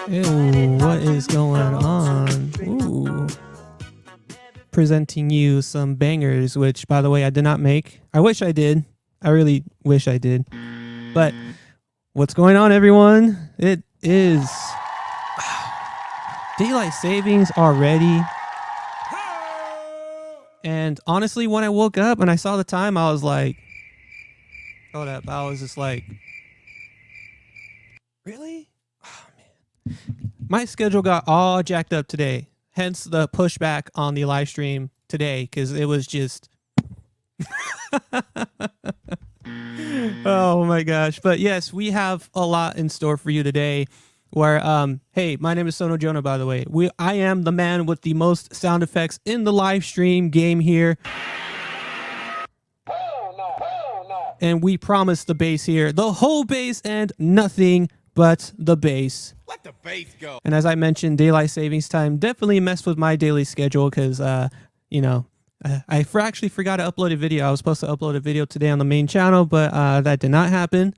Ew, what is going on? Ooh. Presenting you some bangers, which, by the way, I did not make. I wish I did. I really wish I did. But what's going on, everyone? It is daylight savings already. And honestly, when I woke up and I saw the time, I was like, hold up. I was just like, really? Oh, man. My schedule got all jacked up today. Hence the pushback on the live stream today, because it was just... Oh, my gosh. But yes, we have a lot in store for you today. Where, hey, my name is Sono Jonah, by the way. I am the man with the most sound effects in the live stream game here. And we promise the bass here. The whole bass and nothing but the bass. Let the bass go. And as I mentioned, daylight savings time definitely messed with my daily schedule because, you know, I actually forgot to upload a video. I was supposed to upload a video today on the main channel, but that did not happen.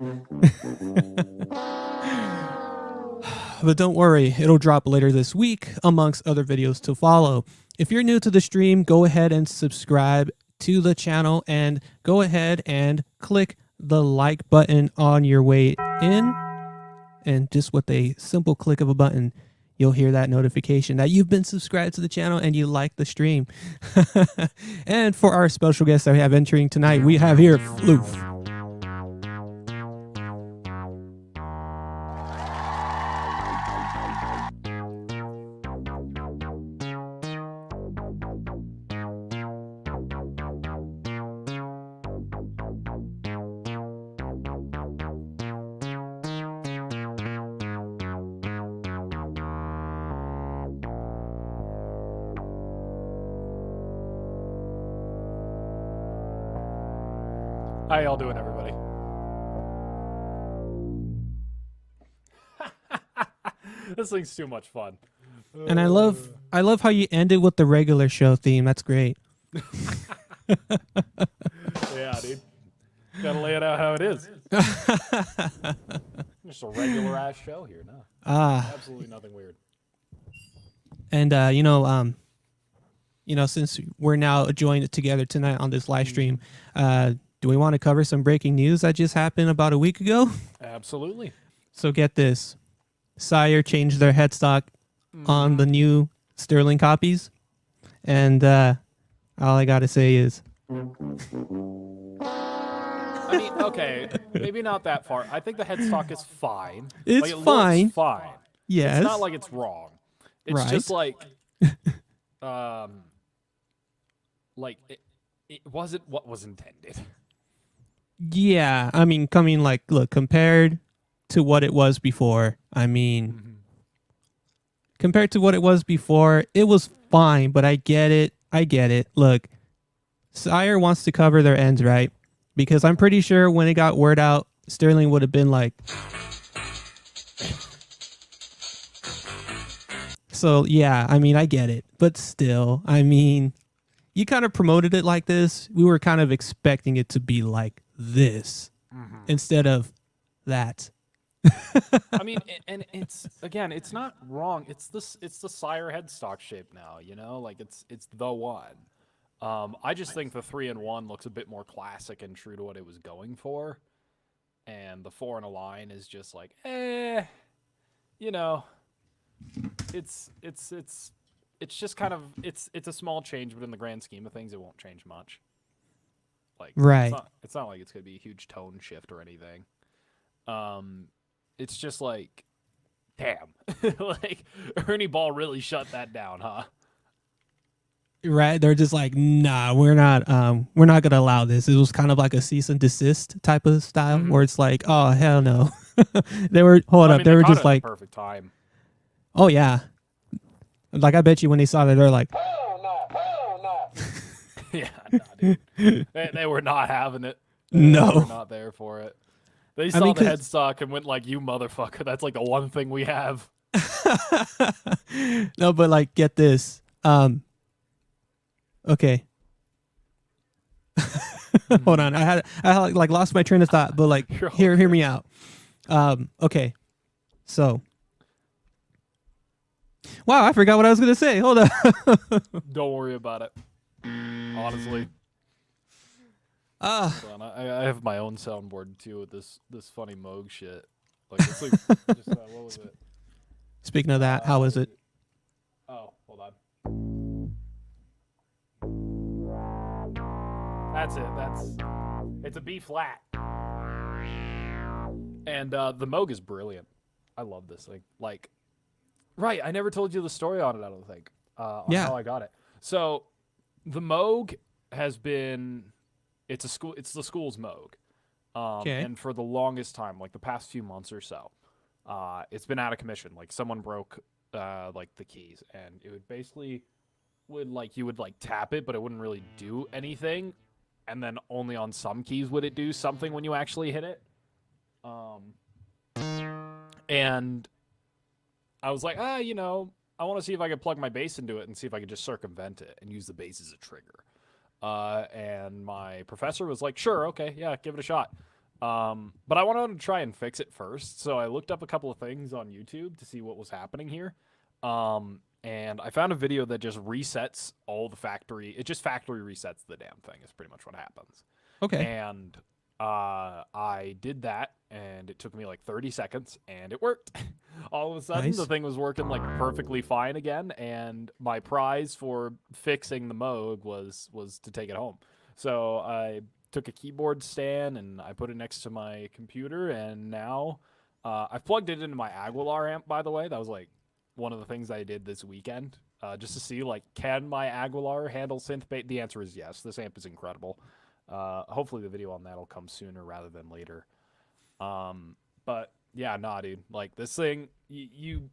But don't worry, it'll drop later this week amongst other videos to follow. If you're new to the stream, go ahead and subscribe to the channel and go ahead and click the like button on your way in. And just with a simple click of a button, you'll hear that notification that you've been subscribed to the channel and you like the stream. And for our special guest that we have entering tonight, we have here Floof. How y'all doing, everybody? This thing's too much fun. And I love how you ended with the regular show theme. That's great. Yeah, dude. Gotta lay it out how it is. Just a regular ass show here, no. Absolutely nothing weird. And since we're now joined together tonight on this live stream, do we want to cover some breaking news that just happened about a week ago? Absolutely. So get this. Sire changed their headstock on the new Sterling copies. And all I got to say is... I mean, okay, maybe not that far. I think the headstock is fine. It's like, it fine. Looks fine. Yes. It's not like it's wrong. It's right. just like... it wasn't what was intended. Yeah, I mean, look, compared to what it was before, compared to what it was before, it was fine, but I get it. Look, Sire wants to cover their ends, right? Because I'm pretty sure when it got word out, Sterling would have been like... So, yeah, I mean, I get it. But still, I mean, you kind of promoted it like this. We were kind of expecting it to be like this instead of that. I mean, and it's not wrong. It's the Sire headstock shape now, you know, like it's the one. I just think the 3-in-1 looks a bit more classic and true to what it was going for, and the 4-in-a-line is just like, you know, it's just kind of it's a small change, but in the grand scheme of things, it won't change much. Like, right. It's not like it's gonna be a huge tone shift or anything. It's just like, damn, like Ernie Ball really shut that down, huh? Right. They're just like, nah, we're not gonna allow this. It was kind of like a cease and desist type of style where it's like, oh hell no. They were they were just like perfect time. Oh yeah. Like I bet you when they saw that they're like, yeah, nah, dude. They were not having it. No. They were not there for it. They saw the headstock and went like, you motherfucker, that's like the one thing we have. No, but like, get this. Okay. Hold on. I had like lost my train of thought, but like, hear me out. Okay. So Wow, I forgot what I was gonna say. Hold on. Don't worry about it. Honestly. Ah, I have my own soundboard too with this funny Moog shit. Like it's like just what was it? speaking of that, how is it? Oh, hold on. That's it. It's a B flat. And the Moog is brilliant. I love this thing. Like, right, I never told you the story on it, I don't think. On how I got it. So the Moog has been it's the school's Moog. And for the longest time, like the past few months or so, it's been out of commission. Like someone broke like the keys, and it would basically you would tap it, but it wouldn't really do anything. And then only on some keys would it do something when you actually hit it. And I was like, I want to see if I could plug my bass into it and see if I could just circumvent it and use the bass as a trigger. And my professor was like, sure, okay, yeah, give it a shot. But I wanted to try and fix it first, so I looked up a couple of things on YouTube to see what was happening here. And I found a video that just resets it just factory resets the damn thing is pretty much what happens. Okay. And I did that, and it took me like 30 seconds, and it worked. All of a sudden, the thing was working like perfectly fine again, and my prize for fixing the Moog was to take it home. So I took a keyboard stand, and I put it next to my computer, and now I've plugged it into my Aguilar amp, by the way. That was like one of the things I did this weekend, just to see, like, can my Aguilar handle synth bass? The answer is yes. This amp is incredible. Hopefully the video on that will come sooner rather than later. But yeah, nah, dude. Like this thing, you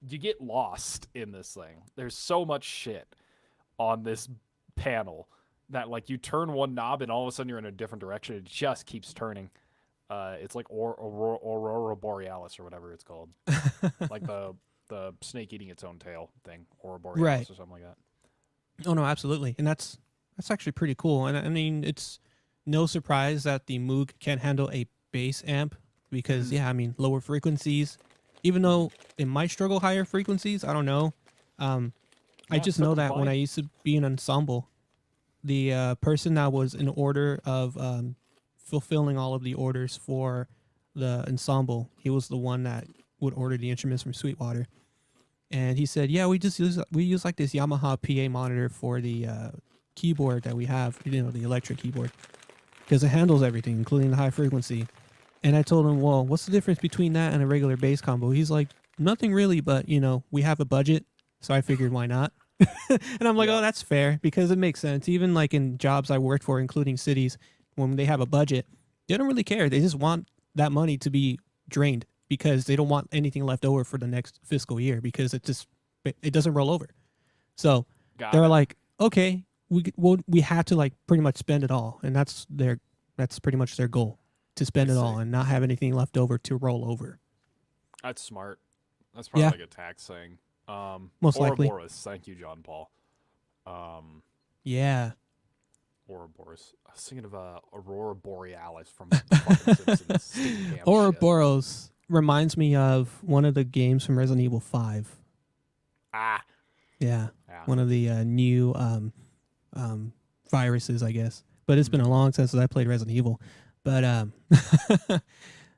get lost in this thing. There's so much shit on this panel that like you turn one knob and all of a sudden you're in a different direction. It just keeps turning. It's like Aurora Borealis or whatever it's called. Like the snake eating its own tail thing, Aurora Borealis or something like that. Oh no, absolutely. And that's actually pretty cool. And I mean, it's no surprise that the Moog can handle a bass amp because, I mean, lower frequencies, even though it might struggle higher frequencies, I don't know. I just know that when I used to be in ensemble, the person that was in order of fulfilling all of the orders for the ensemble, he was the one that would order the instruments from Sweetwater. And he said, yeah, we use like this Yamaha PA monitor for the keyboard that we have, the electric keyboard, because it handles everything, including the high frequency. And I told him, well, what's the difference between that and a regular bass combo? He's like, nothing really, but we have a budget, so I figured why not. And I'm like, oh, that's fair, because it makes sense. Even like in jobs I worked for, including cities, when they have a budget, they don't really care. They just want that money to be drained because they don't want anything left over for the next fiscal year because it doesn't roll over. So they're like, okay, we had to like pretty much spend it all, and that's pretty much their goal, to spend it all and not have anything left over to roll over. That's smart. That's probably like a tax thing. Most likely. Ouroboros. Thank you, John Paul. Yeah. Ouroboros. I was thinking of Aurora Borealis from the fucking Simpsons. Ouroboros reminds me of one of the games from Resident Evil 5. Yeah. One of the new viruses, I guess. But it's been a long time since I played Resident Evil. But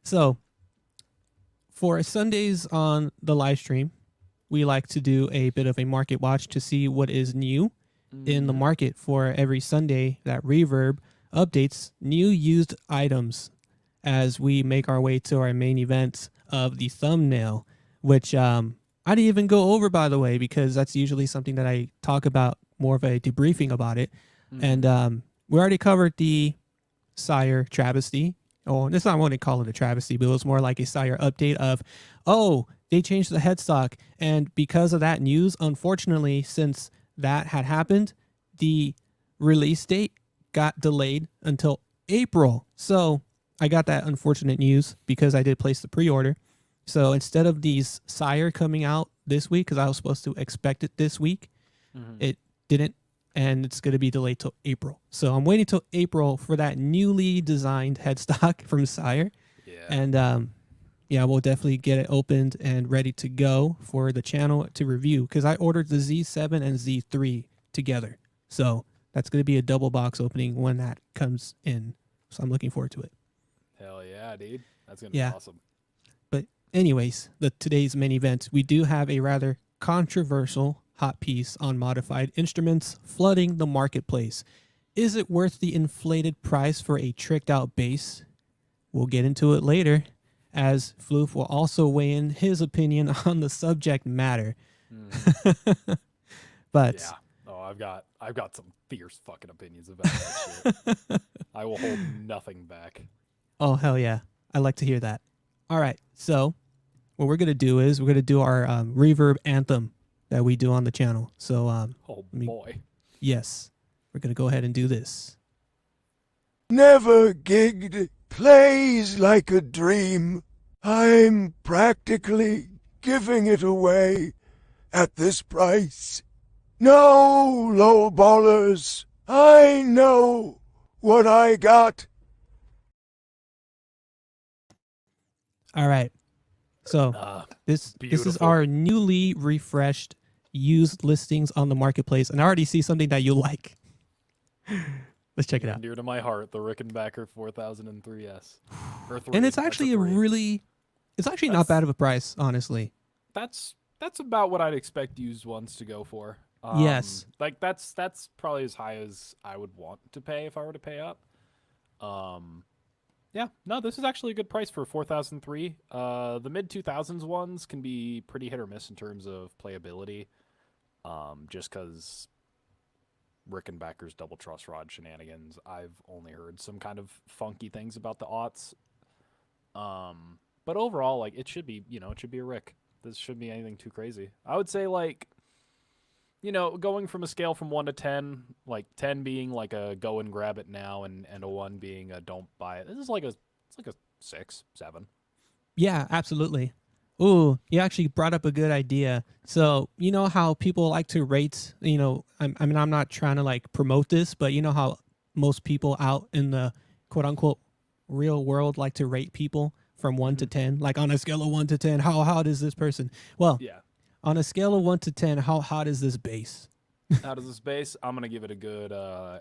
so for Sundays on the live stream, we like to do a bit of a market watch to see what is new in the market for every Sunday that Reverb updates new used items as we make our way to our main event of the thumbnail, which I didn't even go over, by the way, because that's usually something that I talk about, more of a debriefing about it. And we already covered the Sire Travesty. Oh, it's not what they call it a travesty, but it was more like a Sire update of, oh, they changed the headstock. And because of that news, unfortunately, since that had happened, the release date got delayed until April. So I got that unfortunate news because I did place the pre-order. So instead of these Sire coming out this week, because I was supposed to expect it this week, it didn't. And it's going to be delayed till April. So I'm waiting till April for that newly designed headstock from Sire. Yeah. And Yeah, we'll definitely get it opened and ready to go for the channel to review because I ordered the Z7 and Z3 together. So that's going to be a double box opening when that comes in. So I'm looking forward to it. Hell yeah, dude. That's going to be awesome. But anyways, today's main event, we do have a rather controversial hot piece on modified instruments flooding the marketplace. Is it worth the inflated price for a tricked out bass? We'll get into it later, as Floof will also weigh in his opinion on the subject matter. But yeah. Oh, I've got some fierce fucking opinions about that shit. I will hold nothing back. Oh, hell yeah. I like to hear that. All right. So what we're going to do is we're going to do our reverb anthem that we do on the channel. So, oh, boy. Yes. We're going to go ahead and do this. Never gigged plays like a dream. I'm practically giving it away at this price. No lowballers. I know what I got. All right. So this is our newly refreshed used listings on the marketplace, and I already see something that you like. Let's check it out. Dear to my heart, the Rickenbacker 4003S. And it's actually it's actually not bad of a price, honestly. That's about what I'd expect used ones to go for. Yes. Like that's probably as high as I would want to pay if I were to pay up. Yeah, no, this is actually a good price for 4003. The mid 2000s ones can be pretty hit or miss in terms of playability. Just because Rickenbacker's double truss rod shenanigans, I've only heard some kind of funky things about the aughts. But overall, like, it should be, it should be a Rick. This shouldn't be anything too crazy. I would say, like, going from a scale from 1 to 10, like 10 being like a go and grab it now, and a 1 being a don't buy it. This is like a 6, 7. Yeah, absolutely. Ooh, you actually brought up a good idea. So, you know how people like to rate, I mean, I'm not trying to like promote this, but you know how most people out in the quote unquote real world like to rate people from 1 to 10, like on a scale of 1 to 10, how hot is this person? Well, yeah. On a scale of 1 to 10, how hot is this bass? How does this bass? I'm going to give it a good 9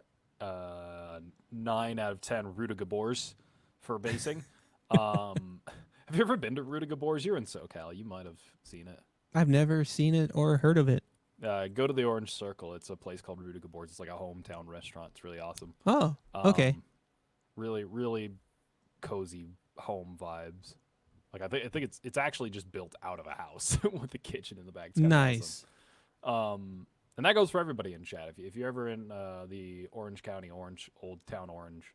out of 10 Rudegabors for basing. Have you ever been to Rudegabors? You're in SoCal. You might have seen it. I've never seen it or heard of it. Go to the Orange Circle. It's a place called Rudegabors. It's like a hometown restaurant. It's really awesome. Oh, okay. Really, really cozy home vibes. Like I think it's actually just built out of a house with a kitchen in the back. It's nice. Awesome. And that goes for everybody in chat. If you're ever in the Orange County, Old Town Orange,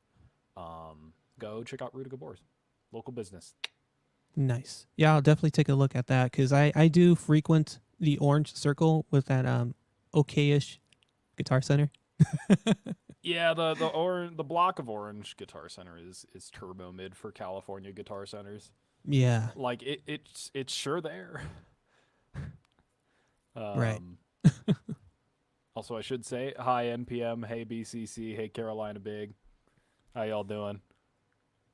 go check out Rudegabors, local business. Nice. Yeah, I'll definitely take a look at that because I do frequent the Orange Circle with that okay-ish Guitar Center. Yeah, the block of Orange Guitar Center is turbo mid for California guitar centers. Yeah. Like it's sure there. Right. Also, I should say hi NPM, hey BCC, hey Carolina Big, how y'all doing?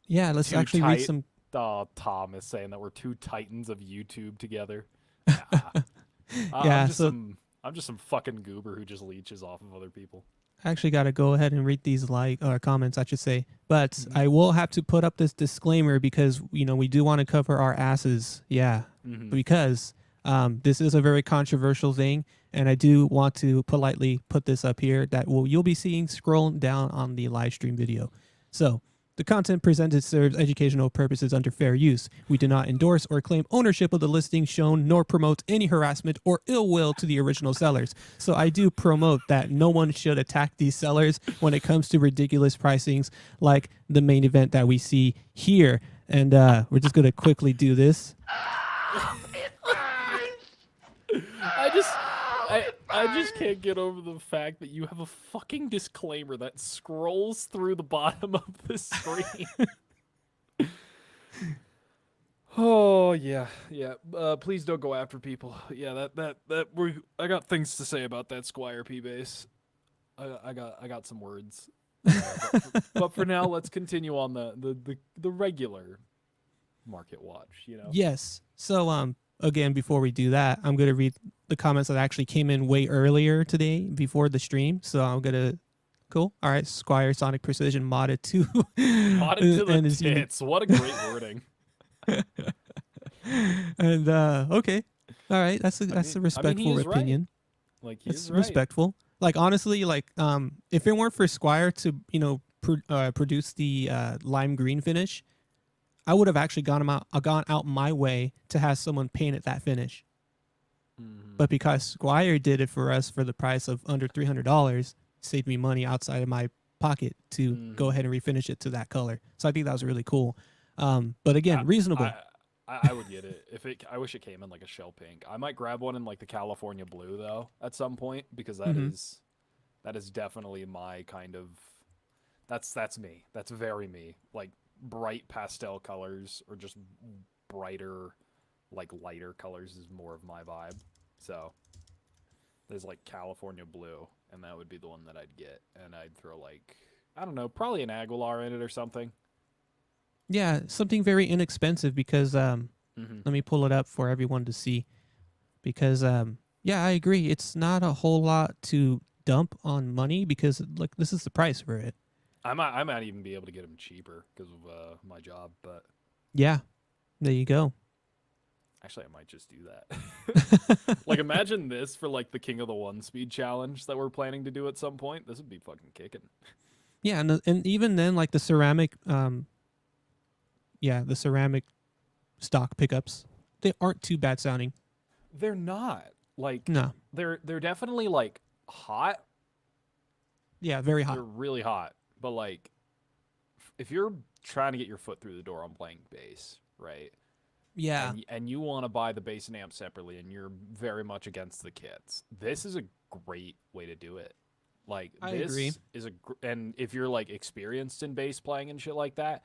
Yeah, let's actually read some. Tom is saying that we're two titans of YouTube together. Yeah, I'm just some fucking goober who just leeches off of other people. I actually got to go ahead and read these comments, I should say. But I will have to put up this disclaimer because, we do want to cover our asses. Yeah, because this is a very controversial thing. And I do want to politely put this up here that you'll be seeing scrolling down on the live stream video. So the content presented serves educational purposes under fair use. We do not endorse or claim ownership of the listing shown, nor promote any harassment or ill will to the original sellers. So I do promote that no one should attack these sellers when it comes to ridiculous pricings like the main event that we see here. And we're just going to quickly do this. I just can't get over the fact that you have a fucking disclaimer that scrolls through the bottom of the screen. Oh yeah. Please don't go after people. Yeah, I got things to say about that Squier P bass. I got some words. But for now, let's continue on the regular Marketwatch, you know? Yes. So again, before we do that, I'm gonna read the comments that actually came in way earlier today before the stream. So I'm gonna cool. All right, Squier Sonic Precision modded to Modded to the and is unique. tits. What a great wording. And okay. All right, that's a respectful he's right. opinion. Like, he's It's right. respectful. Like honestly, like if it weren't for Squier to, you know, produce the lime green finish, I would have actually gone out my way to have someone paint it that finish. But because Squier did it for us for the price of under $300, saved me money outside of my pocket to go ahead and refinish it to that color. So I think that was really cool. But again, reasonable. I would get it. I wish it came in like a shell pink. I might grab one in like the California blue though at some point, because that is definitely my kind of that's me. That's very me. Like bright pastel colors or just brighter, like lighter colors is more of my vibe. So there's like California blue, and that would be the one that I'd get, and I'd throw like, I don't know, probably an Aguilar in it or something. Yeah, something very inexpensive because let me pull it up for everyone to see. Because yeah, I agree. It's not a whole lot to dump on money because look, this is the price for it. I might even be able to get them cheaper because of my job, but yeah, there you go. Actually, I might just do that. Like, imagine this for like the King of the One Speed challenge that we're planning to do at some point. This would be fucking kicking. Yeah, and even then, like the ceramic, the ceramic stock pickups, they aren't too bad sounding. They're not. Like, no, they're definitely like hot. Yeah, very hot. They're really hot. But like, if you're trying to get your foot through the door on playing bass, right? Yeah. And you want to buy the bass and amp separately, and you're very much against the kits, this is a great way to do it. Like, I this agree. is and if you're like experienced in bass playing and shit like that,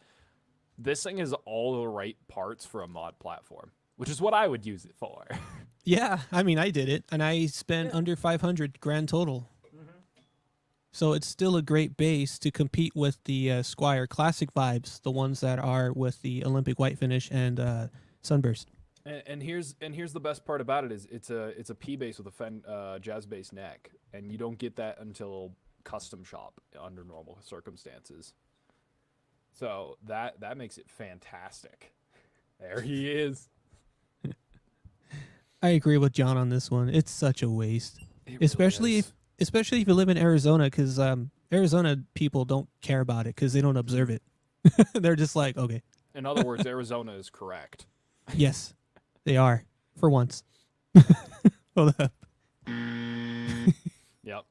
this thing has all the right parts for a mod platform, which is what I would use it for. Yeah, I mean, I did it, and I spent under 500 grand total. So it's still a great bass to compete with the Squier Classic vibes, the ones that are with the Olympic white finish and Sunburst. And here's the best part about it is it's a P bass with a jazz bass neck, and you don't get that until custom shop under normal circumstances. So that makes it fantastic. There he is. I agree with John on this one. It's such a waste, Really especially if you live in Arizona, because Arizona people don't care about it because they don't observe it. They're just like, okay. In other words, Arizona is correct. Yes, they are for once. Hold up. Yep.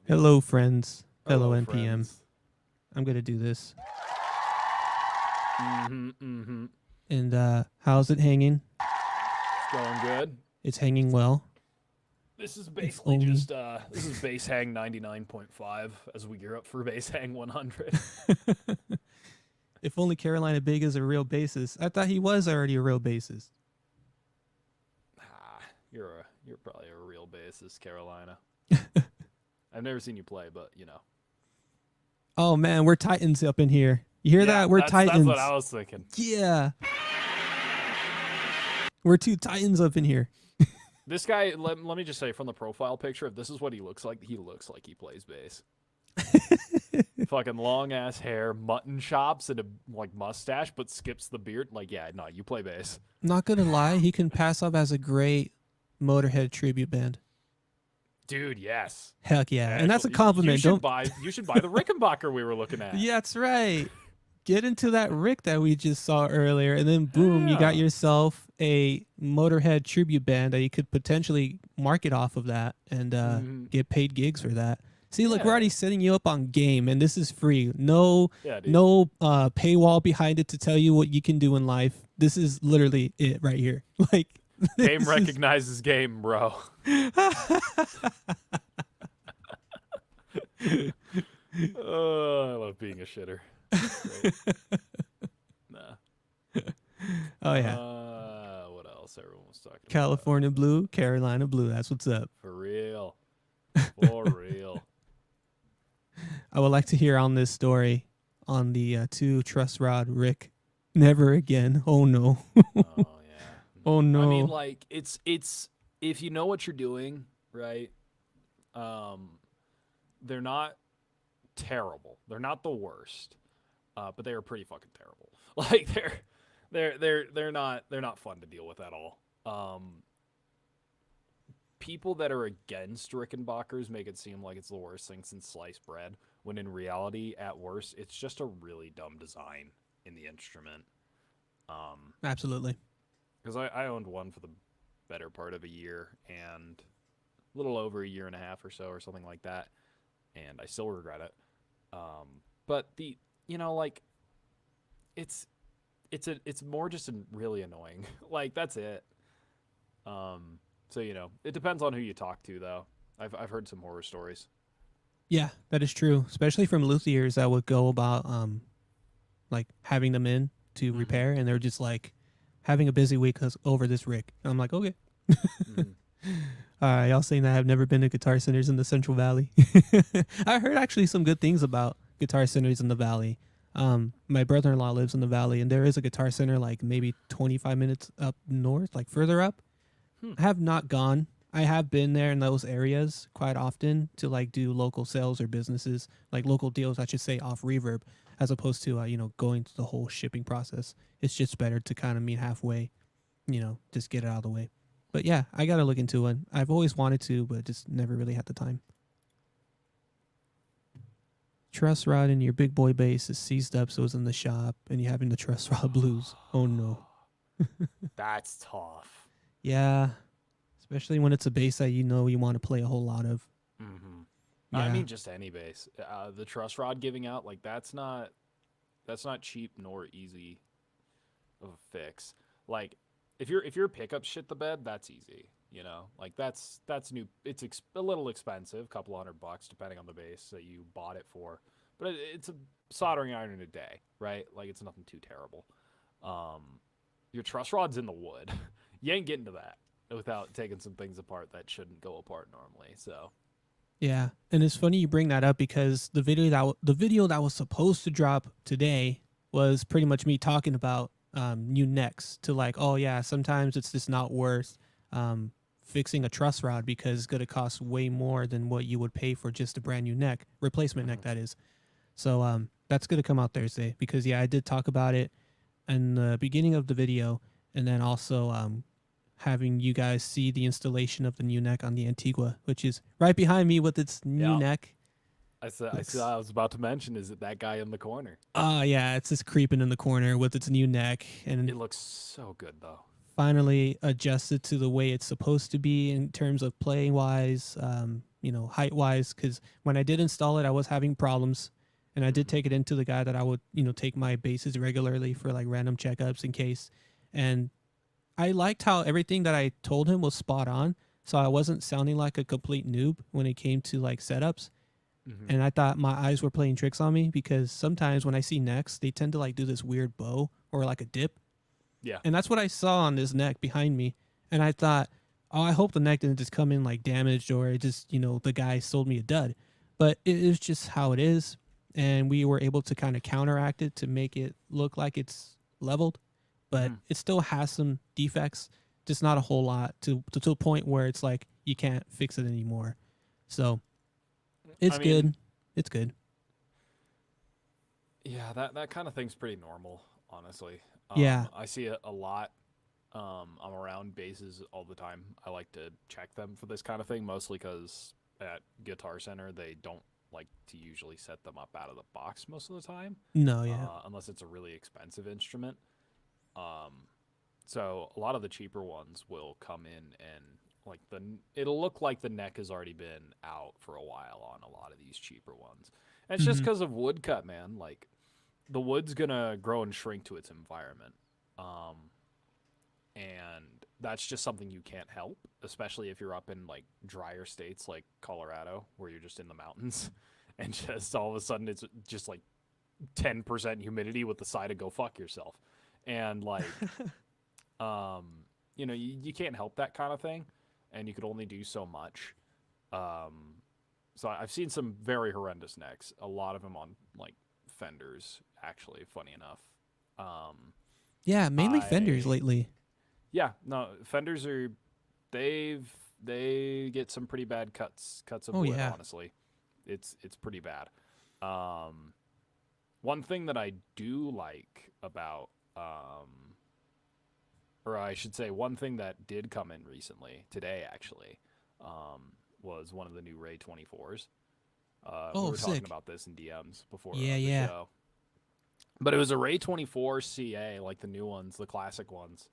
Hello, friends. Hello, NPM. Friends. I'm gonna do this. Mm-hmm. And how's it hanging? It's going good. It's hanging well. This is basically just this is bass hang 99.5 as we gear up for bass hang 100. If only Carolina Big is a real bassist. I thought he was already a real bassist. You're probably a real bassist, Carolina. I've never seen you play, but you know. Oh man, we're Titans up in here. You hear that? We're Titans. That's what I was thinking. Yeah. We're two Titans up in here. This guy, let me just say, from the profile picture, if this is what he looks like he plays bass. Fucking long ass hair, mutton chops, and a like mustache, but skips the beard. Like, yeah, no, you play bass. Not gonna lie, he can pass off as a great Motorhead tribute band. Dude, yes. Heck yeah. Actually, And that's a compliment. You should buy the Rickenbacker we were looking at. Yeah, that's right. Get into that Rick that we just saw earlier, and then boom, you got yourself a Motorhead tribute band that you could potentially market off of that and get paid gigs for that. See, look, we're already setting you up on game, and this is free. No paywall behind it to tell you what you can do in life. This is literally it right here. Like, game recognizes game, bro. Oh, I love being a shitter. Nah. Oh yeah. What else? Everyone was talking California Blue, Carolina Blue. That's what's up. For real. For real. I would like to hear on this story on the two truss rod Rick Never again. Oh no. Oh yeah. Oh I mean, no. like it's if you know what you're doing, right? Um, they're not terrible. They're not the worst, but they are pretty fucking terrible. Like they're not fun to deal with at all. People that are against Rickenbackers make it seem like it's the worst thing since sliced bread, when in reality, at worst, it's just a really dumb design in the instrument. Absolutely. Because I owned one for the better part of a year and a little over a year and a half or so, or something like that, and I still regret it. But like it's more just really annoying. Like that's it. So it depends on who you talk to, though. I've heard some horror stories. Yeah, that is true. Especially from luthiers that would go about like having them in to repair, and they're just like having a busy week over this Rick. And I'm like, okay. All right, y'all saying that I've never been to guitar centers in the Central Valley. I heard actually some good things about guitar centers in the Valley. My brother-in-law lives in the Valley, and there is a guitar center like maybe 25 minutes up north, like further up. I have not gone. I have been there in those areas quite often to like do local sales or businesses, like local deals, I should say, off Reverb, as opposed to going through the whole shipping process. It's just better to kind of meet halfway, just get it out of the way. But yeah, I gotta look into one. I've always wanted to, but just never really had the time. Truss rod in your big boy bass is seized up, so it's in the shop, and you're having the truss rod blues. Oh no. That's tough. Yeah, especially when it's a bass that you want to play a whole lot of. Yeah. I mean, just any bass. The truss rod giving out, like that's not cheap nor easy of a fix. Like if your pickup shit the bed, that's easy. Like that's new. It's a little expensive, couple $100 depending on the bass that you bought it for, but it's a soldering iron in a day, right? Like it's nothing too terrible. Your truss rod's in the wood. You ain't getting to that without taking some things apart that shouldn't go apart normally. So Yeah, and it's funny you bring that up because the video that was supposed to drop today was pretty much me talking about new necks to like, oh yeah, sometimes it's just not worth fixing a truss rod because it's going to cost way more than what you would pay for just a brand new neck, replacement neck that is. So that's going to come out Thursday because yeah, I did talk about it in the beginning of the video, and then also having you guys see the installation of the new neck on the Antigua, which is right behind me with its new neck. I was about to mention, is it that guy in the corner? Yeah, it's just creeping in the corner with its new neck, and it looks so good though. Finally adjusted to the way it's supposed to be in terms of playing wise, height wise. Because when I did install it, I was having problems, and I did take it into the guy that I would take my basses regularly for like random checkups in case, and I liked how everything that I told him was spot on, so I wasn't sounding like a complete noob when it came to like setups. And I thought my eyes were playing tricks on me because sometimes when I see necks, they tend to like do this weird bow or like a dip. Yeah. And that's what I saw on this neck behind me. And I thought, oh, I hope the neck didn't just come in like damaged or it just, the guy sold me a dud. But it is just how it is. And we were able to kind of counteract it to make it look like it's leveled. But it still has some defects, just not a whole lot to a point where it's like you can't fix it anymore. So it's good. It's good. Yeah, that kind of thing's pretty normal, honestly. Yeah. I see it a lot. I'm around basses all the time. I like to check them for this kind of thing, mostly because at Guitar Center, they don't like to usually set them up out of the box most of the time. No, yeah. Unless it's a really expensive instrument. So a lot of the cheaper ones will come in and like it'll look like the neck has already been out for a while on a lot of these cheaper ones. And it's just because of woodcut, man. Like the wood's gonna grow and shrink to its environment. And that's just something you can't help, especially if you're up in like drier states like Colorado, where you're just in the mountains and just all of a sudden it's just like 10% humidity with the side of go fuck yourself. And like, you can't help that kind of thing, and you could only do so much. So I've seen some very horrendous necks, a lot of them on like Fenders, actually, funny enough. Yeah, mainly Fenders I- lately. Yeah, no, Fenders are they get some pretty bad cuts of Oh, wood, yeah. honestly. It's pretty bad. One thing that I do like about or I should say one thing that did come in recently, today actually, was one of the new Ray 24s. We were talking sick. about this in DMs before Yeah, the yeah. show. But it was a Ray 24 CA, like the new ones, the classic ones,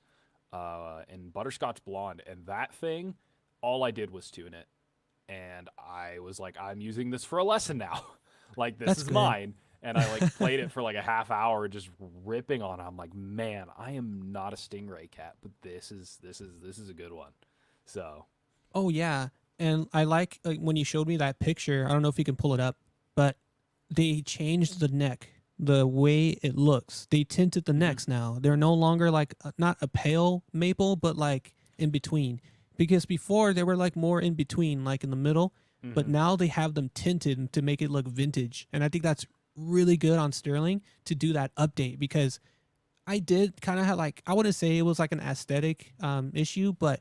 in Butterscotch Blonde. And that thing, all I did was tune it. And I was like, I'm using this for a lesson now. Like, this That's is good. mine. And I like played it for like a half hour, just ripping on it. I'm like, man, I am not a Stingray cat, but this is a good one. So, Oh yeah, and I like when you showed me that picture. I don't know if you can pull it up, but they changed the neck, the way it looks. They tinted the necks now. They're no longer like not a pale maple, but like in between. Because before they were like more in between, like in the middle. But now they have them tinted to make it look vintage, and I think that's really good on Sterling to do that update, because I did kind of have like, I wouldn't say it was like an aesthetic issue, but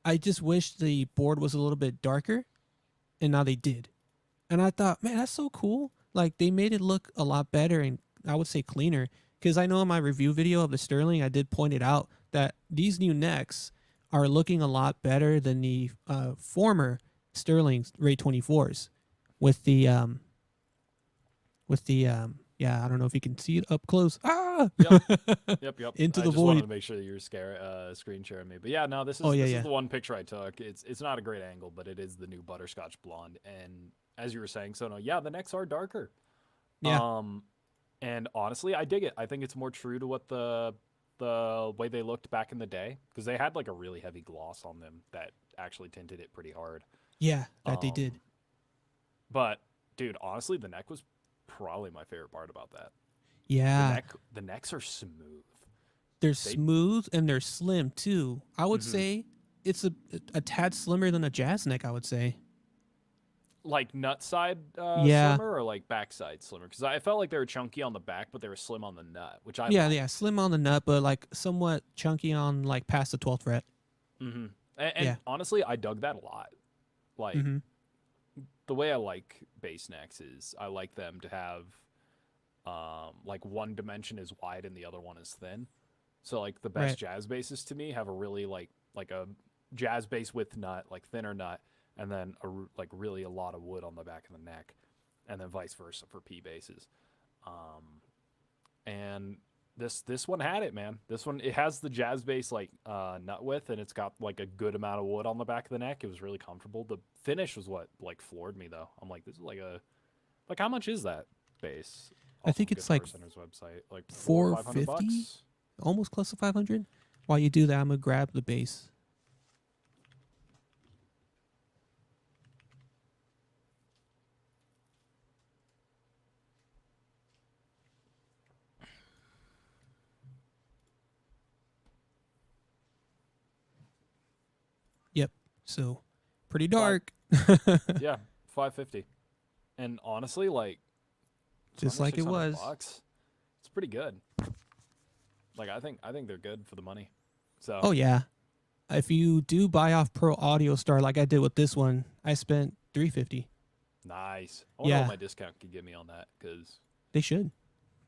I just wish the board was a little bit darker, and now they did. And I thought, man, that's so cool. Like, they made it look a lot better and I would say cleaner. Because I know in my review video of the Sterling, I did point it out that these new necks are looking a lot better than the former Sterling Ray 24s with the yeah, I don't know if you can see it up close. Ah! Yep. Into I the just wanted void. to make sure that you were screen sharing me. But yeah, no, this is Oh, yeah, this yeah. is the one picture I took. It's not a great angle, but it is the new Butterscotch Blonde. And as you were saying, Sono, yeah, the necks are darker. Yeah. And honestly, I dig it. I think it's more true to what the way they looked back in the day, because they had like a really heavy gloss on them that actually tinted it pretty hard. Yeah, that they did. But dude, honestly, the neck was probably my favorite part about that. Yeah. The necks are smooth. They're smooth and they're slim too. I would say it's a tad slimmer than a jazz neck, I would say. Like nut side Yeah. slimmer or like backside slimmer? Because I felt like they were chunky on the back, but they were slim on the nut, which I Yeah, like. yeah, slim on the nut, but like somewhat chunky on like past the 12th fret. And Yeah. honestly, I dug that a lot. Like the way I like bass necks is I like them to have like one dimension is wide and the other one is thin. So like the best jazz basses to me have a really like a jazz bass with nut, like thinner nut, and then like really a lot of wood on the back of the neck, and then vice versa for P basses. And this one had it, man. This one, it has the jazz bass like nut width, and it's got like a good amount of wood on the back of the neck. It was really comfortable. The finish was what like floored me though. I'm like, this is like how much is that bass? I think it's like Center's website, like $450, almost close to 500. While you do that, I'm gonna grab the bass. Yep. So, pretty dark. Yeah, $550. And honestly, like Just like it was. $600, it's pretty good. Like I think they're good for the money. So Oh yeah. If you do buy off Pro Audio Star like I did with this one, I spent $350. nice. I wonder Yeah. what my discount could get me on that, because They should.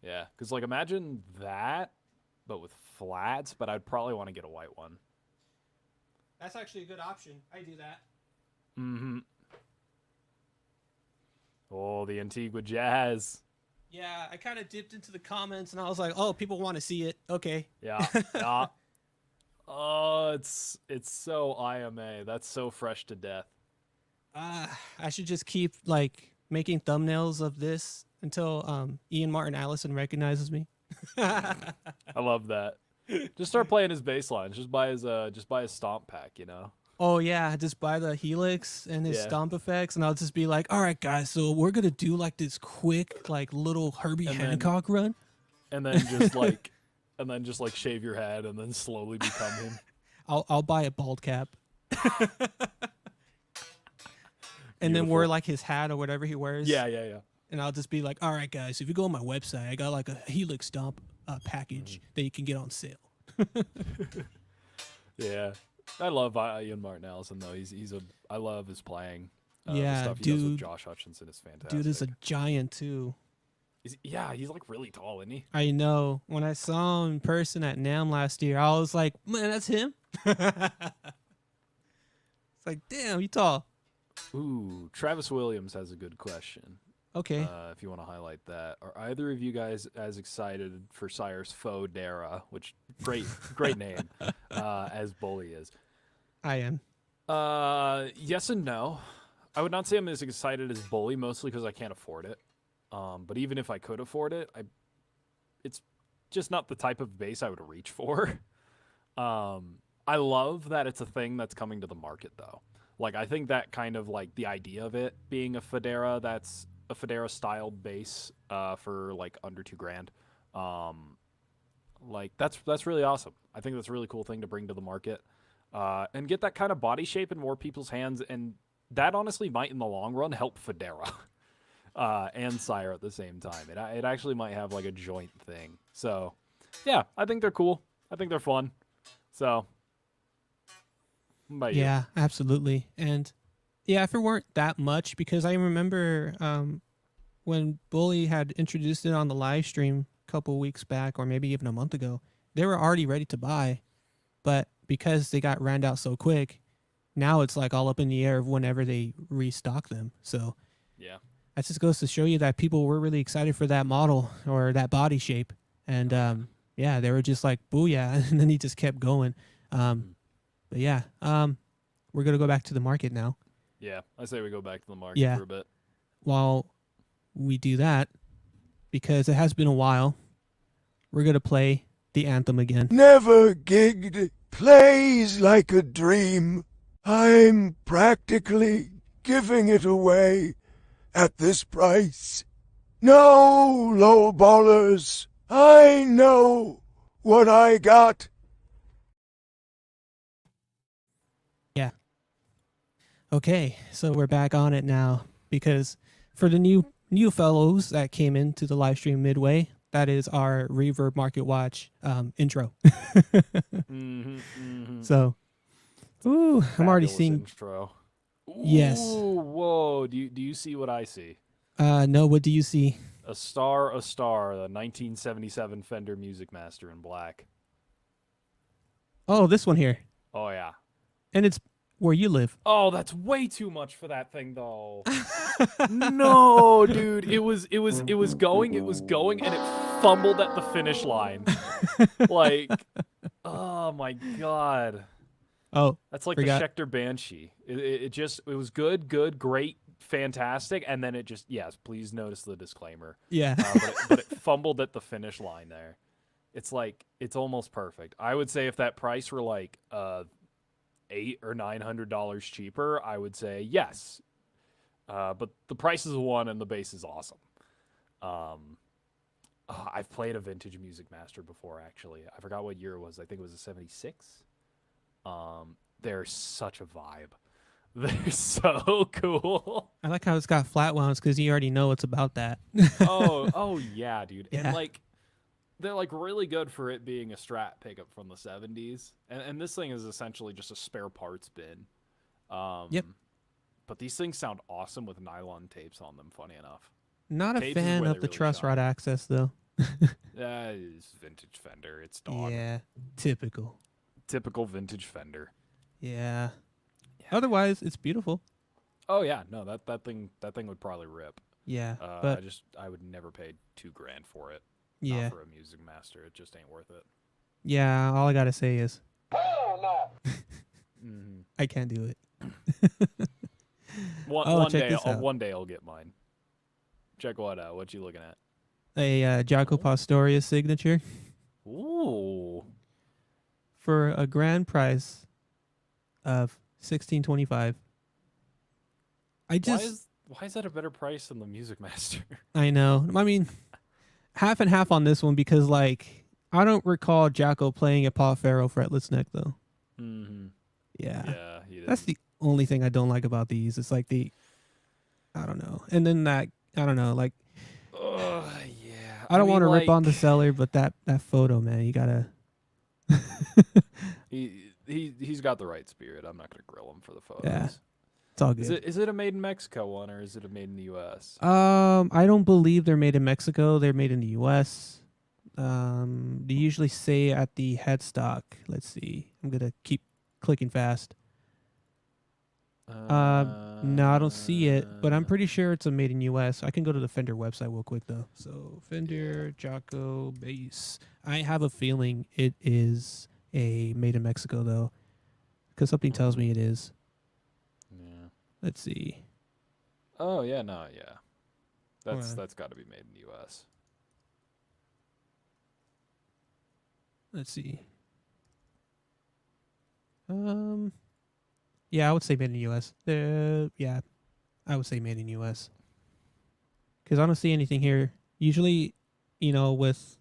yeah, because like imagine that, but with flats. But I'd probably want to get a white one. That's actually a good option. I do that. Oh, the Antigua Jazz. Yeah, I kind of dipped into the comments and I was like, "Oh, people want to see it." Okay. Yeah, yeah. Oh, it's so IMA. That's so fresh to death. I should just keep like making thumbnails of this until Ian Martin Allison recognizes me. I love that. Just start playing his bass lines. Just buy his stomp pack, you know. Oh yeah, just buy the Helix and his Yeah. stomp effects, and I'll just be like, "All right, guys, so we're gonna do like this quick, like little Herbie And then- Hancock run." And then just like shave your head and then slowly become him. I'll buy a bald cap, and then Beautiful. wear like his hat or whatever he wears. Yeah. And I'll just be like, "All right, guys, if you go on my website, I got like a Helix stomp." package that you can get on sale. Yeah, I love Ian Martin Allison though. I love his playing. The Yeah, stuff he does with dude. Josh Hutchinson is fantastic. Dude is a giant too. He's like really tall, isn't he? I know. When I saw him in person at NAMM last year, I was like, man, that's him. It's like, damn, you tall. Ooh, Travis Williams has a good question. Okay. If you want to highlight that, are either of you guys as excited for Sire's Fodera, which great name, as Bully is? I am. Yes and no. I would not say I'm as excited as Bully, mostly because I can't afford it. But even if I could afford it, it's just not the type of bass I would reach for. I love that it's a thing that's coming to the market, though. Like, I think that kind of, like, the idea of it being a Fodera, that's a Fodera-styled bass for, like, under $2,000. Like, that's really awesome. I think that's a really cool thing to bring to the market. And get that kind of body shape in more people's hands, and that honestly might, in the long run, help Fodera and Sire at the same time. It actually might have, like, a joint thing. So, yeah, I think they're cool. I think they're fun. So... Yeah, absolutely. And yeah, if it weren't that much, because I remember when Bully had introduced it on the live stream a couple weeks back, or maybe even a month ago, they were already ready to buy. But because they got ran out so quick, now it's like all up in the air of whenever they restock them. So yeah, that just goes to show you that people were really excited for that model or that body shape. And yeah, they were just like, booyah. And then he just kept going. But yeah, we're going to go back to the market now. Yeah, I say we go back to the market for a bit. While we do that, because it has been a while, we're going to play the anthem again. Never gigged plays like a dream. I'm practically giving it away at this price. No low ballers, I know what I got. Yeah. Okay, so we're back on it now, because for the new fellows that came into the live stream midway, that is our Reverb Marketwatch intro. So, ooh, I'm already seeing intro. Ooh, yes. Whoa! Do you see what I see? No. What do you see? A star, the 1977 Fender Musicmaster in black. Oh, this one here, Oh yeah. and it's where you live. Oh, that's way too much for that thing, though. No, dude, it was going, and it fumbled at the finish line. Like, oh my god. Oh, That's like forgot. the Schecter Banshee. It was good, great, fantastic, and then it just, yes, please notice the disclaimer. Yeah. But it fumbled at the finish line there. It's like, it's almost perfect. I would say if that price were like $800 or $900 cheaper, I would say yes. But the price is one and the bass is awesome. I've played a vintage Musicmaster before, actually. I forgot what year it was. I think it was a 76. They're such a vibe. They're so cool. I like how it's got flat wounds because you already know it's about that. oh yeah, dude. Yeah. And like, they're like really good for it being a Strat pickup from the 70s. And this thing is essentially just a spare parts bin. Yep. But these things sound awesome with nylon tapes on them, funny enough. Not a Tapes is fan where of they the really truss shine. rod access, though. That is vintage Fender. It's dog. Yeah, typical. Typical vintage Fender. Yeah. Otherwise, it's beautiful. Oh yeah, no, that thing would probably rip. Yeah, but I would never pay $2,000 for it. yeah, Not for a Musicmaster. It just ain't worth it. yeah. All I gotta say is, Mm-hmm. I can't do it. One check day, this out. one day I'll get mine. Check what out. What you looking at? A Jaco Pastorius signature Ooh. for a grand price of $1,625. Why is that a better price than the Musicmaster? I know. I mean, half and half on this one because, like, I don't recall Jaco playing a Paul Ferro fretless neck though. Mm-hmm. Yeah. Yeah, he did. That's the only thing I don't like about these. It's like I don't know. And then that, I don't know, like, Yeah. I don't mean, want to rip on the like, seller, but that photo, man, you gotta. he's got the right spirit. I'm not gonna grill him for the Yeah, photos. it's all good. Is it a made in Mexico one or is it a made in the U.S.? I don't believe they're made in Mexico. They're made in the U.S. They usually say at the headstock. Let's see. I'm gonna keep clicking fast. No, I don't see it, but I'm pretty sure it's a made in U.S. I can go to the Fender website real quick though. So Fender Jaco bass. I have a feeling it is a made in Mexico though, because something tells me it is. Yeah. Let's see. Oh yeah, no, yeah. Hold on. That's got to be made in the U.S. Let's see. Yeah, I would say made in the U.S. Yeah, I would say made in U.S. Because I don't see anything here. Usually, with,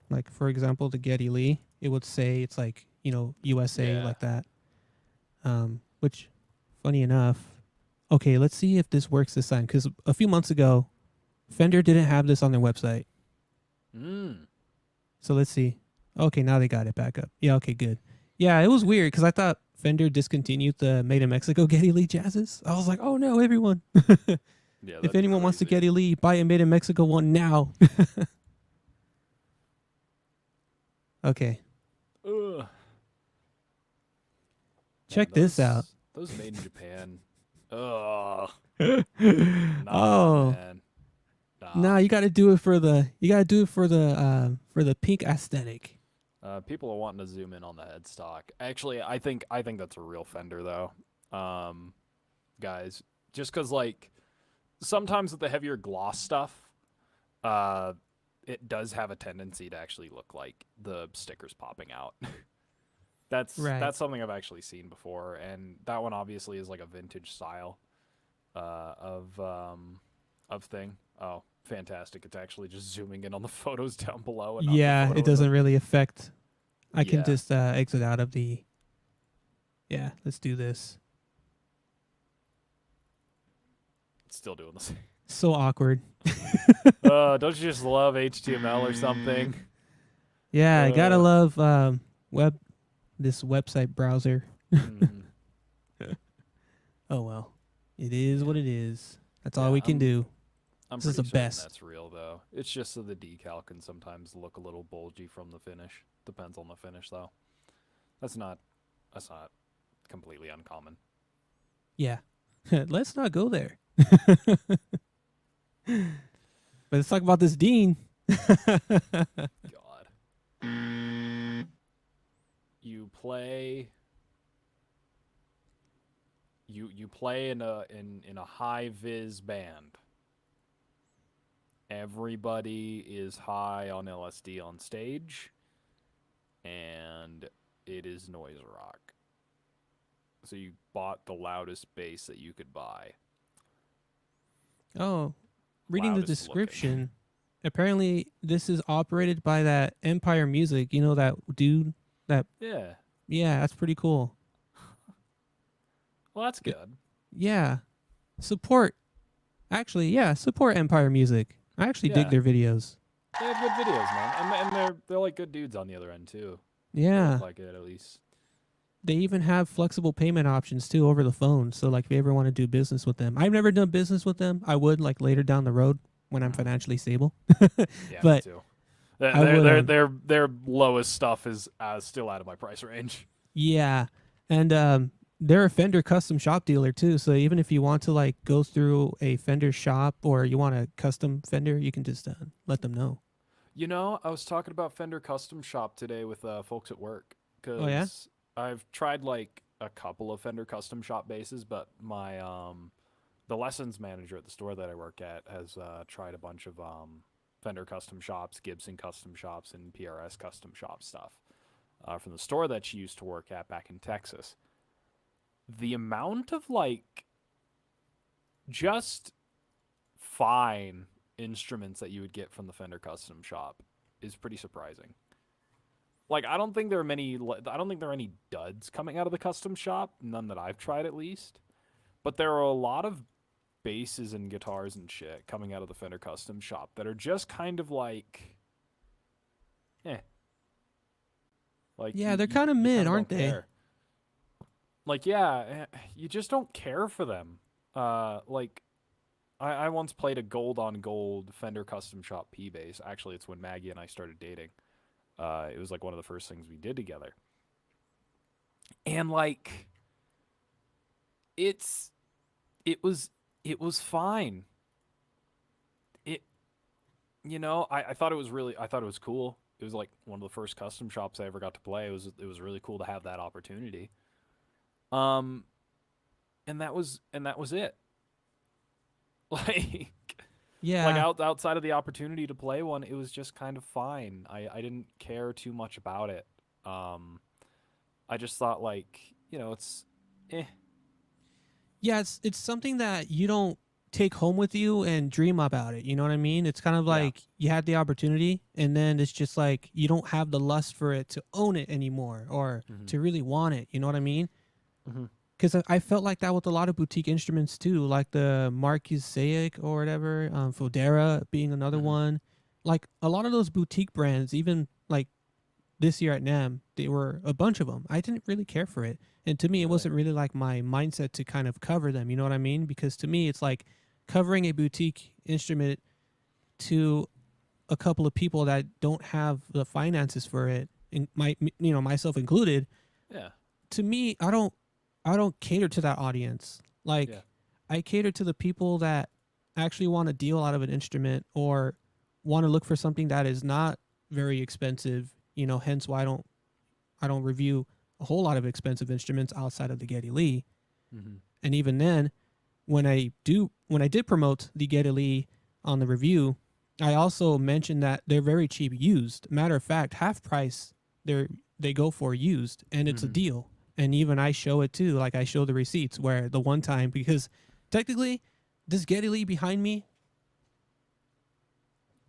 like, for example, the Geddy Lee, it would say it's like, USA Yeah. like that. Which, funny enough, okay, let's see if this works this time. Because a few months ago, Fender didn't have this on their website. So let's see. Okay, now they got it back up. Yeah, okay, good. Yeah, it was weird because I thought Fender discontinued the Made in Mexico Geddy Lee jazzes. I was like, oh no, everyone. Yeah. If anyone wants to Geddy Lee, buy a Made in Mexico one now. Okay. Ugh. Check this out. Those made in Japan. Ugh. Oh. Man. Nah, you got to do it for the pink aesthetic. People are wanting to zoom in on the headstock. Actually, I think that's a real Fender though. Guys, just cuz like sometimes with the heavier gloss stuff, it does have a tendency to actually look like the stickers popping out. That's something I've actually seen before, and that one obviously is like a vintage style of thing. Oh, fantastic. It's actually just zooming in on the photos down below. And Yeah, it doesn't really affect. I can just exit out of the. Yeah, let's do this. It's still doing the same. So awkward. Don't you just love HTML or something? Yeah, I gotta love this website browser. Oh well, it is what it is. That's all we can do. I'm This is the pretty certain best. that's real though. It's just so the decal can sometimes look a little bulgy from the finish. Depends on the finish though. That's not completely uncommon. Yeah, let's not go there. But let's talk about this Dean. God. You play in a high vis band. Everybody is high on LSD on stage, and it is noise rock. So you bought the loudest bass that you could buy. Oh, reading the Loudest description, apparently this is operated by that Empire Music. You know that dude? Yeah. Yeah, that's pretty cool. Well, that's good. Yeah. Support Empire Music. I actually dig their videos. They have good videos, man, and they're like good dudes on the other end too. Yeah. Look like it at least. They even have flexible payment options too over the phone. So like if you ever want to do business with them. I've never done business with them. I would like later down the road when I'm financially stable. Yeah, but me too. Their lowest stuff is still out of my price range. Yeah. And they're a Fender custom shop dealer too. So even if you want to like go through a Fender shop or you want a custom Fender, you can just let them know. You know, I was talking about Fender custom shop today with folks at work. Oh yeah? I've tried like a couple of Fender custom shop basses, but my the lessons manager at the store that I work at has tried a bunch of Fender custom shops, Gibson custom shops, and PRS custom shop stuff from the store that she used to work at back in Texas. The amount of like just fine instruments that you would get from the Fender custom shop is pretty surprising. Like I don't think there are any duds coming out of the custom shop, none that I've tried at least. But there are a lot of basses and guitars and shit coming out of the Fender custom shop that are just kind of like, like Yeah, they're kind of you mid, kinda aren't don't they? care. Like, yeah, you just don't care for them. Like, I once played a gold on gold Fender custom shop P bass. Actually, it's when Maggie and I started dating. It was like one of the first things we did together. And like, it was fine. I thought it was cool. It was like one of the first custom shops I ever got to play. It was really cool to have that opportunity. And that was it. Like, Yeah. like outside of the opportunity to play one, it was just kind of fine. I didn't care too much about it. I just thought, like, it's Yeah, it's something that you don't take home with you and dream about it. You know what I mean? It's kind of Yeah. like you had the opportunity, and then it's just like you don't have the lust for it to own it anymore or to really want it. You know what I mean? Because I felt like that with a lot of boutique instruments too, like the Marquisaic or whatever, Fodera being another one. Like a lot of those boutique brands, even like this year at NAMM, there were a bunch of them. I didn't really care for it. And to me, it wasn't really like my mindset to kind of cover them. You know what I mean? Because to me, it's like covering a boutique instrument to a couple of people that don't have the finances for it, and myself included. Yeah. To me, I don't cater to that audience. Like, Yeah. I cater to the people that actually want a deal out of an instrument or want to look for something that is not very expensive. Hence why I don't review a whole lot of expensive instruments outside of the Geddy Lee. And even then, when I did promote the Geddy Lee on the review, I also mentioned that they're very cheap used. Matter of fact, half price they go for used, and it's a deal. And even I show it too. Like, I show the receipts where the one time, because technically this Geddy Lee behind me,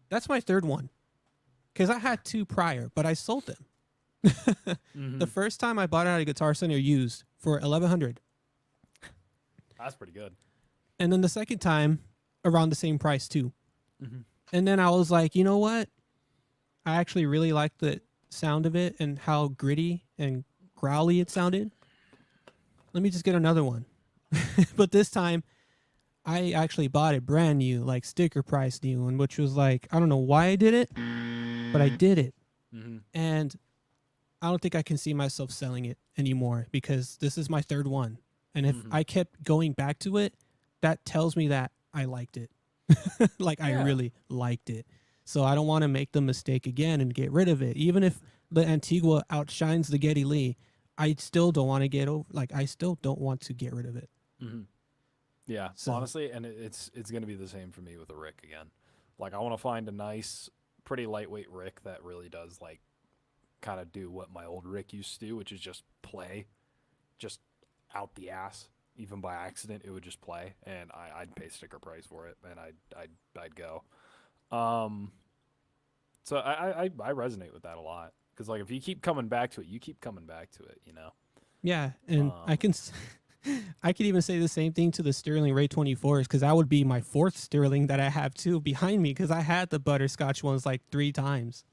that's my third one. Because I had two prior, but I sold them. The first time I bought it at a Guitar Center used for $1,100. That's pretty good. And then the second time around the same price too. And then I was like, you know what? I actually really like the sound of it and how gritty and growly it sounded. Let me just get another one. But this time I actually bought it brand new, like sticker price new one, which was like, I don't know why I did it, but I did it. And I don't think I can see myself selling it anymore because this is my third one. And if I kept going back to it, that tells me that I liked it. Like, I really liked it. So I don't want to make the mistake again and get rid of it. Even if the Antigua outshines the Geddy Lee, I still don't want to I still don't want to get rid of it. Yeah, So- honestly, and it's going to be the same for me with a Rick again. Like, I want to find a nice, pretty lightweight Rick that really does, like, kind of do what my old Rick used to do, which is just play, just out the ass. Even by accident, it would just play, and I'd pay sticker price for it, and I'd go. So I resonate with that a lot, because, like, if you keep coming back to it, you keep coming back to it, Yeah, and I can even say the same thing to the Sterling Ray 24s, because that would be my fourth Sterling that I have too behind me, because I had the butterscotch ones like 3 times.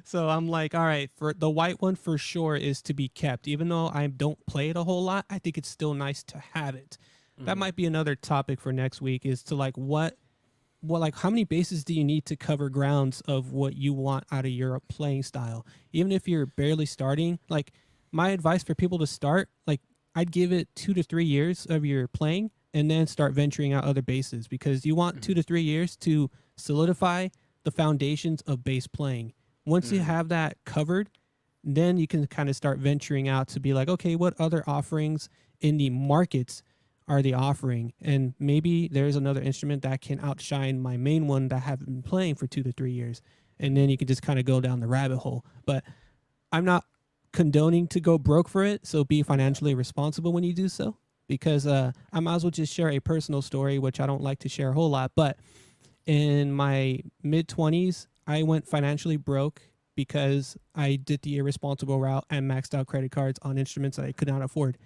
So I'm like, all right, for the white one for sure is to be kept. Even though I don't play it a whole lot, I think it's still nice to have it. That might be another topic for next week, is to like how many bases do you need to cover grounds of what you want out of your playing style? Even if you're barely starting, like, my advice for people to start, like, I'd give it 2 to 3 years of your playing and then start venturing out other bases, because you want 2 to 3 years to solidify the foundations of bass playing. Once you have that covered, then you can kind of start venturing out to be like, okay, what other offerings in the markets are they offering? And maybe there's another instrument that can outshine my main one that I haven't been playing for 2 to 3 years. And then you can just kind of go down the rabbit hole. But I'm not condoning to go broke for it, so be financially responsible when you do so, because I might as well just share a personal story, which I don't like to share a whole lot. But in my mid-20s, I went financially broke because I did the irresponsible route and maxed out credit cards on instruments that I could not afford.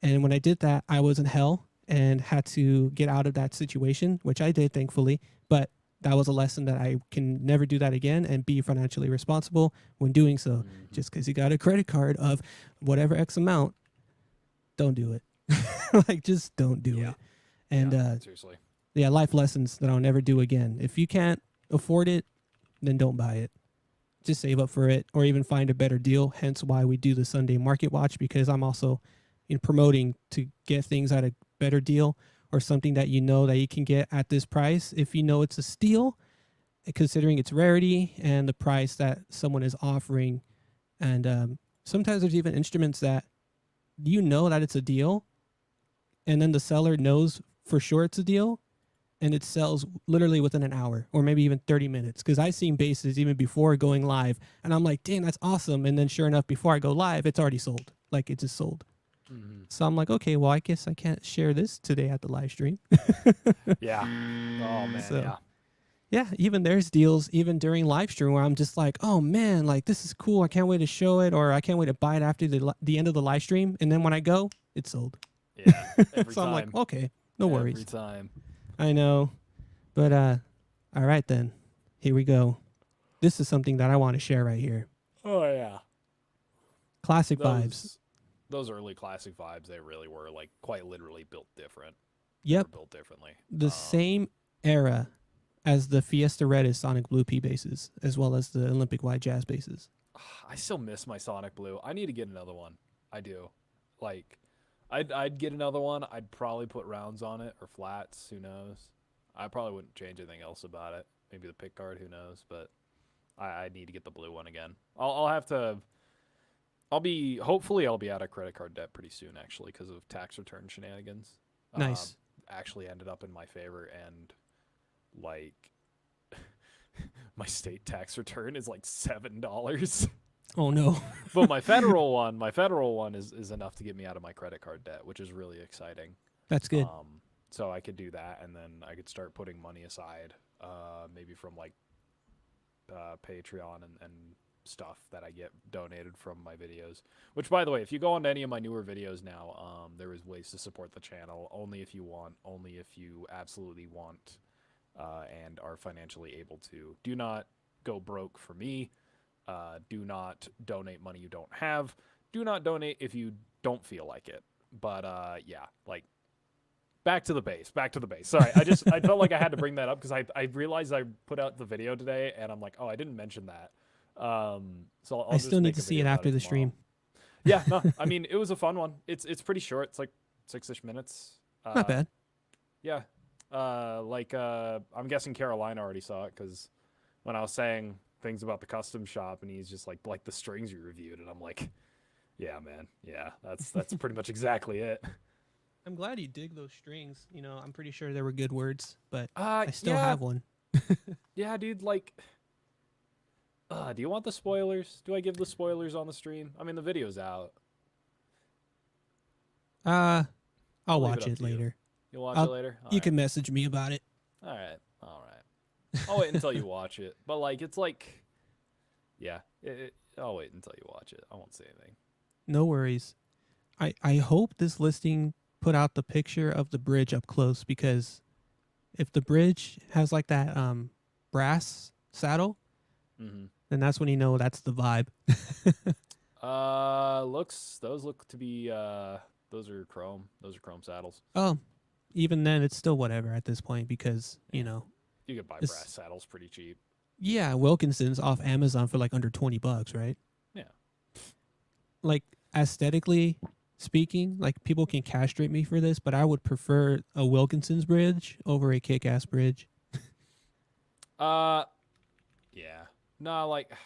And when I did that, I was in hell, and had to get out of that situation, which I did, thankfully. But that was a lesson that I can never do that again and be financially responsible when doing so. Just because you got a credit card of whatever X amount, don't do it. Like, just don't do it. And seriously. Yeah, life lessons that I'll never do again. If you can't afford it, then don't buy it. Just save up for it or even find a better deal. Hence why we do the Sunday Market Watch, because I'm also in promoting to get things at a better deal or something that you know that you can get at this price. If you know it's a steal, considering its rarity and the price that someone is offering. And sometimes there's even instruments that you know that it's a deal, and then the seller knows for sure it's a deal, and it sells literally within an hour or maybe even 30 minutes. Because I've seen basses even before going live, and I'm like, dang, that's awesome. And then sure enough, before I go live, it's already sold. Like, it just sold. So I'm like, okay, well, I guess I can't share this today at the live stream. Yeah. Oh, man, So, yeah, even there's deals even during live stream where I'm just like, oh, man, like, this is cool. I can't wait to show it, or I can't wait to buy it after the end of the live stream. And then when I go, it's sold. Yeah, every So time. I'm like, okay, no worries. Every time. I know. But all right then. Here we go. This is something that I want to share right here. Oh, yeah. Classic vibes. Those early classic vibes, they really were, like, quite literally built different. Yep. Built differently. The same era as the Fiesta Redis Sonic Blue P basses, as well as the Olympic Wide Jazz basses. I still miss my Sonic Blue. I need to get another one. I do. Like, I'd get another one. I'd probably put rounds on it or flats. Who knows? I probably wouldn't change anything else about it. Maybe the pick guard. Who knows? But I need to get the blue one again. I'll have to. Hopefully I'll be out of credit card debt pretty soon, actually, because of tax return shenanigans. Nice. Actually ended up in my favor, and like my state tax return is like $7. Oh no. But my federal one is enough to get me out of my credit card debt, which is really exciting. That's good. So I could do that, and then I could start putting money aside, maybe from like Patreon and stuff that I get donated from my videos. Which, by the way, if you go onto any of my newer videos now, there is ways to support the channel. Only if you want. Only if you absolutely want and are financially able to. Do not go broke for me. Do not donate money you don't have. Do not donate if you don't feel like it. But yeah, like, back to the base. Sorry, I felt like I had to bring that up because I realized I put out the video today and I'm like, oh, I didn't mention that. So I'll I still just need make to a see video it about after the tomorrow. stream. Yeah, no, I mean, it was a fun one. It's pretty short. It's like 6-ish minutes. Not bad. Yeah. I'm guessing Carolina already saw it because when I was saying things about the custom shop and he's just like the strings you reviewed, and I'm like, yeah, man. Yeah, that's pretty much exactly it. I'm glad you dig those strings. You know, I'm pretty sure they were good words, but I still yeah. have one. Yeah, dude, like, do you want the spoilers? Do I give the spoilers on the stream? I mean, the video's out. I'll leave watch it up it to you. later. You'll watch it later? You can message me about it. All right. I'll wait until you watch it. But, like, it's like, yeah, I'll wait until you watch it. I won't say anything. No worries. I hope this listing put out the picture of the bridge up close, because if the bridge has like that brass saddle, then that's when you know that's the vibe. Those look to be those are chrome saddles. Oh, even then it's still whatever at this point, because you know you could buy brass saddles pretty cheap. Yeah, Wilkinson's off Amazon for like under $20, right? Yeah. Like, aesthetically speaking, like, people can castrate me for this, but I would prefer a Wilkinson's bridge over a kick-ass bridge. Yeah. No, like, yeah.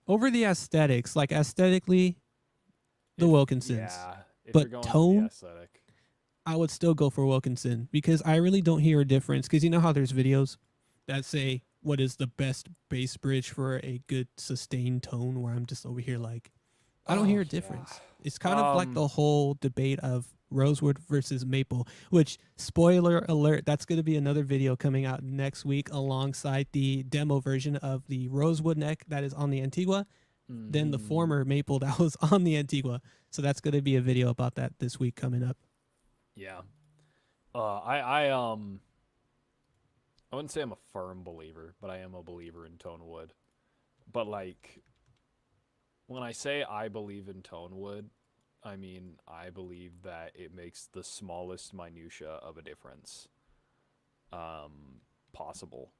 Over the aesthetics, like, aesthetically, the Wilkinsons. Yeah. If but you're going tone, for the aesthetic, I would still go for Wilkinson, because I really don't hear a difference. Because you know how there's videos that say what is the best bass bridge for a good sustained tone, where I'm just over here like, I don't hear a difference. Yeah. It's kind of like the whole debate of rosewood versus maple, which, spoiler alert, that's going to be another video coming out next week alongside the demo version of the rosewood neck that is on the Antigua, then the former maple that was on the Antigua. So that's going to be a video about that this week coming up. Yeah. I wouldn't say I'm a firm believer, but I am a believer in tone wood. But like, when I say I believe in tone wood, I mean I believe that it makes the smallest minutia of a difference possible.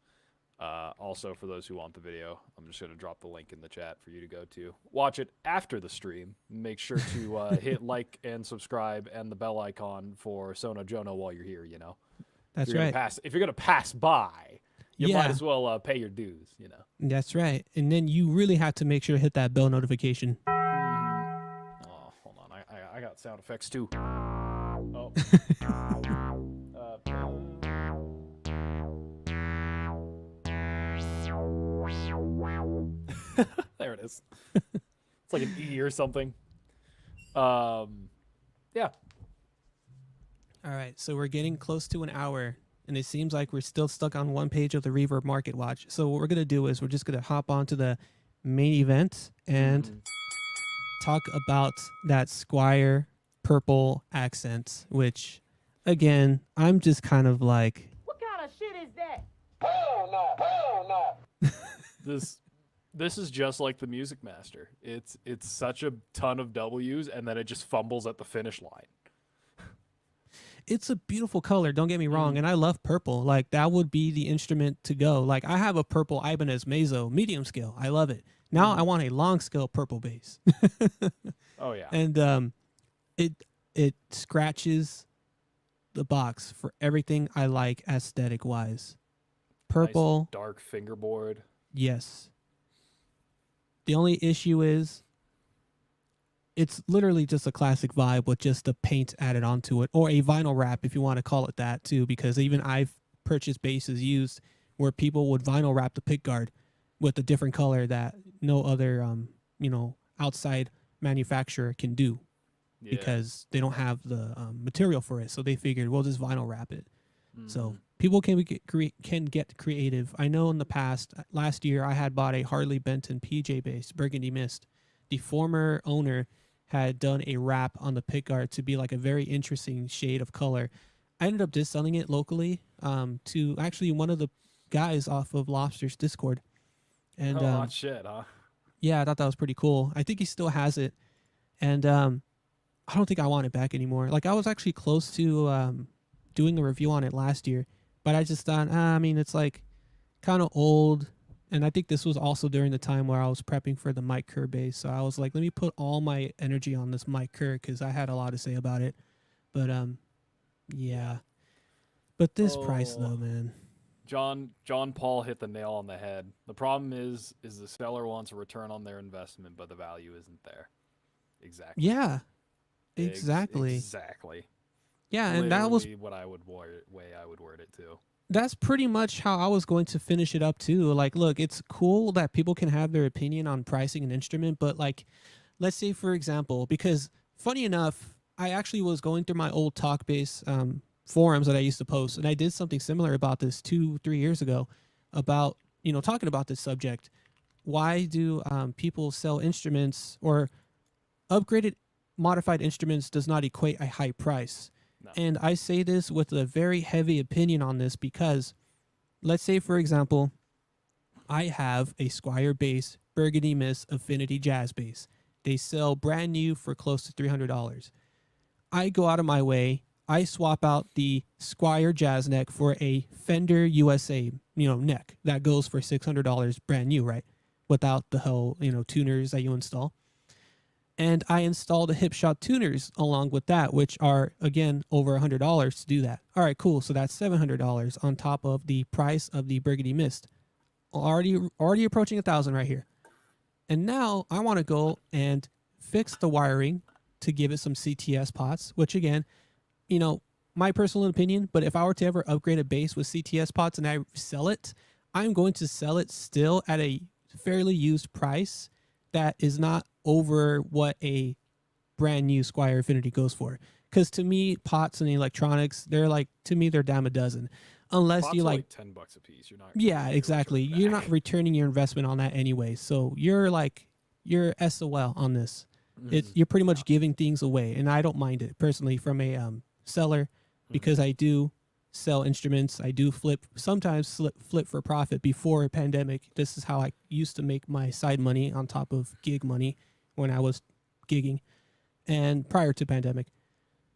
Also, for those who want the video, I'm just going to drop the link in the chat for you to go to. Watch it after the stream. Make sure to hit like and subscribe and the bell icon for Sono Jono while you're here, you know. That's right. If you're going to pass by, you Yeah. might as well pay your dues, you know. That's right. And then you really have to make sure to hit that bell notification. Oh, hold on. I got sound effects too. Oh. There it is. It's like an E or something. Yeah. All right, so we're getting close to an hour, and it seems like we're still stuck on one page of the Reverb Marketwatch. So what we're going to do is we're just going to hop onto the main event and talk about that Squier purple accent, which, again, I'm just kind of like... What kind of shit is that? This is just like the Musicmaster. It's such a ton of W's, and then it just fumbles at the finish line. It's a beautiful color, don't get me wrong, and I love purple. Like, that would be the instrument to go. Like, I have a purple Ibanez Mezzo, medium scale. I love it. Now I want a long scale purple bass. Oh, yeah. And it scratches the box for everything I like aesthetic-wise. Purple, Nice dark fingerboard. yes. The only issue is it's literally just a classic vibe with just the paint added onto it, or a vinyl wrap if you want to call it that too, because even I've purchased basses used where people would vinyl wrap the pickguard with a different color that no other outside manufacturer can do, Yeah. because they don't have the material for it. So they figured we'll just vinyl wrap it. So people can get creative. I know in the past, last year, I had bought a Harley Benton PJ bass, Burgundy Mist. The former owner had done a wrap on the pickguard to be like a very interesting shade of color. I ended up just selling it locally to actually one of the guys off of Lobster's Discord. And oh, shit, huh? yeah, I thought that was pretty cool. I think he still has it. And I don't think I want it back anymore. Like, I was actually close to doing a review on it last year, but I just thought, I mean, it's like kind of old. And I think this was also during the time where I was prepping for the Mike Kerr bass. So I was like, let me put all my energy on this Mike Kerr because I had a lot to say about it. But yeah. But this price though, man. John Paul hit the nail on the head. The problem is the seller wants a return on their investment, but the value isn't there. Exactly. Yeah. Exactly. Exactly. Yeah, and that was what I would way I would word it too. That's pretty much how I was going to finish it up too. Like, look, it's cool that people can have their opinion on pricing an instrument, but like, let's say for example, because funny enough, I actually was going through my old Talkbass forums that I used to post, and I did something similar about this 2-3 years ago about, talking about this subject. Why do people sell instruments, or upgraded modified instruments does not equate a high price? No. And I say this with a very heavy opinion on this because, let's say, for example, I have a Squier bass, Burgundy Mist Affinity Jazz bass. They sell brand new for close to $300. I go out of my way. I swap out the Squier Jazz neck for a Fender USA, neck that goes for $600 brand new, right? Without the whole, tuners that you install. And I installed the Hipshot tuners along with that, which are, again, over $100 to do that. All right, cool. So that's $700 on top of the price of the Burgundy Mist. Already approaching $1,000 right here. And now I want to go and fix the wiring to give it some CTS pots, which, again, my personal opinion, but if I were to ever upgrade a bass with CTS pots and I sell it, I'm going to sell it still at a fairly used price that is not over what a brand new Squier Affinity goes for. Because to me, pots and electronics, they're they're dime a dozen. Unless Pots you are like $10 a piece. You're not. Yeah, exactly. You're not returning your investment on that anyway. So you're SOL on this. You're pretty much giving things away, and I don't mind it personally from a seller. because I do sell instruments. I do sometimes flip for profit. Before a pandemic, this is how I used to make my side money on top of gig money when I was gigging, and prior to pandemic.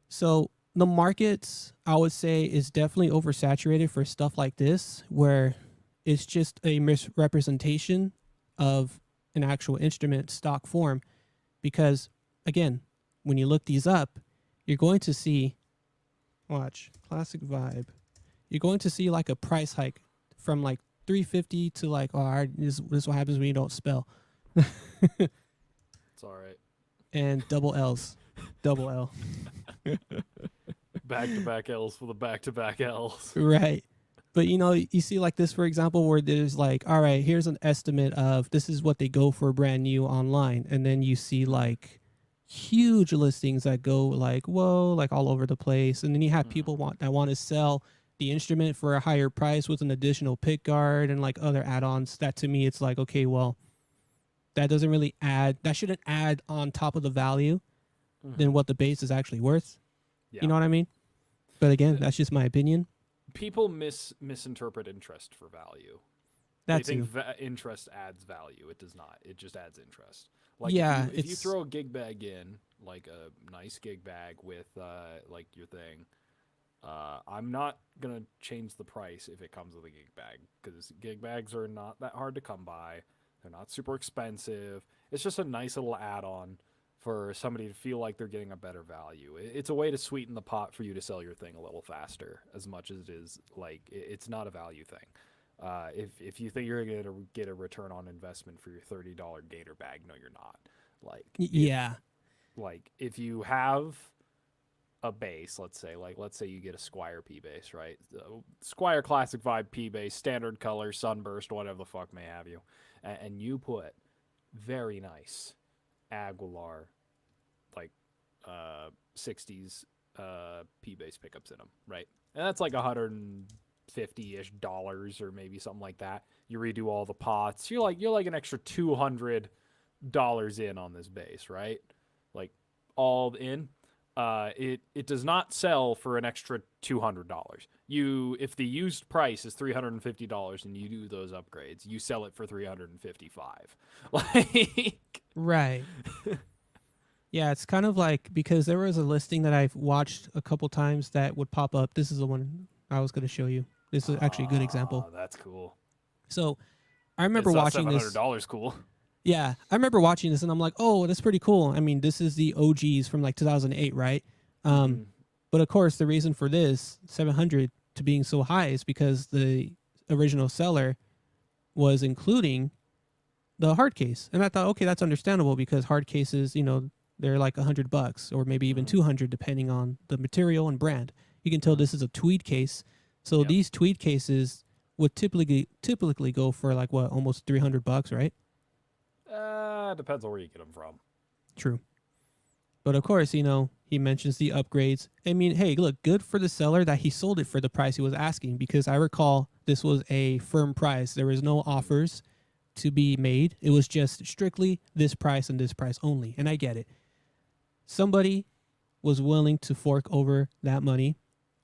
So the market, I would say, is definitely oversaturated for stuff like this, where it's just a misrepresentation of an actual instrument stock form. Because again, when you look these up, you're going to see, watch, classic vibe. You're going to see like a price hike from like $350 to like, oh, all right, this is what happens when you don't spell. It's all right. And double L's. Double L. Back-to-back L's for the back-to-back L's. Right. But, you know, you see like this, for example, where there's like, all right, here's an estimate of this is what they go for brand new online. And then you see like huge listings that go like, whoa, like all over the place. And then you have people that want to sell the instrument for a higher price with an additional pick guard and like other add-ons. That to me, it's like, okay, well, that doesn't really add, that shouldn't add on top of the value than what the bass is actually worth. Yeah. You know what I mean? But again, that's just my opinion. People misinterpret interest for value. That's they think interest adds value. It does not. It just adds interest. Like yeah, if you throw a gig bag in, like a nice gig bag with like your thing, I'm not gonna change the price if it comes with a gig bag, because gig bags are not that hard to come by. They're not super expensive. It's just a nice little add-on for somebody to feel like they're getting a better value. It's a way to sweeten the pot for you to sell your thing a little faster, as much as it is like it's not a value thing. If you think you're going to get a return on investment for your $30 Gator bag, no, you're not. Like if you have a bass, let's say you get a Squier P bass, right? Squier Classic Vibe P bass, standard color, sunburst, whatever the fuck may have you, and you put very nice Aguilar, like 60s P bass pickups in them, right? And that's like $150-ish or maybe something like that. You redo all the pots, you're like an extra $200 in on this bass, right? Like all in. It does not sell for an extra $200. If the used price is $350 and you do those upgrades, you sell it for $355. Like right. Yeah, it's kind of like, because there was a listing that I've watched a couple times that would pop up. This is the one I was going to show you. This is actually a good example. That's cool. So I remember watching this. $700 cool. Yeah, I remember watching this and I'm like, oh, that's pretty cool. I mean, this is the OGs from like 2008, right? But of course, the reason for this 700 to being so high is because the original seller was including the hard case. And I thought, okay, that's understandable, because hard cases, you know, they're like $100 or maybe even 200 depending on the material and brand. You can tell this is a tweed case. So these tweed cases would typically go for like what, almost $300, right? Depends on where you get them from. True. But of course, you know, he mentions the upgrades. I mean, hey, look, good for the seller that he sold it for the price he was asking, because I recall this was a firm price. There was no offers to be made. It was just strictly this price and this price only. And I get it. Somebody was willing to fork over that money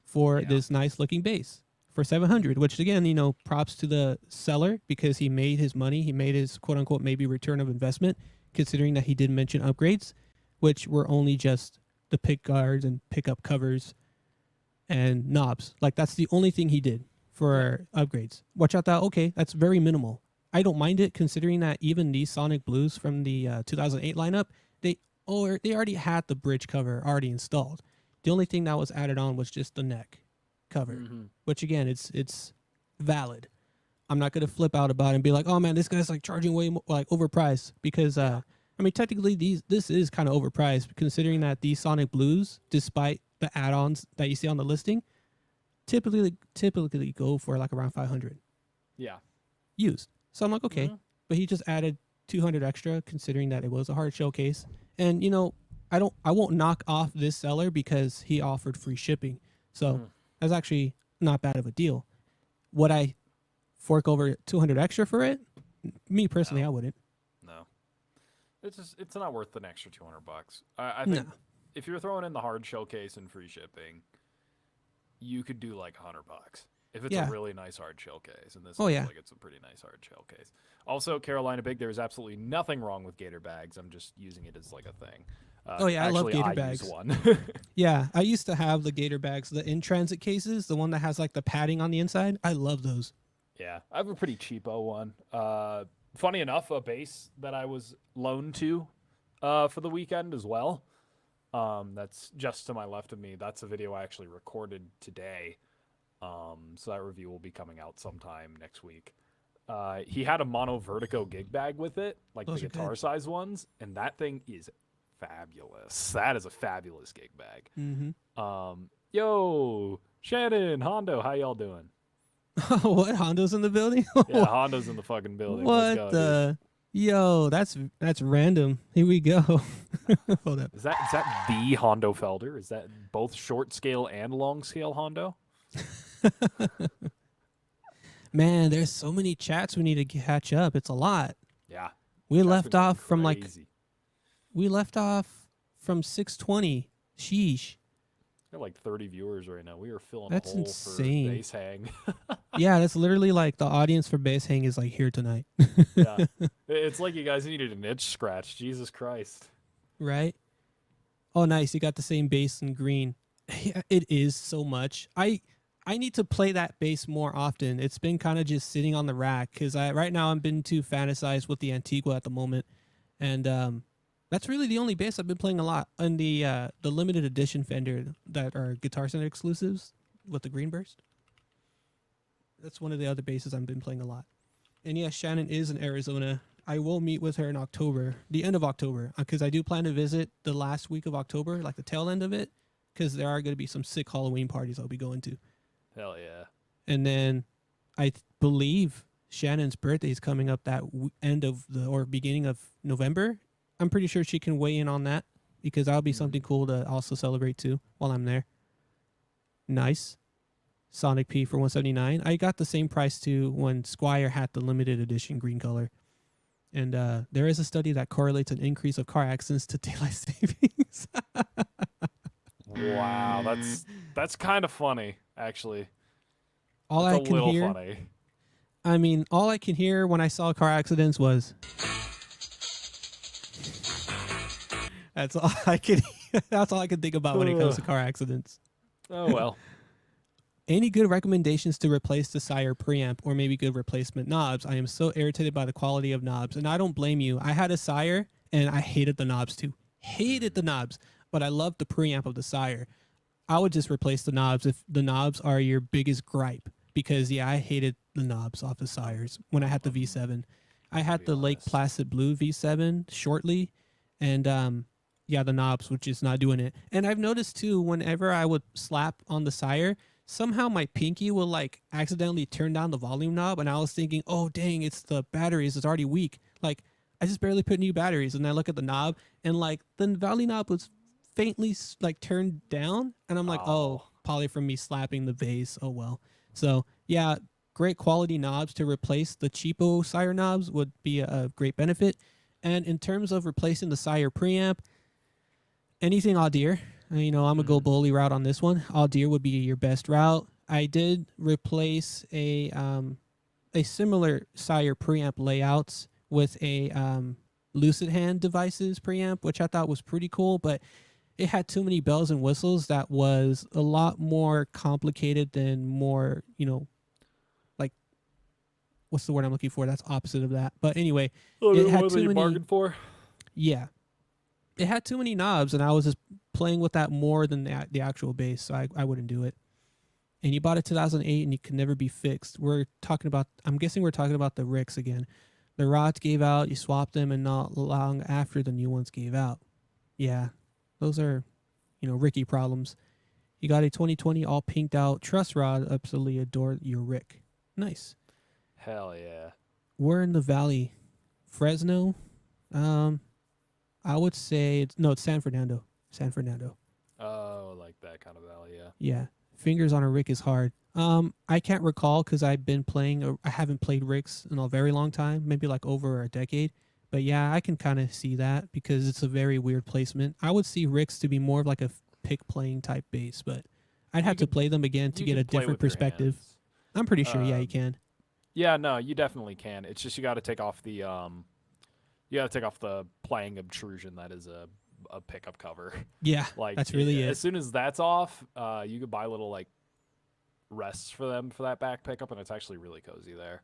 for this nice looking bass for 700, which again, you know, props to the seller, because he made his money. He made his quote unquote maybe return of investment, considering that he did mention upgrades, which were only just the pick guards and pickup covers and knobs. Like that's the only thing he did for upgrades. Which I thought, okay, that's very minimal. I don't mind it, considering that even these Sonic Blues from the 2008 lineup, they already had the bridge cover already installed. The only thing that was added on was just the neck cover, which again, it's valid. I'm not going to flip out about it and be like, oh man, this guy's like charging way more, like overpriced, because I mean, technically this is kind of overpriced, considering that these Sonic Blues, despite the add-ons that you see on the listing, typically go for like around 500. Yeah. Used. So I'm like, okay, but he just added 200 extra, considering that it was a hard showcase. And you know, I won't knock off this seller because he offered free shipping. So that's actually not bad of a deal. Would I fork over 200 extra for it? Me personally, I wouldn't. No. It's not worth an extra $200. I think if you're throwing in the hard showcase and free shipping, you could do like $100 if it's Yeah. a really nice hard shell case. And this Oh, looks yeah. like it's a pretty nice hard shell case. Also, Carolina Big, there is absolutely nothing wrong with gator bags. I'm just using it as like a thing. Oh, yeah, I love actually, gator use bags. one. Yeah, I used to have the gator bags, the in-transit cases, the one that has like the padding on the inside. I love those. Yeah, I have a pretty cheapo one. Funny enough, a bass that I was loaned to for the weekend as well. That's just to my left of me. That's a video I actually recorded today. So that review will be coming out sometime next week. He had a mono vertigo gig bag with it, like Those the are good. guitar size ones, and that thing is fabulous. That is a fabulous gig bag. Mm-hmm. Yo, Shannon, Hondo, how y'all doing? What? Hondo's in the building? Yeah, Hondo's in the fucking building. Let's What go, the? Yo, that's random. Here we go. Hold up. Is that the Hondo Felder? Is that both short scale and long scale Hondo? Man, there's so many chats we need to catch up. It's a lot. Yeah. We Chat's left been off from like crazy. 620. Sheesh. We're like 30 viewers right now. We are filling That's a hole insane. for bass hang. Yeah, that's literally like the audience for bass hang is like here tonight. Yeah. It's like you guys needed an itch scratch. Jesus Christ. Right? Oh, nice. You got the same bass in green. Yeah, it is so much. I need to play that bass more often. It's been kind of just sitting on the rack because right now I've been too fantasized with the Antigua at the moment, and that's really the only bass I've been playing a lot. And the limited edition Fender that are Guitar Center exclusives with the green burst. That's one of the other basses I've been playing a lot. And yeah, Shannon is in Arizona. I will meet with her in October, the end of October, because I do plan to visit the last week of October, like the tail end of it, because there are going to be some sick Halloween parties I'll be going to. Hell yeah. And then I believe Shannon's birthday is coming up that end of or beginning of November. I'm pretty sure she can weigh in on that because that'll be something cool to also celebrate too while I'm there. Nice. Sonic P for 179. I got the same price too when Squier had the limited edition green color. And there is a study that correlates an increase of car accidents to daylight savings. Wow, that's kind of funny, actually. All That's I a can little hear, funny. I mean, all I can hear when I saw car accidents was. That's all I can. That's all I can think about when it comes to car accidents. Oh well. Any good recommendations to replace the Sire preamp or maybe good replacement knobs? I am so irritated by the quality of knobs, and I don't blame you. I had a Sire, and I hated the knobs too. Hated the knobs, but I loved the preamp of the Sire. I would just replace the knobs if the knobs are your biggest gripe, because yeah, I hated the knobs off the Sires when I had the V7. I had the Lake Placid Blue V7 shortly, and yeah, the knobs were just not doing it. And I've noticed too, whenever I would slap on the Sire, somehow my pinky will like accidentally turn down the volume knob, and I was thinking, oh dang, it's the batteries, it's already weak. Like I just barely put new batteries, and I look at the knob, and like the volume knob was faintly like turned down, and I'm like, oh, probably from me slapping the bass. Oh well. So yeah, great quality knobs to replace the cheapo Sire knobs would be a great benefit. And in terms of replacing the Sire preamp, anything Audier. You know, I'm gonna go bully route on this one. Audier would be your best route. I did replace a similar Sire preamp layouts with a Lucid Hand Devices preamp, which I thought was pretty cool, but it had too many bells and whistles that was a lot more complicated than more, you know, like what's the word I'm looking for? That's opposite of that. But anyway, it had too many. Bargained for. Yeah, it had too many knobs, and I was just playing with that more than the actual bass, so I wouldn't do it. And you bought a 2008, and you can never be fixed. I'm guessing we're talking about the Ricks again. The rods gave out, you swapped them, and not long after the new ones gave out. Yeah, those are, you know, Ricky problems. You got a 2020 all pinked out truss rod. Absolutely adore your Rick. Nice. Hell yeah. We're in the Valley. Fresno? I would say, it's San Fernando. San Fernando. Oh, like that kind of valley, yeah. Yeah. Fingers on a Rick is hard. I can't recall because I haven't played Ricks in a very long time, maybe like over a decade. But yeah, I can kind of see that because it's a very weird placement. I would see Ricks to be more of like a pick playing type bass, but I'd have to play them again to you get a could play different with your perspective. hands. I'm pretty sure, yeah, you can. Yeah, no, you definitely can. It's just you got to take off the playing obtrusion that is a pickup cover. Yeah, Like that's really as it. soon as that's off, you could buy little like rests for them for that back pickup, and it's actually really cozy there.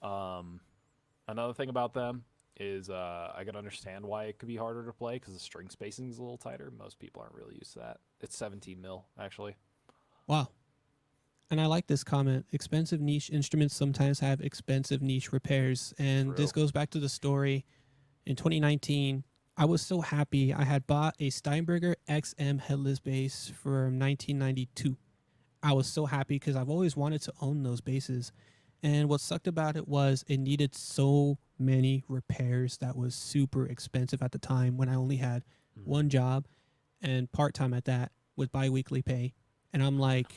Another thing about them is I can understand why it could be harder to play because the string spacing is a little tighter. Most people aren't really used to that. It's 17 mil actually. Wow. And I like this comment. Expensive niche instruments sometimes have expensive niche repairs. And this True. goes back to the story. In 2019, I was so happy. I had bought a Steinberger XM headless bass from 1992. I was so happy because I've always wanted to own those basses. And what sucked about it was it needed so many repairs that was super expensive at the time when I only had one job and part-time at that with biweekly pay. And I'm like,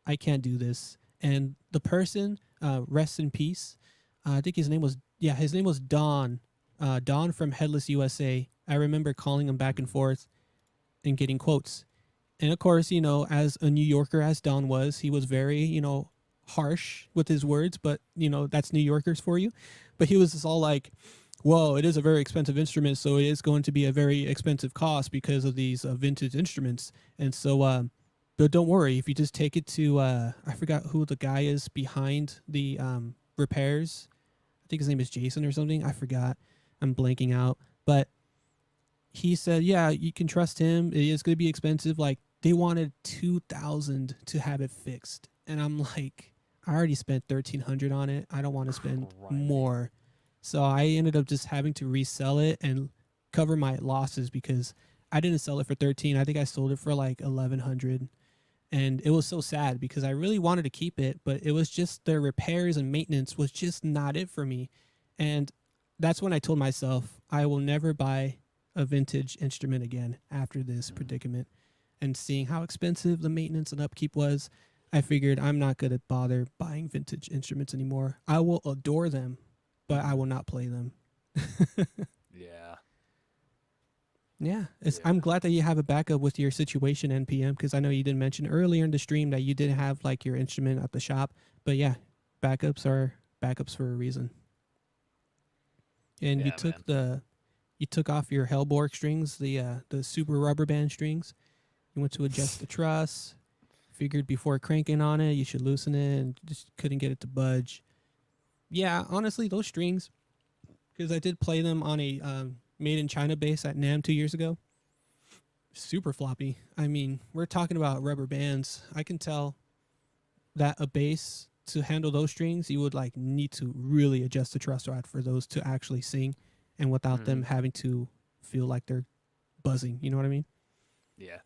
I can't do this. And the person, rest in peace. I think his name was Don. Don from Headless USA. I remember calling him back and forth and getting quotes. And of course, you know, as a New Yorker as Don was, he was very, you know, harsh with his words, but you know, that's New Yorkers for you. But he was just all like, whoa, it is a very expensive instrument, so it is going to be a very expensive cost because of these vintage instruments. And so, but don't worry, if you just take it to, I forgot who the guy is behind the repairs. I think his name is Jason or something. I forgot. I'm blanking out. But he said, yeah, you can trust him. It is going to be expensive. Like, they wanted $2,000 to have it fixed. And I'm like, I already spent $1,300 on it. I don't want to spend more. So I ended up just having to resell it and cover my losses because I didn't sell it for 13. I think I sold it for like 1,100. And it was so sad because I really wanted to keep it, but it was just the repairs and maintenance was just not it for me. And that's when I told myself I will never buy a vintage instrument again after this predicament. And seeing how expensive the maintenance and upkeep was, I figured I'm not going to bother buying vintage instruments anymore. I will adore them, but I will not play them. Yeah. Yeah, I'm glad that you have a backup with your situation, NPM, because I know you didn't mention earlier in the stream that you didn't have like your instrument at the shop. But yeah, backups are backups for a reason. And Yeah, you took off your Hellborg strings, the super rubber band strings. You went to adjust the truss. Figured before cranking on it, you should loosen it, and just couldn't get it to budge. Yeah, honestly, those strings, because I did play them on a made in China bass at NAMM 2 years ago. Super floppy. I mean, we're talking about rubber bands. I can tell that a bass to handle those strings, you would like need to really adjust the truss rod for those to actually sing, and without them having to feel like they're buzzing. You know what I mean? Yeah.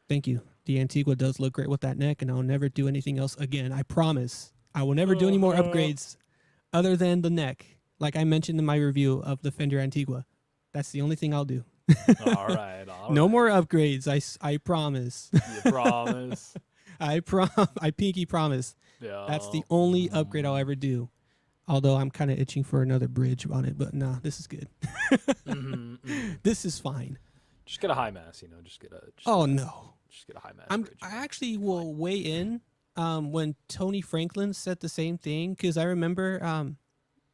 Thank you. The Antigua does look great with that neck, and I'll never do anything else again. I promise. I will never do any more upgrades other than the neck, like I mentioned in my review of the Fender Antigua. That's the only thing I'll do. All right. No more upgrades. I promise. You promise? I pinky promise. Yeah. That's the only upgrade I'll ever do. Although I'm kind of itching for another bridge on it, but nah, this is good. This is fine. Just get a high mass, you know. Just get a high mass bridge. I actually will weigh in when Tony Franklin said the same thing, because I remember,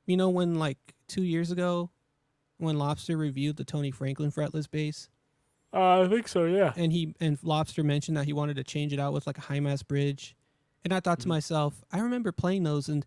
you know, when like 2 years ago, when Lobster reviewed the Tony Franklin fretless bass. I think so, yeah. And Lobster mentioned that he wanted to change it out with like a high mass bridge, and I thought to myself, I remember playing those, and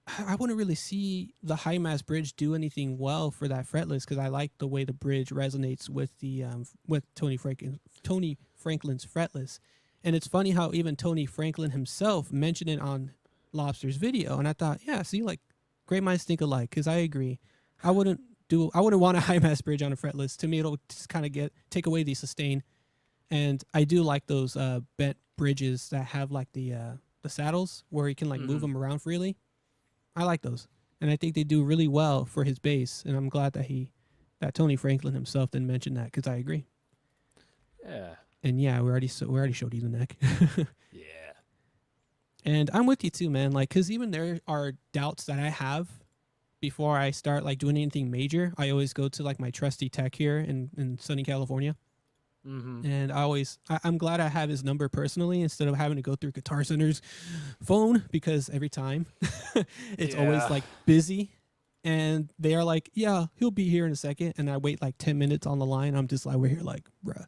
I wouldn't really see the high mass bridge do anything well for that fretless, because I like the way the bridge resonates with the with Tony Franklin's fretless. And it's funny how even Tony Franklin himself mentioned it on Lobster's video, and I thought, yeah, see, like great minds think alike, because I agree. I wouldn't want a high mass bridge on a fretless. To me, it'll just kind of take away the sustain. And I do like those bent bridges that have like the saddles where you can like move them around freely. I like those, and I think they do really well for his bass. And I'm glad that Tony Franklin himself didn't mention that, because I agree. Yeah. And yeah, we already showed you the neck. Yeah. And I'm with you too, man. Like, because even there are doubts that I have before I start like doing anything major. I always go to like my trusty tech here in sunny California, And I'm glad I have his number personally instead of having to go through Guitar Center's phone, because every time it's always like busy, and they are like, yeah, he'll be here in a second, and I wait like 10 minutes on the line. I'm just like, we're here like, bruh.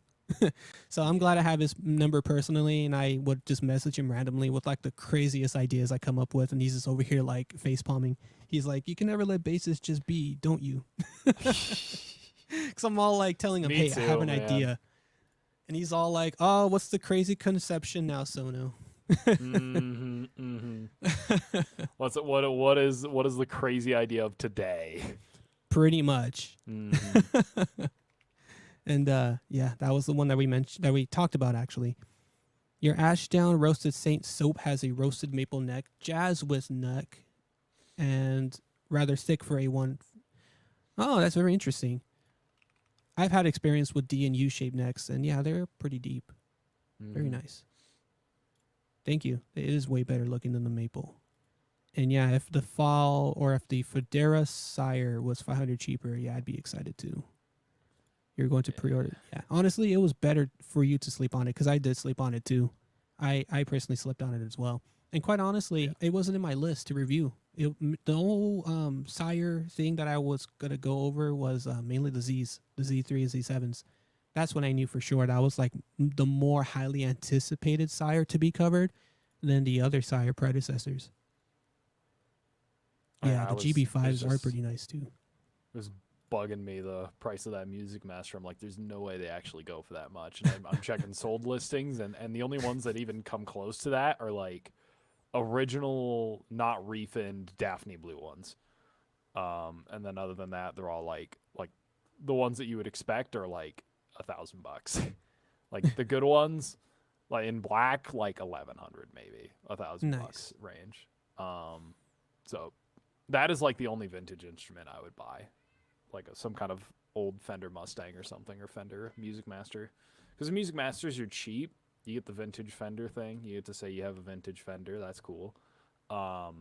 So I'm glad I have his number personally, and I would just message him randomly with like the craziest ideas I come up with, and he's just over here like face palming. He's like, you can never let bassists just be, don't you? Because I'm all like telling him, hey, I have an idea. And he's all like, oh, what's the crazy conception now, Sono? What is the crazy idea of today? Pretty much. And yeah, that was the one that we talked about actually. Your Ashdown roasted Saint soap has a roasted maple neck, jazz with neck, and rather thick for a one. Oh, that's very interesting. I've had experience with D and U-shaped necks, and yeah, they're pretty deep. Very nice. Thank you. It is way better looking than the maple. And yeah, if the fall or if the Federa Sire was 500 cheaper, yeah, I'd be excited too. You're going to pre-order. Yeah, honestly, it was better for you to sleep on it, because I did sleep on it too. I personally slept on it as well. And quite honestly, it wasn't in my list to review. The whole Sire thing that I was going to go over was mainly the Zs, the Z3 and Z7s. That's when I knew for sure that was like the more highly anticipated Sire to be covered than the other Sire predecessors. Yeah, the GB5s are pretty nice too. It was bugging me, the price of that Musicmaster. I'm like, there's no way they actually go for that much. And I'm checking sold listings, and the only ones that even come close to that are like original, not refinned Daphne blue ones. And then other than that, they're all like the ones that you would expect are like $1,000. Like the good ones, like in black, like 1,100 maybe, $1,000 range. So that is like the only vintage instrument I would buy, like some kind of old Fender Mustang or something, or Fender Musicmaster. Because the Musicmasters are cheap. You get the vintage Fender thing. You get to say you have a vintage Fender. That's cool. I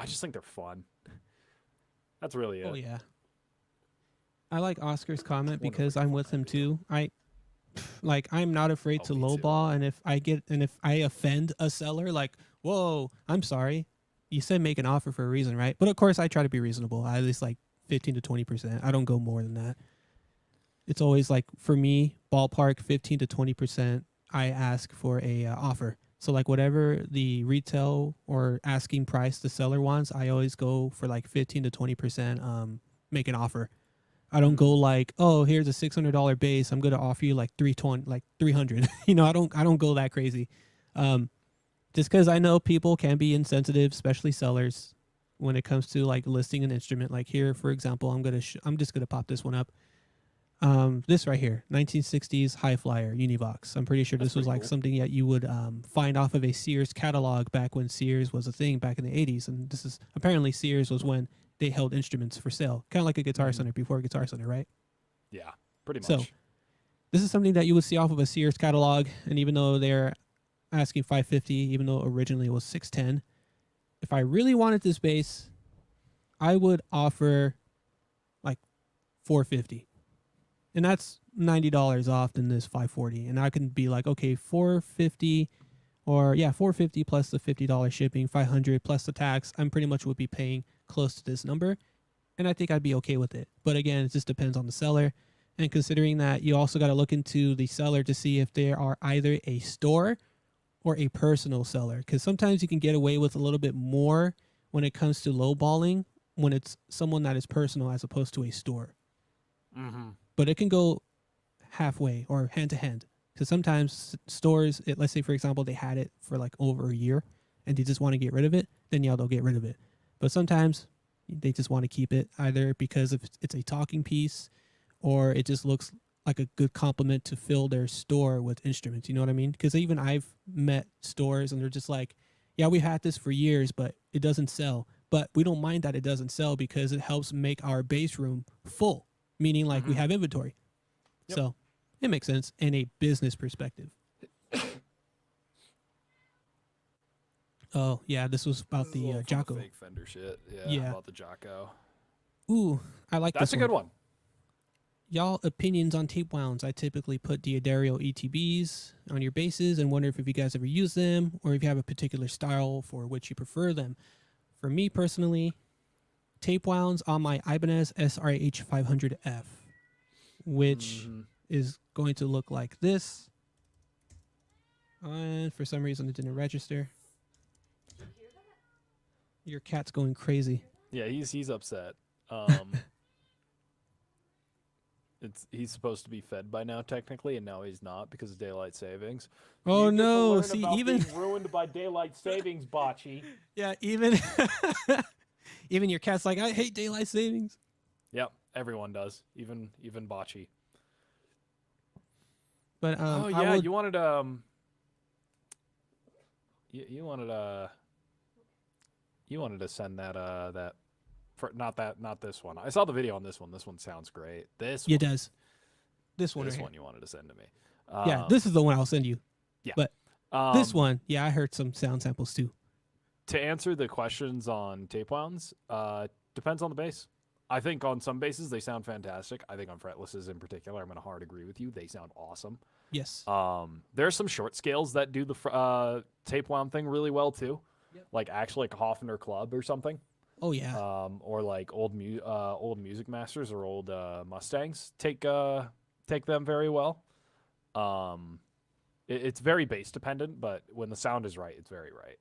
just think they're fun. That's really it. Oh yeah. I like Oscar's comment because I'm with him too. I'm not afraid to lowball, and if I offend a seller, like, whoa, I'm sorry. You said make an offer for a reason, right? But of course I try to be reasonable. At least like 15 to 20%. I don't go more than that. It's always like, for me, ballpark 15 to 20%. I ask for a offer. So like whatever the retail or asking price the seller wants, I always go for like 15 to 20%. Make an offer. I don't go like, oh, here's a $600 bass, I'm gonna offer you like 320, like 300. You know, I don't go that crazy. Just because I know people can be insensitive, especially sellers, when it comes to like listing an instrument. Like here, for example, I'm just gonna pop this one up. This right here, 1960s High Flyer Univox. I'm pretty sure this was like cool. Something that you would find off of a Sears catalog back when Sears was a thing back in the 80s. And this is apparently Sears was when they held instruments for sale, kind of like a Guitar Center before Guitar Center, right? Yeah, pretty much. So this is something that you would see off of a Sears catalog, and even though they're asking $550, even though originally it was $610, if I really wanted this bass, I would offer like $450. And that's $90 off than this $540. And I can be like, okay, $450, or yeah, $450 plus the $50 shipping, $500 plus the tax. I'm pretty much would be paying close to this number, and I think I'd be okay with it. But again, it just depends on the seller. And considering that, you also got to look into the seller to see if they are either a store or a personal seller, because sometimes you can get away with a little bit more when it comes to lowballing when it's someone that is personal as opposed to a store. But it can go halfway or hand to hand, because sometimes stores, let's say for example they had it for like over a year and they just want to get rid of it, then yeah, they'll get rid of it. But sometimes they just want to keep it, either because if it's a talking piece or it just looks like a good compliment to fill their store with instruments. You know what I mean? Because even I've met stores and they're just like, yeah, we had this for years, but it doesn't sell. But we don't mind that it doesn't sell because it helps make our bass room full, meaning like we have inventory. Yep. So it makes sense in a business perspective. Oh, yeah, this was about the Jaco. Fake Fender shit. Yeah, about the Jaco. Ooh, I like this one. That's a good one. y'all opinions on tape wounds. I typically put D'Addario ETBs on your basses and wonder if you guys ever use them or if you have a particular style for which you prefer them. For me personally, tape wounds on my Ibanez SRH 500F, which is going to look like this. And for some reason it didn't register. Your cat's going crazy. Yeah, he's upset. He's supposed to be fed by now technically, and now he's not because of daylight savings. Oh You get to no! learn See, about even being ruined by daylight savings, Bocce. yeah, even even your cat's like, I hate daylight savings. Yep, everyone does, even Bocce. But oh yeah, you wanted you wanted to send that for not this one. I saw the video on this one. This one sounds great. This it one, does. This one. this Right one you wanted to send to me. yeah, this is the one I'll send you. Yeah. But this one, yeah, I heard some sound samples too. To answer the questions on tape wounds, depends on the bass. I think on some basses they sound fantastic. I think on fretlesses in particular, I'm going to hard agree with you. They sound awesome. Yes. There are some short scales that do the tape wound thing really well too. Yep. Like actually like a Hofner Club or something. Oh yeah. Or like old Musicmasters or old Mustangs take them very well. It's very bass dependent, but when the sound is right, it's very right.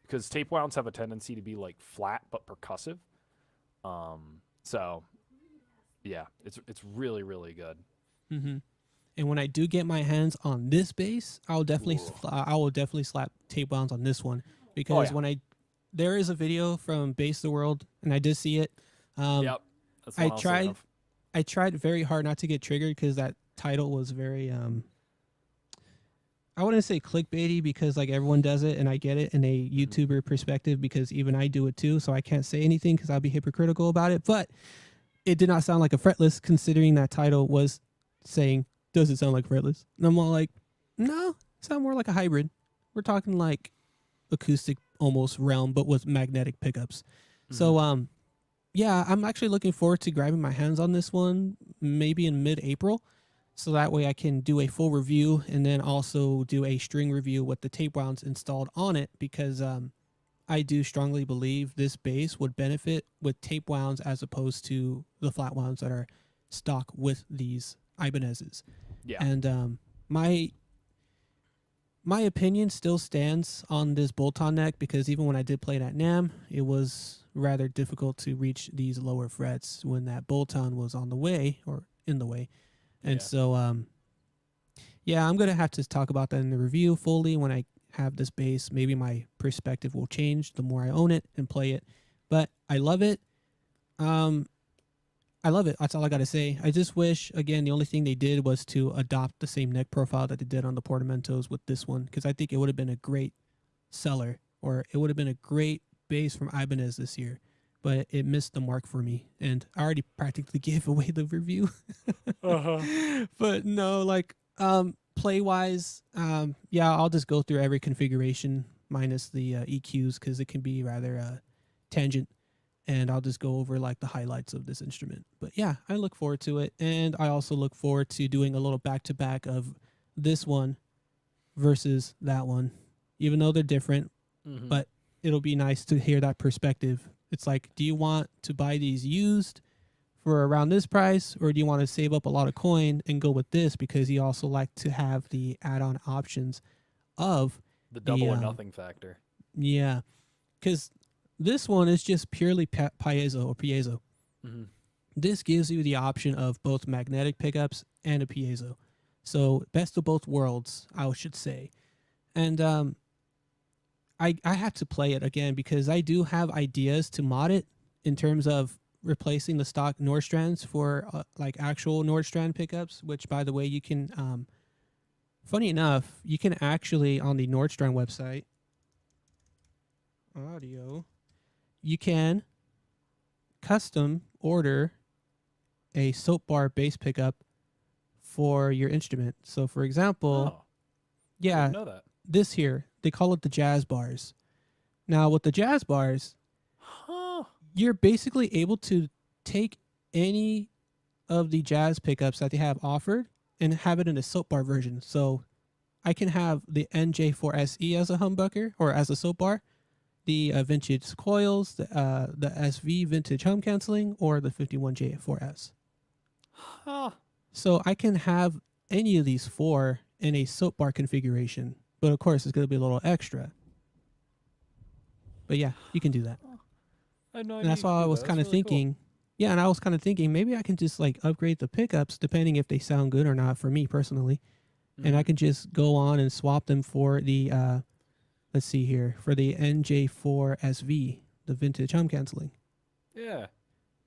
Because tape wounds have a tendency to be like flat but percussive. So yeah, it's really really good. Mm-hmm. And when I do get my hands on this bass, I will definitely slap tape wounds on this one because when there is a video from Bass the World and I did see it. Yep, that's what I tried very hard not to get triggered because that title was very I wouldn't say clickbaity because like everyone does it and I get it in a YouTuber perspective because even I do it too, so I can't say anything because I'll be hypocritical about it. But it did not sound like a fretless considering that title was saying, does it sound like fretless? And I'm all like, no, it sounds more like a hybrid. We're talking like acoustic almost realm, but with magnetic pickups. So yeah, I'm actually looking forward to grabbing my hands on this one maybe in mid-April. So that way I can do a full review and then also do a string review with the tape wounds installed on it because I do strongly believe this bass would benefit with tape wounds as opposed to the flat wounds that are stock with these Ibanezes. Yeah. And my opinion still stands on this bolt-on neck because even when I did play it at NAMM, it was rather difficult to reach these lower frets when that bolt-on was on the way or in the way. And so, yeah, I'm going to have to talk about that in the review fully when I have this bass. Maybe my perspective will change the more I own it and play it. But I love it. I love it. That's all I got to say. I just wish, again, the only thing they did was to adopt the same neck profile that they did on the Portamentos with this one because I think it would have been a great seller or it would have been a great bass from Ibanez this year. But it missed the mark for me, and I already practically gave away the review. But no, like play wise, yeah, I'll just go through every configuration minus the EQs because it can be rather tangent, and I'll just go over like the highlights of this instrument. But yeah, I look forward to it, and I also look forward to doing a little back to back of this one versus that one, even though they're different. But it'll be nice to hear that perspective. It's like, do you want to buy these used for around this price, or do you want to save up a lot of coin and go with this because you also like to have the add-on options of the double or nothing factor? Yeah, because this one is just purely piezo. This gives you the option of both magnetic pickups and a piezo. So best of both worlds, I should say. And I have to play it again because I do have ideas to mod it in terms of replacing the stock Nordstrands for like actual Nordstrand pickups, which by the way, you can, funny enough, you can actually on the Nordstrand website, you can custom order a soap bar bass pickup for your instrument. So for example, I didn't know that. This here, they call it the jazz bars. Now with the jazz bars, you're basically able to take any of the jazz pickups that they have offered and have it in a soap bar version. So I can have the NJ4SE as a humbucker or as a soap bar, the vintage coils, the SV vintage hum canceling, or the 51J4S. Huh. So I can have any of these four in a soap bar configuration, but of course it's going to be a little extra. But yeah, you can do that. I had no And idea that's you could why I do was that. kind of That's really cool. thinking, yeah, and I was kind of thinking maybe I can just like upgrade the pickups depending if they sound good or not for me personally. And I can just go on and swap them for the, let's see here, for the NJ4SV, the vintage hum canceling. Yeah,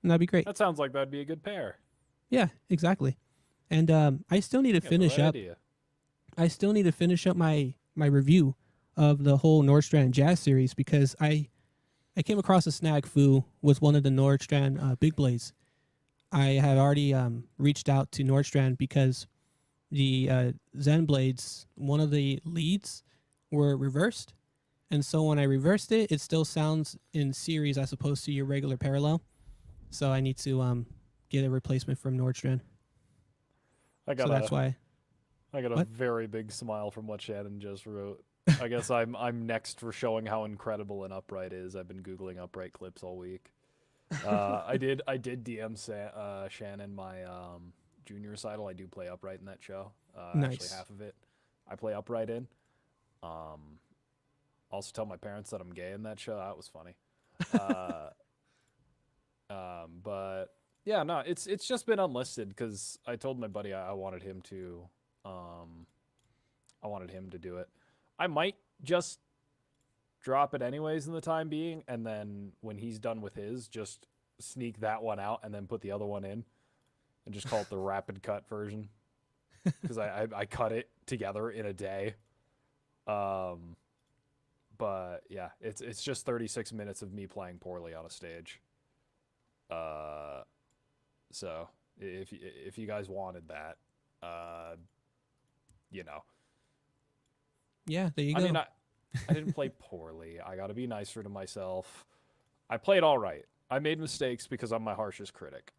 And that'd be great. that sounds like that'd be a good pair. Yeah, exactly. And I still need to You got the finish right up. idea. I still need to finish up my review of the whole Nordstrand Jazz series because I came across a snag foo with one of the Nordstrand big blades. I had already reached out to Nordstrand because the Zen blades, one of the leads were reversed. And so when I reversed it, it still sounds in series as opposed to your regular parallel. So I need to get a replacement from Nordstrand. So that's why. I got a What? very big smile from what Shannon just wrote. I guess I'm next for showing how incredible an upright is. I've been googling upright clips all week. I did DM Shannon my junior recital. I do play upright in that show. Nice. Actually, half of it I play upright in. Also tell my parents that I'm gay in that show. That was funny. But yeah, no, it's just been unlisted because I told my buddy I wanted him to do it. I might just drop it anyways in the time being, and then when he's done with his, just sneak that one out and then put the other one in and just call it the rapid cut version because I cut it together in a day. But yeah, it's just 36 minutes of me playing poorly on a stage. So if you guys wanted that, you know. Yeah, there you go. I mean, I didn't play poorly. I got to be nicer to myself. I played all right. I made mistakes because I'm my harshest critic.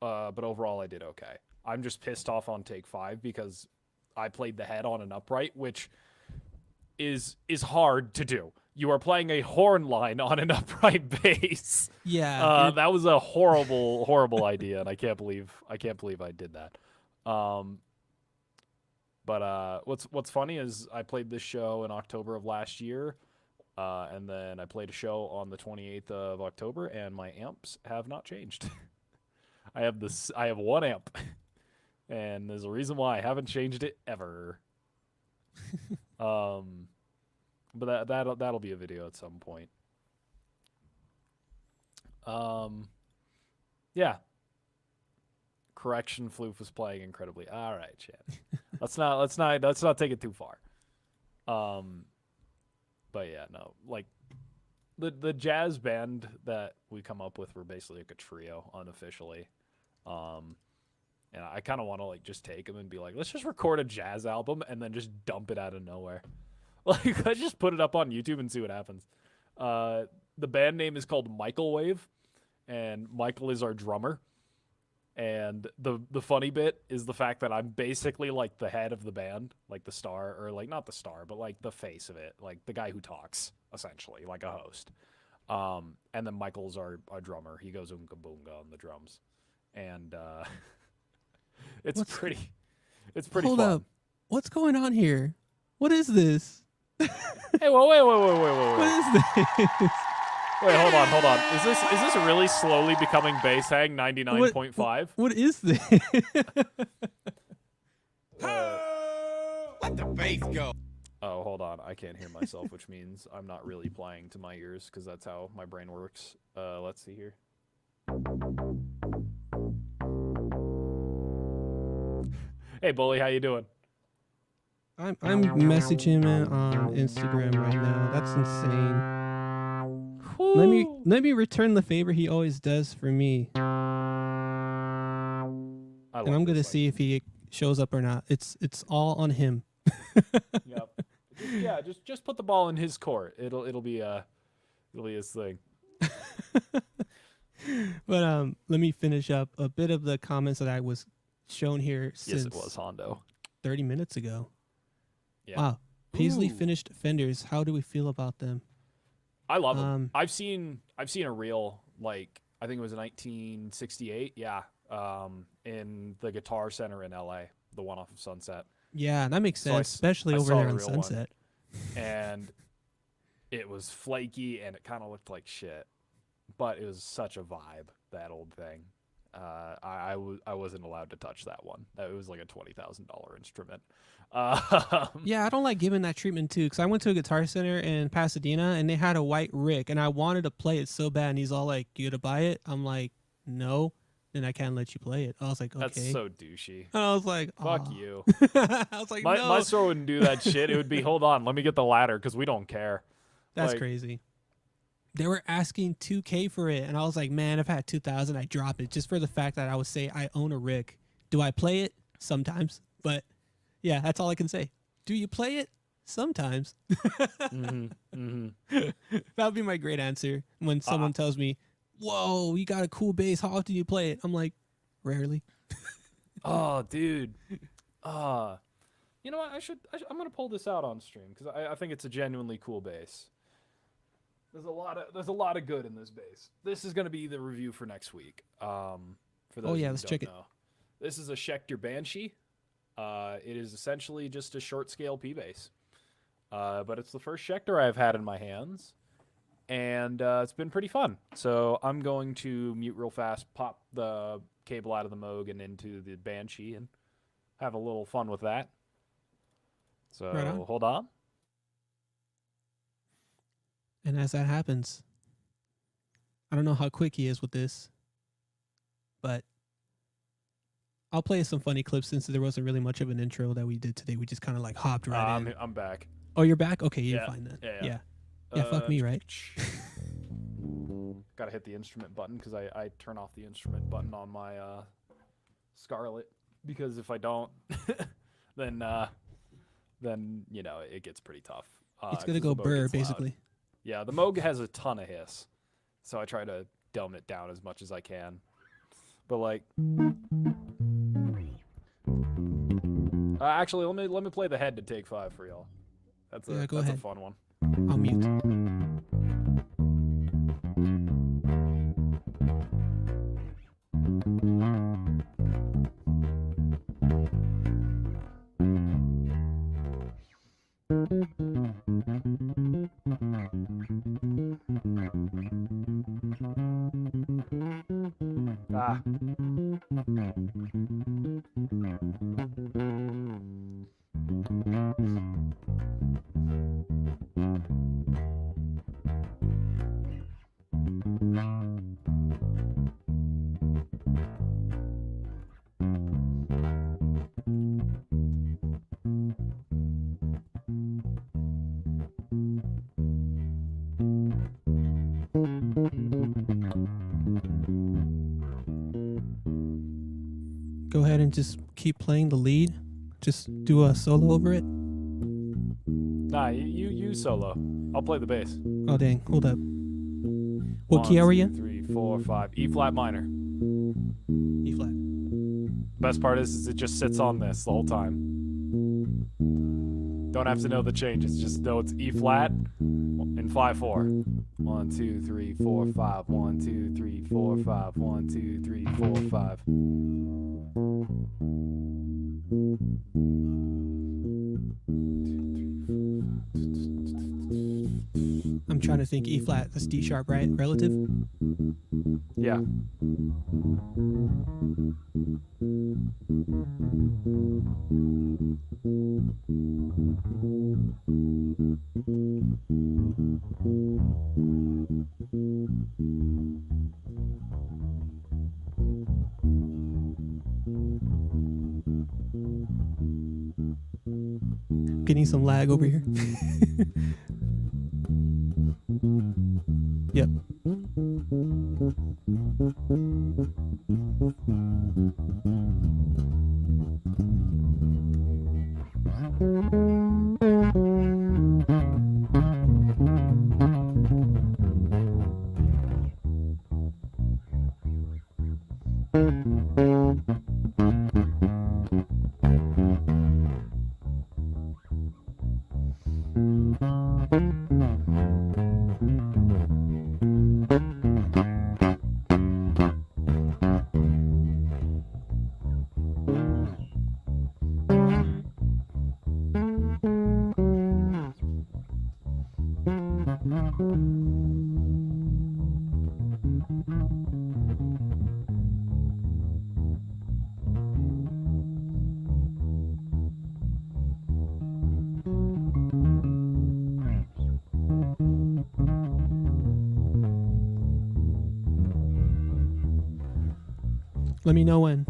But overall, I did okay. I'm just pissed off on take 5 because I played the head on an upright, which is hard to do. You are playing a horn line on an upright bass. Yeah. That was a horrible idea, and I can't believe I did that. But what's funny is I played this show in October of last year, and then I played a show on the 28th of October, and my amps have not changed. I have one amp, and there's a reason why I haven't changed it ever. But that'll be a video at some point. Yeah. Correction, Floof was playing incredibly. All right, Chad. Let's not take it too far. But yeah, no, like the jazz band that we come up with were basically like a trio unofficially. And I kind of want to like just take them and be like, let's just record a jazz album and then just dump it out of nowhere. Like, let's just put it up on YouTube and see what happens. The band name is called Michael Wave, and Michael is our drummer. And the funny bit is the fact that I'm basically like the head of the band, like the star, or like not the star, but like the face of it, like the guy who talks, essentially, like a host. And then Michael's our drummer. He goes oonga boonga on the drums. And it's pretty Hold fun. up. What's going on here? What is this? Hey, wait. What is this? Wait, hold on. Is this really slowly becoming bass hang 99.5? What is this? Let the bass go. Oh, hold on. I can't hear myself, which means I'm not really playing to my ears because that's how my brain works. Let's see here. Hey, Bully, how you doing? I'm messaging him on Instagram right now. That's insane. Let me return the favor he always does for me. And I'm gonna see if he shows up or not. It's all on him. Yep. Yeah, just put the ball in his court. It'll be his thing. But let me finish up a bit of the comments that I was shown here Yes, since it was Hondo. 30 minutes ago. Yeah. Wow. Paisley Ooh. finished Fenders. How do we feel about them? I love them. I've seen a reel, like I think it was 1968. Yeah, in the Guitar Center in LA, the one off of Sunset. Yeah, that makes So sense, especially I over saw there the on real one. Sunset. And it was flaky and it kind of looked like shit, but it was such a vibe, that old thing. I wasn't allowed to touch that one. It was like a $20,000 instrument. Yeah, I don't like giving that treatment too, because I went to a Guitar Center in Pasadena and they had a white Rick, and I wanted to play it so bad, and he's all like, "You gonna buy it?" I'm like, "No." Then I can't let you play it. I was like, "Okay." That's so douchey. And I was like, Fuck "Aw." you. I was like, My "No." store wouldn't do that shit. It would be, hold on, let me get the ladder because we don't care. That's like- crazy. They were asking $2,000 for it, and I was like, "Man, if I had $2,000, I'd drop it just for the fact that I would say I own a Rick." Do I play it? Sometimes, but yeah, that's all I can say. Do you play it? Sometimes. Mhm, mhm. That would be my great answer when someone tells me, "Whoa, you got a cool bass. How often do you play it?" I'm like, rarely. Oh, dude. You know what? I'm gonna pull this out on stream because I think it's a genuinely cool bass. There's a lot of good in this bass. This is gonna be the review for next week. For those yeah, who let's don't check it. know. This is a Schecter Banshee. It is essentially just a short scale P bass. But it's the first Schecter I've had in my hands, and it's been pretty fun. So I'm going to mute real fast, pop the cable out of the Moog and into the Banshee, and have a little fun with that. So Right on. hold on. And as that happens, I don't know how quick he is with this, but I'll play some funny clips since there wasn't really much of an intro that we did today. We just kind of like hopped right in. I'm back. Oh, you're back? Okay, you're Yeah, fine then. yeah. Yeah, fuck me, right? Gotta hit the instrument button because I turn off the instrument button on my Scarlett, because if I don't, then you know it gets pretty tough. It's gonna 'cause go the Moog burr, gets loud. basically. Yeah, the Moog has a ton of hiss, so I try to dumb it down as much as I can. But like, actually, let me play the head to take 5 for y'all. That's Yeah, go that's ahead. a fun one. I'll mute. Ah. Go ahead and just keep playing the lead. Just do a solo over it. Nah, you solo. I'll play the bass. Oh, dang. Hold up. What key are we in? 3, 4, 5. E flat minor. E flat. Best part is it just sits on this the whole time. Don't have to know the changes. Just know it's E flat and 5/4. 1, 2, 3, 4, 5. 1, 2, 3, 4, 5. 1, 2, 3, 4, 5. I'm trying to think. E flat. That's D sharp, right? Relative? Yeah. Getting some lag over here. Yep. Let me know when.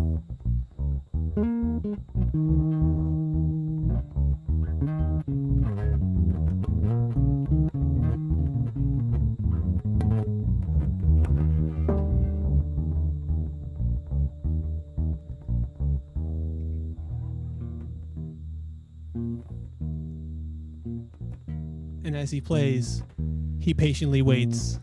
And as he plays, he patiently waits.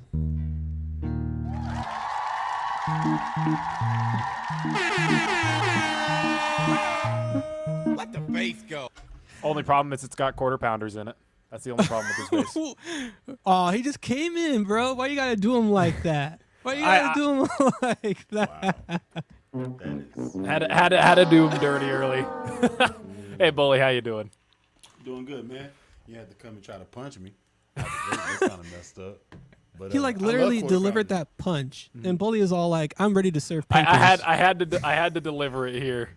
Let the bass go. Only problem is it's got quarter pounders in it. That's the only problem with this bass. Oh, he just came in, bro. Why you gotta do him like that? Why you gotta do him like that? Wow. Had to do him dirty early. Hey, Bully, how you doing? Doing good, man. You had to come and try to punch me. That's kind of messed up. But, He like I love literally quarter delivered pounders. that punch, and Bully is all like, "I'm ready to serve papers." I had to deliver it here.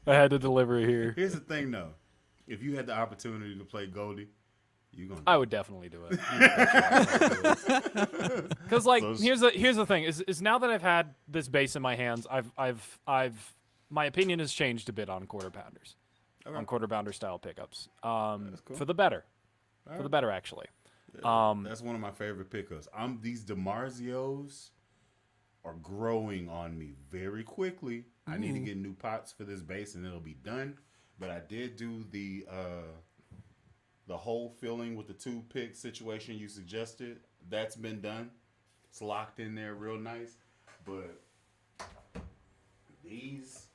I had to deliver it here. Here's the thing, though. If you had the opportunity to play Goldie, you're gonna. I would definitely do it. Because like, here's the thing: is now that I've had this bass in my hands, I've my opinion has changed a bit on quarter pounders, on quarter pounder style pickups. Cool. For the better, for the better actually. That's one of my favorite pickups. These DiMarzios are growing on me very quickly. I need to get new pots for this bass and it'll be done. But I did do the hole filling with the two pick situation you suggested. That's been done. It's locked in there real nice. But these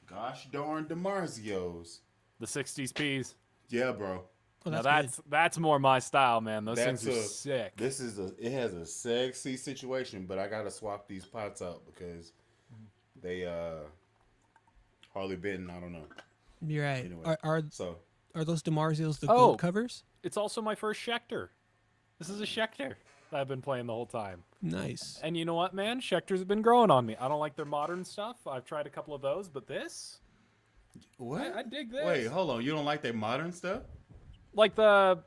gosh darn DiMarzios. The 60s Ps. Yeah, bro. Well, Now good. that's more my style, man. Those That's things are sick. It has a sexy situation, but I gotta swap these pots out because they hardly been. I don't know. You're right. Anyway, Are those DiMarzios the Oh. gold covers? It's also my first Schecter. This is a Schecter that I've been playing the whole time. Nice. And you know what, man? Schecters have been growing on me. I don't like their modern stuff. I've tried a couple of those, but this, What? I dig this. Wait, hold on. You don't like their modern stuff? like the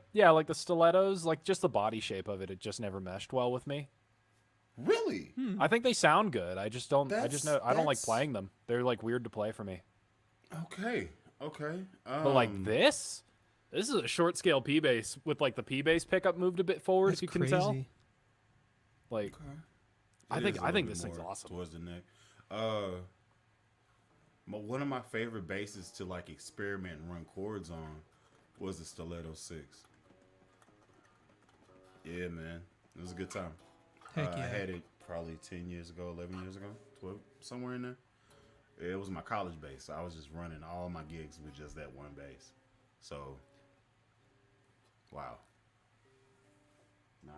stilettos, like just the body shape of it. It just never meshed well with me. Really? I think they sound good. I just don't. I don't like That's- playing them. They're like weird to play for me. Okay. But like this is a short scale P bass with like the P bass pickup moved a bit forward. That's If you crazy. can tell. Like I It think is a little this bit thing's more awesome. towards the neck. One of my favorite basses to like experiment and run chords on was the Stiletto 6. Yeah, man, it was a good time. Heck I yeah. had it probably 10 years ago, 11 years ago, 12, somewhere in there. It was my college bass. So I was just running all my gigs with just that one bass. So, wow. Now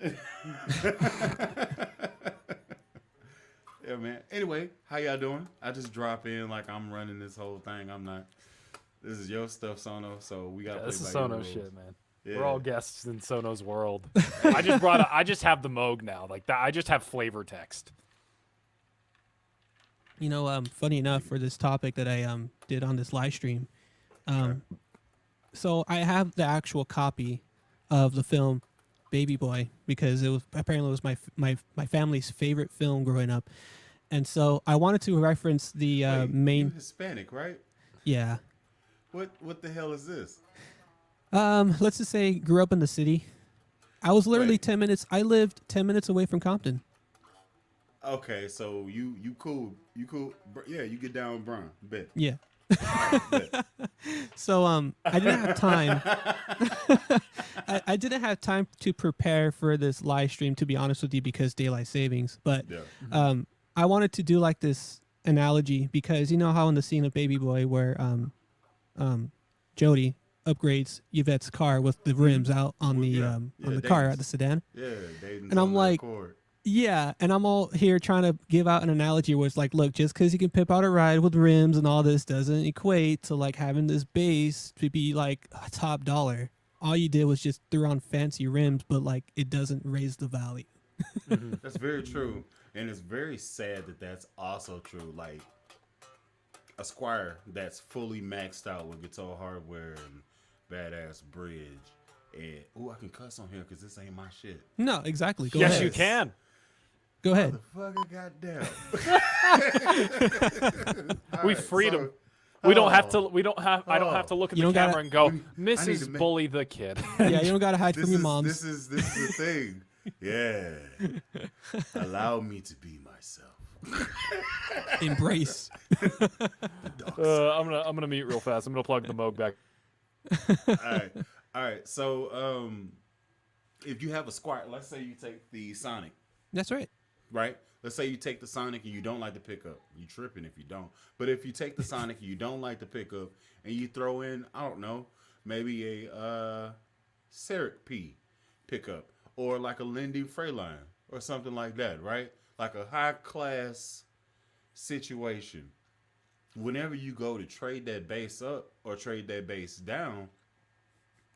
I'm here. Yeah, man. Anyway, how y'all doing? I just drop in like I'm running this whole thing. I'm not. This is your stuff, Sono. So we got. This is by your Sono rules. shit, man. Yeah. We're all guests in Sono's world. I just have the Moog now. Like that. I just have flavor text. You know, funny enough, for this topic that I did on this live stream, so I have the actual copy of the film Baby Boy because it was apparently my family's favorite film growing up, and so I wanted to reference the Wait, main. you Hispanic, right? Yeah. What the hell is this? Let's just say grew up in the city. I was literally Wait. 10 minutes. I lived 10 minutes away from Compton. Okay, so you cool. Yeah, you get down with Brian. Bet. Yeah. Bet. So I didn't have time. I didn't have time to prepare for this live stream, to be honest with you, because daylight savings. But Yeah. I wanted to do like this analogy because you know how in the scene of Baby Boy where Jody upgrades Yvette's car with the rims out on the car Dayton's. at the sedan. Yeah, Dayton's And I'm on that like, Accord. yeah, and I'm all here trying to give out an analogy where it's like, look, just because you can pimp out a ride with rims and all this doesn't equate to like having this bass to be like top dollar. All you did was just threw on fancy rims, but like it doesn't raise the value. That's very true, and it's very sad that that's also true. Like a Squier that's fully maxed out with guitar hardware and badass bridge. And I can cuss on here because this ain't my shit. No, exactly. Go Yes, ahead. you can. Go ahead. Motherfucker, goddamn. We freed him. We don't have to. I don't have to look at You the don't camera gotta- and go, Mrs. to make- Bully the Kid. Yeah, you don't gotta hide This from your is moms. this is the thing. Yeah. Allow me to be myself. Embrace. I'm gonna mute real fast. I'm gonna plug the Moog back. All right. So, if you have a Squier, let's say you take the Sonic, That's right. right? Let's say you take the Sonic and you don't like the pickup. You tripping if you don't. But if you take the Sonic and you don't like the pickup and you throw in, I don't know, maybe a Siric P pickup or like a Lindy Freyline or something like that, right? Like a high class situation. Whenever you go to trade that bass up or trade that bass down,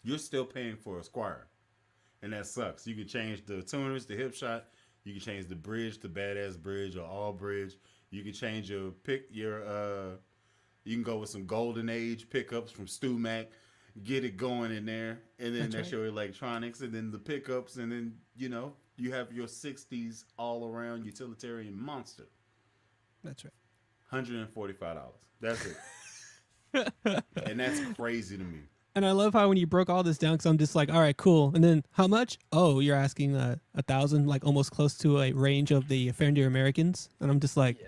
you're still paying for a Squier. And that sucks. You can change the tuners, the hip shot. You can change the bridge to badass bridge or all bridge. You can change you can go with some golden age pickups from Stu Mac, get it going in there, and then that's your electronics, and then the pickups, and then you have your 60s all around utilitarian monster. That's right. $145. That's it. And that's crazy to me. And I love how when you broke all this down, because I'm just like, all right, cool. And then how much? Oh, you're asking $1,000, like almost close to a range of the Fender Americans. And I'm just like,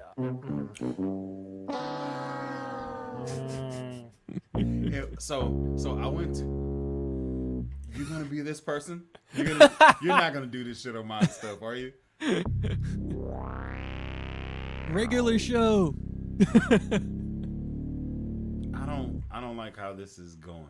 Yeah, so I went. You gonna be this person? You're not gonna do this shit on my stuff, are you? regular show. I don't like how this is going.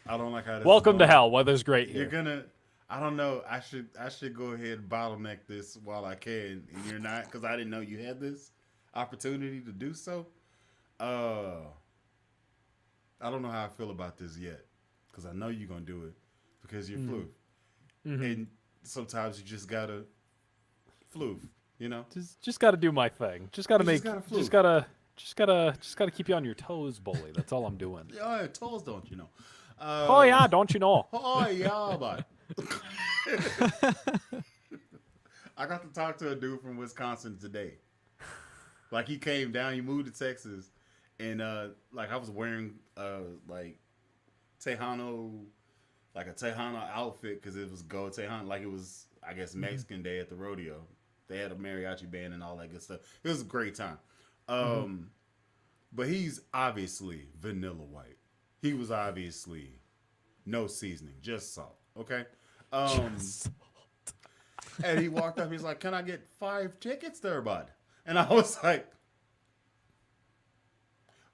I don't like how this. Welcome is to going. hell. Weather's great here. You're gonna. I don't know. I should go ahead and bottleneck this while I can, and you're not, because I didn't know you had this opportunity to do so. I don't know how I feel about this yet, because I know you're gonna do it because you're Floof, and sometimes you just gotta Floof. You know, Just got to do my thing. Just got to You make. just gotta Just gotta keep you on your toes, Bully. That's all I'm doing. yeah, toes don't you know? Oh yeah, don't you know? Oh yeah, but I got to talk to a dude from Wisconsin today. Like he came down, he moved to Texas, and like I was wearing like Tejano, like a Tejano outfit because it was Go Tejano, like it was I guess Mexican Day at the rodeo. They had a mariachi band and all that good stuff. It was a great time. But he's obviously vanilla white. He was obviously no seasoning, just salt. Okay. And he walked up. He's like, "Can I get 5 tickets there, bud?" And I was like,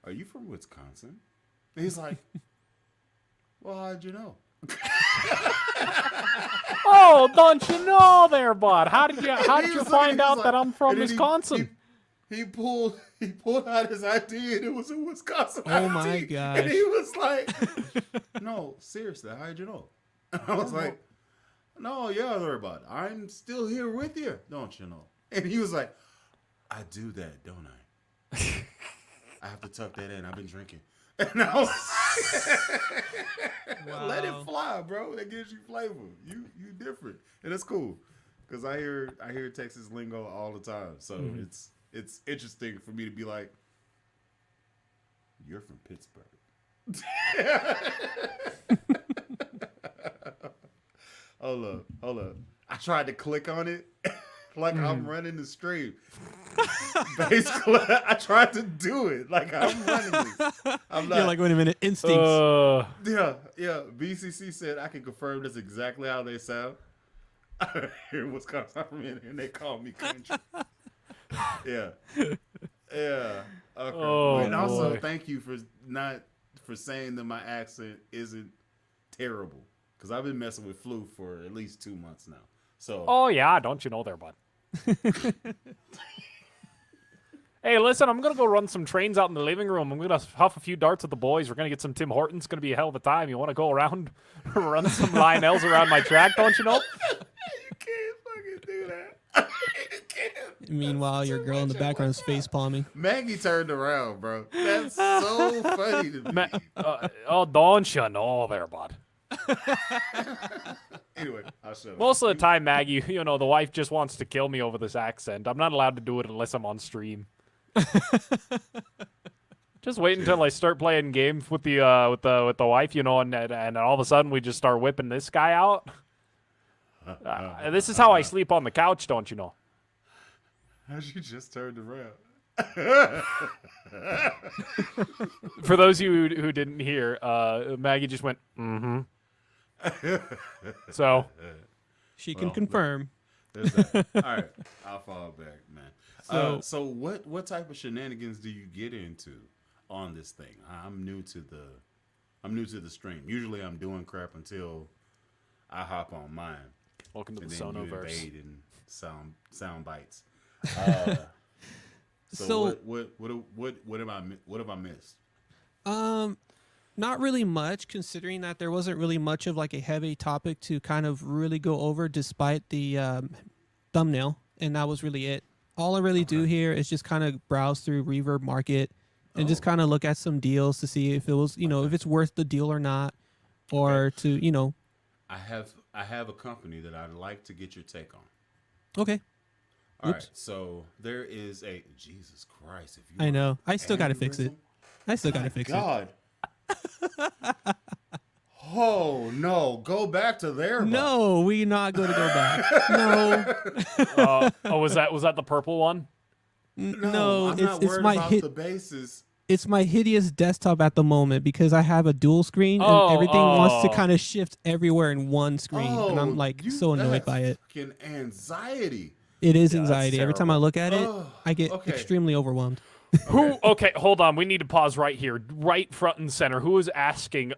"Are you from Wisconsin?" And he's like, "Well, how'd you know?" Oh, don't you know there, bud? How did you He was find looking, out he's that like- I'm from and then Wisconsin? He pulled out his ID and it was a Wisconsin Oh ID. my And gosh. he was like, "No, seriously, how'd you know?" And I was like, "No, yeah, everybody, I'm still here with you, don't you know?" And he was like, "I do that, don't I? I have to tuck that in. I've been drinking." And I was like, "Let it Wow. fly, bro. That gives you flavor. You different, and it's cool." Because I hear Texas lingo all the time, so it's interesting for me to be like, "You're from Pittsburgh." Hold up. I tried to click on it like I'm running the stream. Basically, I tried to do it like I'm running this. I'm not. You're like, wait a minute, instincts. Yeah. BCC said I can confirm that's exactly how they sound. Here in Wisconsin, and they call me country. Yeah. Okay. Oh, And also, boy. thank you for not for saying that my accent isn't terrible. Because I've been messing with Floof for at least 2 months now. So. Oh, yeah, don't you know there, bud? Hey, listen, I'm going to go run some trains out in the living room. I'm going to huff a few darts with the boys. We're going to get some Tim Hortons. It's going to be a hell of a time. You want to go around, run some Lionels around my track, don't you know? You can't fucking do that. You can't. Meanwhile, your girl in the background is face palming. Maggie turned around, bro. That's so funny to me. Oh, don't you know there, bud? Anyway, I'll shut up. Most of the time, Maggie, the wife just wants to kill me over this accent. I'm not allowed to do it unless I'm on stream. Just wait until I start playing games with the wife, and all of a sudden we just start whipping this guy out. This is how I sleep on the couch, don't you know? How'd you just turned around? For those of you who didn't hear, Maggie just went, mm-hmm. So She can confirm. There's that. All right, I'll fall back, man. So, So what type of shenanigans do you get into on this thing? I'm new to the stream. Usually I'm doing crap until I hop on mine. welcome to And the then you Sonoverse. invade and sound bites. So- What have I missed? Not really much, considering that there wasn't really much of like a heavy topic to kind of really go over, despite the thumbnail, and that was really it. All I really do here is just kind of browse through Reverb Market and just kind of look at some deals to see if it was, if it's worth the deal or not, or to, I have a company that I'd like to get your take on. Okay. All Oops. right, so there is a Jesus Christ. If you I know. I still got to fix it. aneurysm? I still got to fix it. God. Oh no! Go back to there. No, we not going to go back. No, Was that the purple one? no, I'm not it's worried my about hit. the basses. It's my hideous desktop at the moment because I have a dual screen Oh, and everything wants to oh. kind of shift everywhere in one screen, and I'm like so annoyed by it. Fucking anxiety. It is Yeah, that's anxiety. Every time I look at it, Oh, I get okay. extremely overwhelmed. Who? Okay, hold on. We need to pause right here, right front and center. Who is asking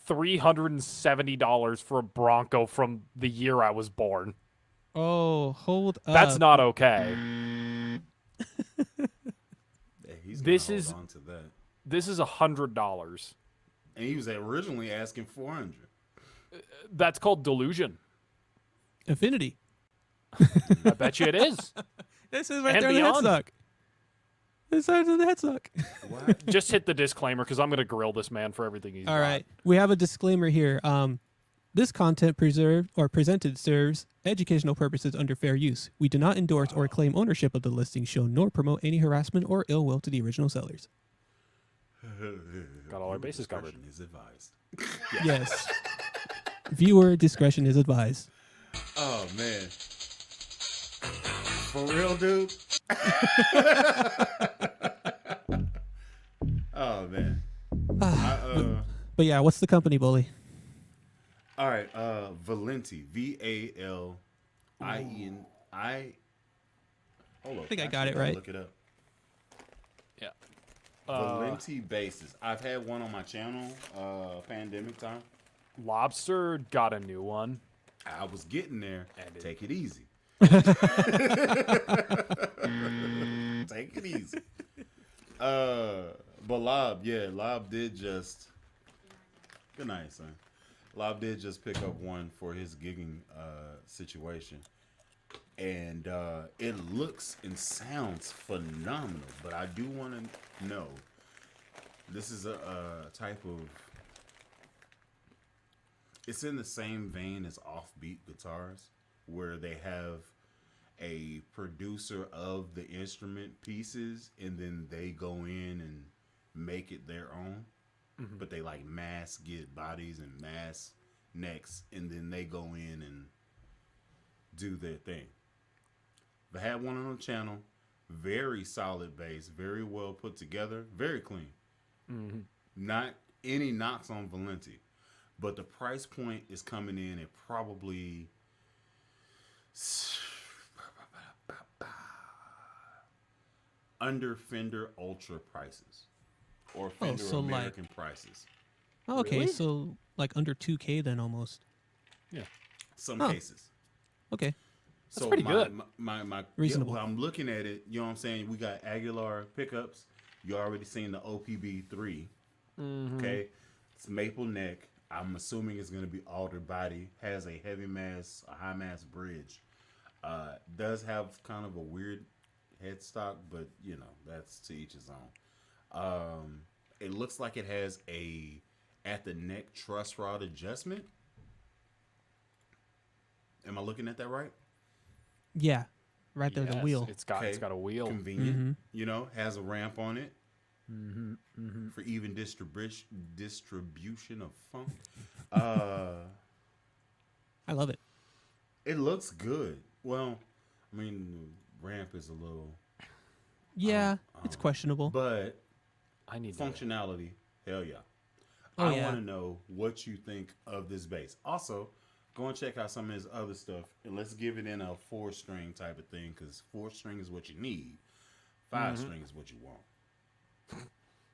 $370 for a Bronco from the year I was born? Oh, hold up. That's not okay. Yeah, he's This gonna is- hold on to that. This is $100. And he was originally asking 400. That's called delusion. Infinity. I bet you it is. This is right And there in the beyond. headstock. This is the headstock. What? Just hit the disclaimer because I'm going to grill this man for everything he's All got. right, we have a disclaimer here. This content preserved or presented serves educational purposes under fair use. We do not endorse or claim ownership of the listings shown, nor promote any harassment or ill will to the original sellers. Got all our bases covered. Discretion is advised. Yes. Viewer discretion is advised. Oh man. For real, dude. Oh man. But yeah, what's the company, Bully? All right, Valenti, Valenti. Hold on. I think I got it right. Look it up. Yeah. Valenti Basses. I've had one on my channel, pandemic time. Lobster got a new one. I was getting there. Take it easy. Take it easy. But Lob did just. Good night, son. Lob did just pick up one for his gigging situation, and it looks and sounds phenomenal. But I do want to know, this is a type of. It's in the same vein as offbeat guitars, where they have a producer of the instrument pieces, and then they go in and make it their own. But they like mass get bodies and mass necks, and then they go in and do their thing. I had one on the channel, very solid bass, very well put together, very clean. Not any knocks on Valenti, but the price point is coming in at probably under Fender Ultra prices. or Fender so like- American prices. Oh, okay, Really? so like under 2K then almost. Yeah. Some Huh. cases. Okay. That's pretty good. My Reasonable. well, I'm looking at it. You know what I'm saying? We got Aguilar pickups. You already seen the OPB3. Okay, it's maple neck. I'm assuming it's going to be altered body. Has a heavy mass, a high mass bridge. Does have kind of a weird headstock, but you know that's to each his own. It looks like it has a at the neck truss rod adjustment. Am I looking at that right? Yeah. Right there, the Yes, wheel. It's got a wheel. Convenient. You know, has a ramp on it. For even distribution of funk. I love it. It looks good. Well, I mean, the ramp is a little, Yeah, it's questionable. but I need functionality, hell yeah. Oh, I yeah. want to know what you think of this bass. Also, go and check out some of his other stuff, and let's give it in a 4-string type of thing, because 4-string is what you need. 5-string is what you want.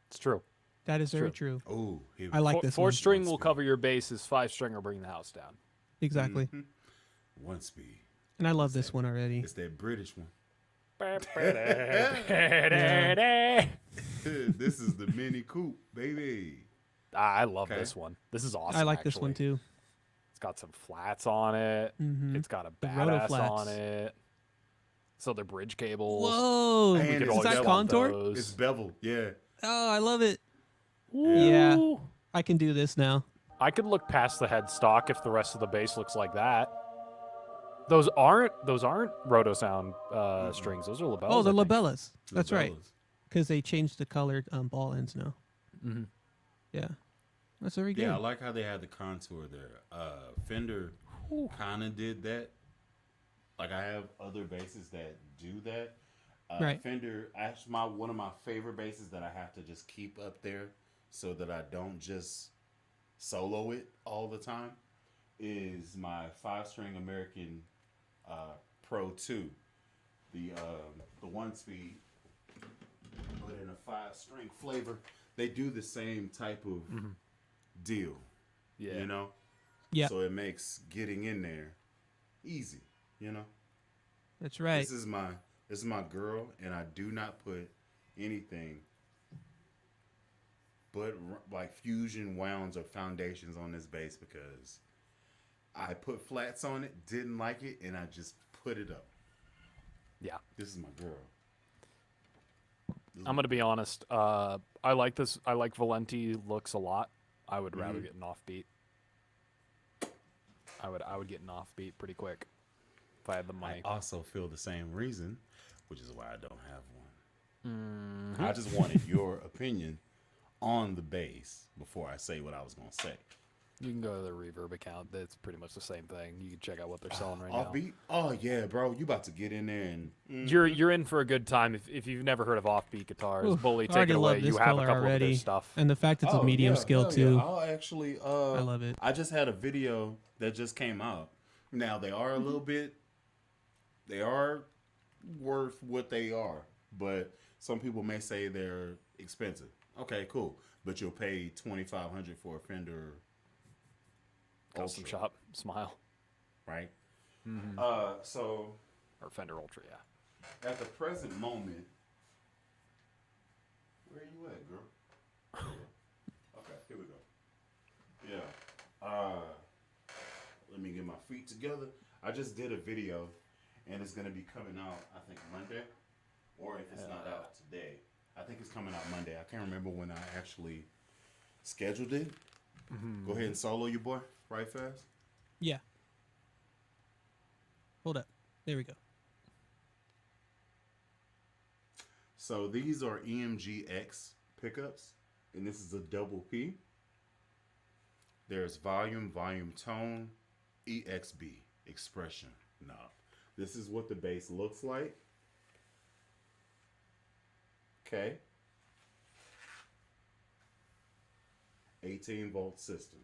It's true. That is very true. Oh, I like this Four one. string will cover your bases. 5-string will bring the house down. Exactly. one speed. And I love this one already. It's that British one. I This is the Mini Coupe, baby. love Okay. this one. This is awesome. I like this one actually. too. It's got some flats on it. It's got a roto badass flats. on it. So they're bridge cables. Whoa! And could it's Is always that swap contour? those. It's bevel, yeah. Oh, I love it. Ooh. Yeah. I can do this now. I could look past the headstock if the rest of the bass looks like that. Those aren't roto sound strings. Those are labellas. Oh, the I think. labellas. That's right. Labellas. Because they changed the colored ball ends now. Yeah. That's very good. Yeah, I like how they had the contour there. Fender kind of did that. Like I have other basses that do that. Right. Fender, actually, one of my favorite basses that I have to just keep up there so that I don't just solo it all the time is my 5-string American Pro 2. The 1-speed, but in a 5-string flavor. They do the same type of deal. Yeah. You know? Yeah. So it makes getting in there easy, you know? That's right. This is my girl, and I do not put anything but like fusion wounds or foundations on this bass because I put flats on it, didn't like it, and I just put it up. Yeah. This is my girl. I'm gonna be honest. I like this. I like Valenti looks a lot. I would rather get an offbeat. I would get an offbeat pretty quick if I had the money. I also feel the same reason, which is why I don't have one. I just wanted your opinion on the bass before I say what I was going to say. You can go to the Reverb account. That's pretty much the same thing. You can check out what they're selling right now. Offbeat? Oh, yeah, bro. You about to get in there and... You're in for a good time if you've never heard of offbeat guitars. Oof, Bully, I take already it away. love this You have a color couple of already. their stuff. And the fact it's a Oh, medium yeah, scale hell too. yeah. I'll actually... I love it. I just had a video that just came out. Now, they are a little bit... They are worth what they are. But some people may say they're expensive. Okay, cool. But you'll pay $2,500 for a Fender Custom Ultra, shop, Smile, right? So or Fender Ultra, yeah. at the present moment, where are you at, girl? Okay, here we go. Yeah. Let me get my feet together. I just did a video, and it's gonna be coming out, I think Monday, or if it's not out today, I think it's coming out Monday. I can't remember when I actually scheduled it. Go ahead and solo your boy right fast. Yeah. Hold up. There we go. So these are EMG-X pickups, and this is a double P. There's volume, tone, EXB, expression knob. This is what the bass looks like. Okay. 18-volt system.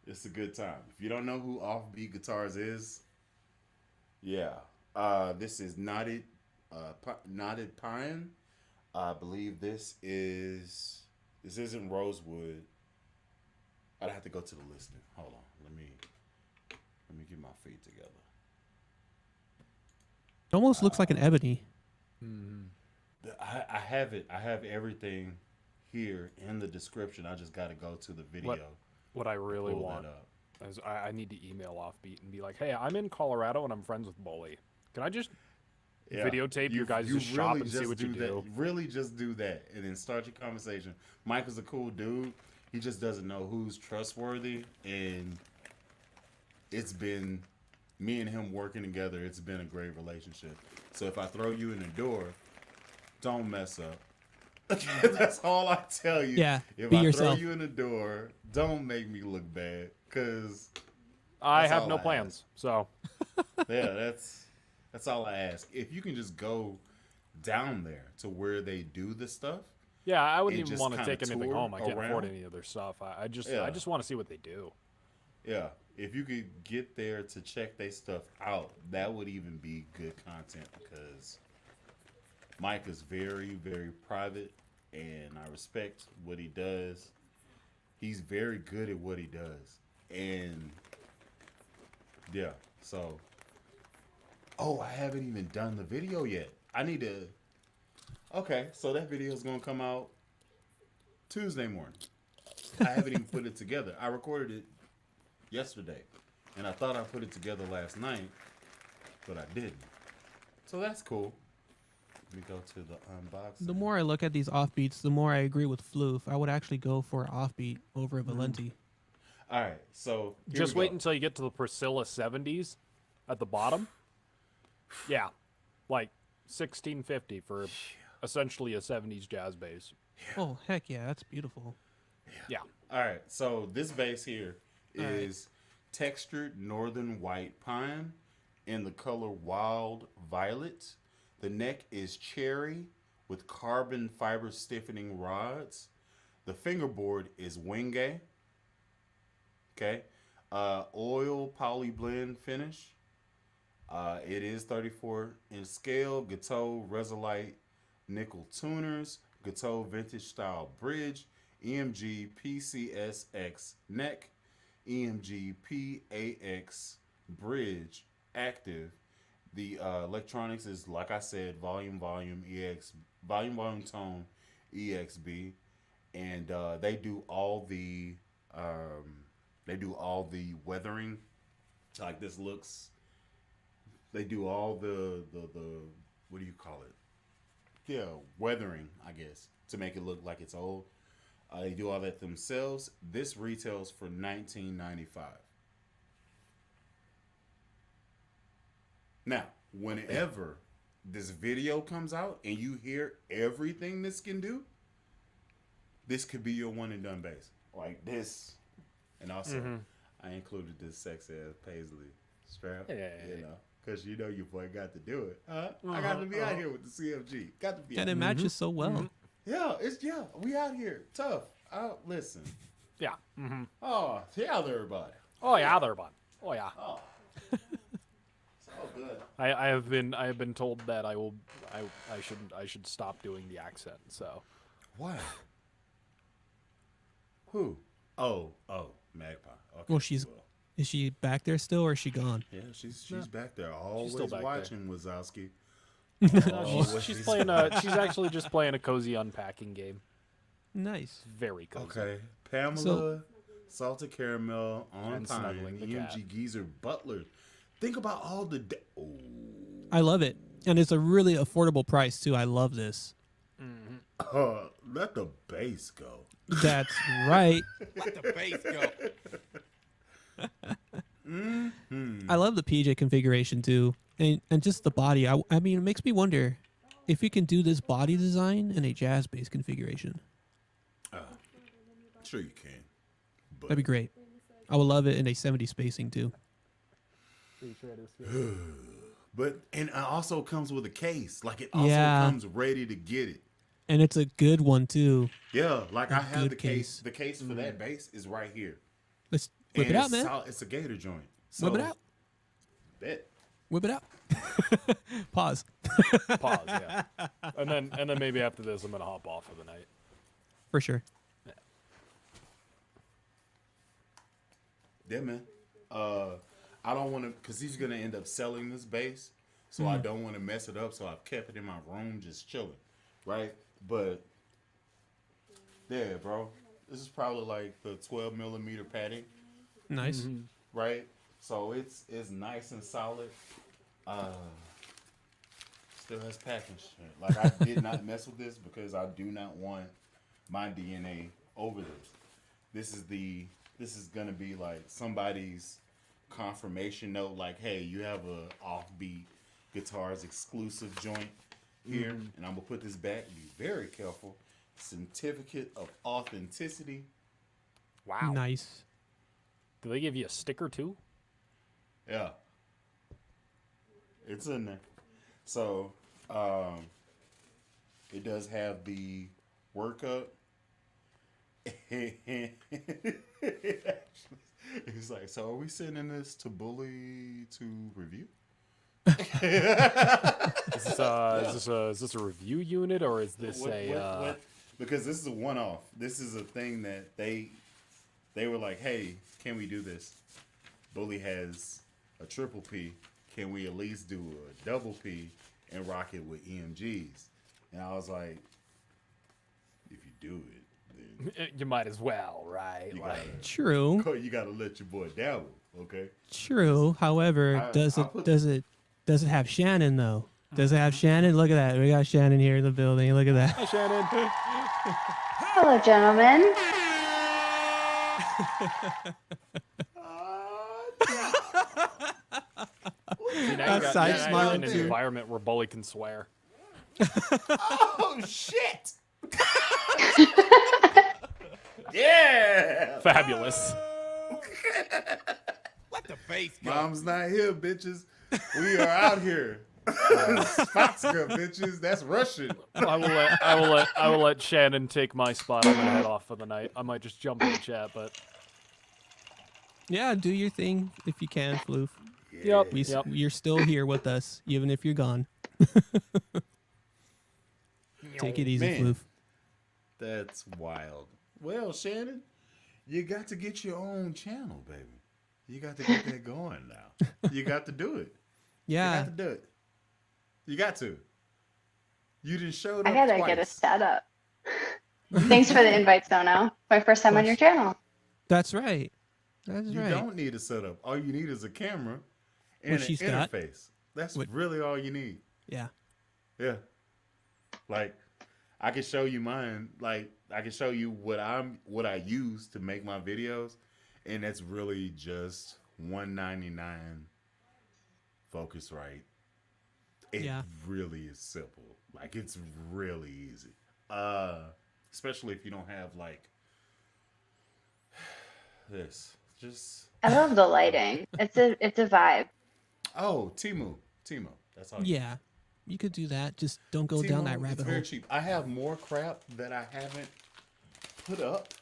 It's a good time. If you don't know who OffBeat Guitars is, Yeah. This is knotted pine. I believe this isn't rosewood. I'd have to go to the listing. Hold on. Let me get my feet together. It almost looks like an ebony. I have it. I have everything here in the description. I just got to go to the video. What I really pull want that up. is I need to email OffBeat and be like, hey, I'm in Colorado and I'm friends with Bully. Can I just videotape your guys' shop and see what you do? Really just do that and then start your conversation. Michael's a cool dude. He just doesn't know who's trustworthy, and it's been me and him working together. It's been a great relationship. So if I throw you in the door, don't mess up. That's all I tell you. Yeah, if be I yourself. throw you in the door, don't make me look bad, because I have no plans. So yeah, that's all I ask. If you can just go down there to where they do the stuff. yeah, I wouldn't and even just want to kinda take anything tour home. I can't afford around. any of their stuff. I just Yeah. want to see what they do. Yeah, if you could get there to check their stuff out, that would even be good content, because Mike is very, very private, and I respect what he does. He's very good at what he does. And yeah, so I haven't even done the video yet. I need to. Okay, so that video is gonna come out Tuesday morning. I haven't even put it together. I recorded it yesterday, and I thought I put it together last night, but I didn't. So that's cool. Let me go to the unboxing. The more I look at these offbeats, the more I agree with Floof. I would actually go for an offbeat over a Valenti. All right, so here Just we wait go. until you get to the Priscilla 70s at the bottom. Yeah, like $16.50 for essentially a 70s jazz bass. Oh, heck yeah, that's beautiful. Yeah. All right, so this bass here All right. is textured northern white pine in the color wild violet. The neck is cherry with carbon fiber stiffening rods. The fingerboard is wenge. Okay. Oil poly blend finish. It is 34 in scale. Gateau Resolite nickel tuners. Gateau vintage style bridge. EMG PCSX neck. EMG PAX bridge active. The electronics is, like I said, volume EX, volume tone EXB, and they do all the weathering. Like this looks. They do all the what do you call it? Yeah, weathering, I guess, to make it look like it's old. They do all that themselves. This retails for $19.95. Now, whenever this video comes out and you hear everything this can do, this could be your one and done bass. Like this. And also, I included this sexy ass paisley strap. Hey. You know, because you know your boy got to do it. I got to be out here with the CFG. Got to be And out it matches so well. Yeah, we out here. Tough. Listen. Yeah. Oh, tell everybody. Oh yeah, there, bud. Oh yeah. Oh. So good. I have been told that I should stop doing the accent. So What? Who? Oh, Magpie. Okay. Well, is she back there still, or is she gone? Yeah, she's back there, always still back there. watching Wazowski. she's actually just playing a cozy unpacking game. Nice. Very cozy. Okay, Pamela, So- salted caramel on And pine, snuggling the cat. EMG Geezer Butler. Think about all the. I love it. And it's a really affordable price, too. I love this. Let the bass go. That's right. Let the bass go. I love the PJ configuration, too. And just the body. I mean, it makes me wonder if you can do this body design in a jazz bass configuration. Sure you can. But That'd be great. I would love it in a 70 spacing, too. and it also comes with a case. Like it also Yeah. comes ready to get it. And it's a good one, too. Yeah, like I have good the case. case. The case for that bass is right here. Let's whip And it out, it's man. It's a gator joint. So, Whip it out. Bet. Whip it out. Pause. Pause, yeah. And then maybe after this, I'm gonna hop off for the night. For sure. Yeah, man. I don't want to, because he's going to end up selling this bass, so I don't want to mess it up, so I've kept it in my room just chilling, right? But, yeah, bro. This is probably like the 12 millimeter padding, Nice. right? So it's nice and solid. Still has packing shit. Like, I did not mess with this because I do not want my DNA over this. This is gonna be like somebody's confirmation note, like, hey, you have a OffBeat Guitars exclusive joint here, and I'm gonna put this back. Be very careful. Certificate of authenticity. Wow. Nice. Do they give you a sticker too? Yeah. It's in there. So, it does have the workup. It's like, so are we sending this to Bully to review? Is this a review unit or is this What? Because this is a one-off. This is a thing that they were like, hey, can we do this? Bully has a triple P. Can we at least do a double P and rock it with EMGs? And I was like, if you do it, then you might as well, right? you Like, True. gotta let your boy dabble, okay? True. However, does it have Shannon though? Does it have Shannon? Look at that. We got Shannon here in the building. Look at that. hi, Shannon. Hello, gentlemen. See, now you Side now smile you're in an too. environment where Bully can swear. Oh, shit! Yeah! Fabulous. Let the bass go. Mom's not here, bitches. We are out here. Spotska, bitches. That's Russian. I will let Shannon take my spot. I'm gonna head off for the night. I might just jump in the chat, but Yeah, do your thing if you can, Floof. yep. You're still here with us, even if you're gone. Take it easy, Man. Floof. That's wild. Well, Shannon, you got to get your own channel, baby. You got to get that going now. You got to do it. You Yeah. got to do it. You got to. You didn't show up I gotta twice. get a setup. Thanks for the invite, Sono. My first time on your channel. That's right. That's You right. don't need a setup. All you need is a camera and Which an she's got. interface. That's What- really all you need. Yeah. Yeah. Like, I can show you mine. Like, I can show you what I use to make my videos, and that's really just $199 Focusrite. It Yeah. really is simple. Like, it's really easy. Especially if you don't have like this. Just I love the lighting. It's a vibe. Timu. That's all. You Yeah. You could do that. Just don't go Timu, down that it's rabbit very hole. cheap. I have more crap that I haven't put up.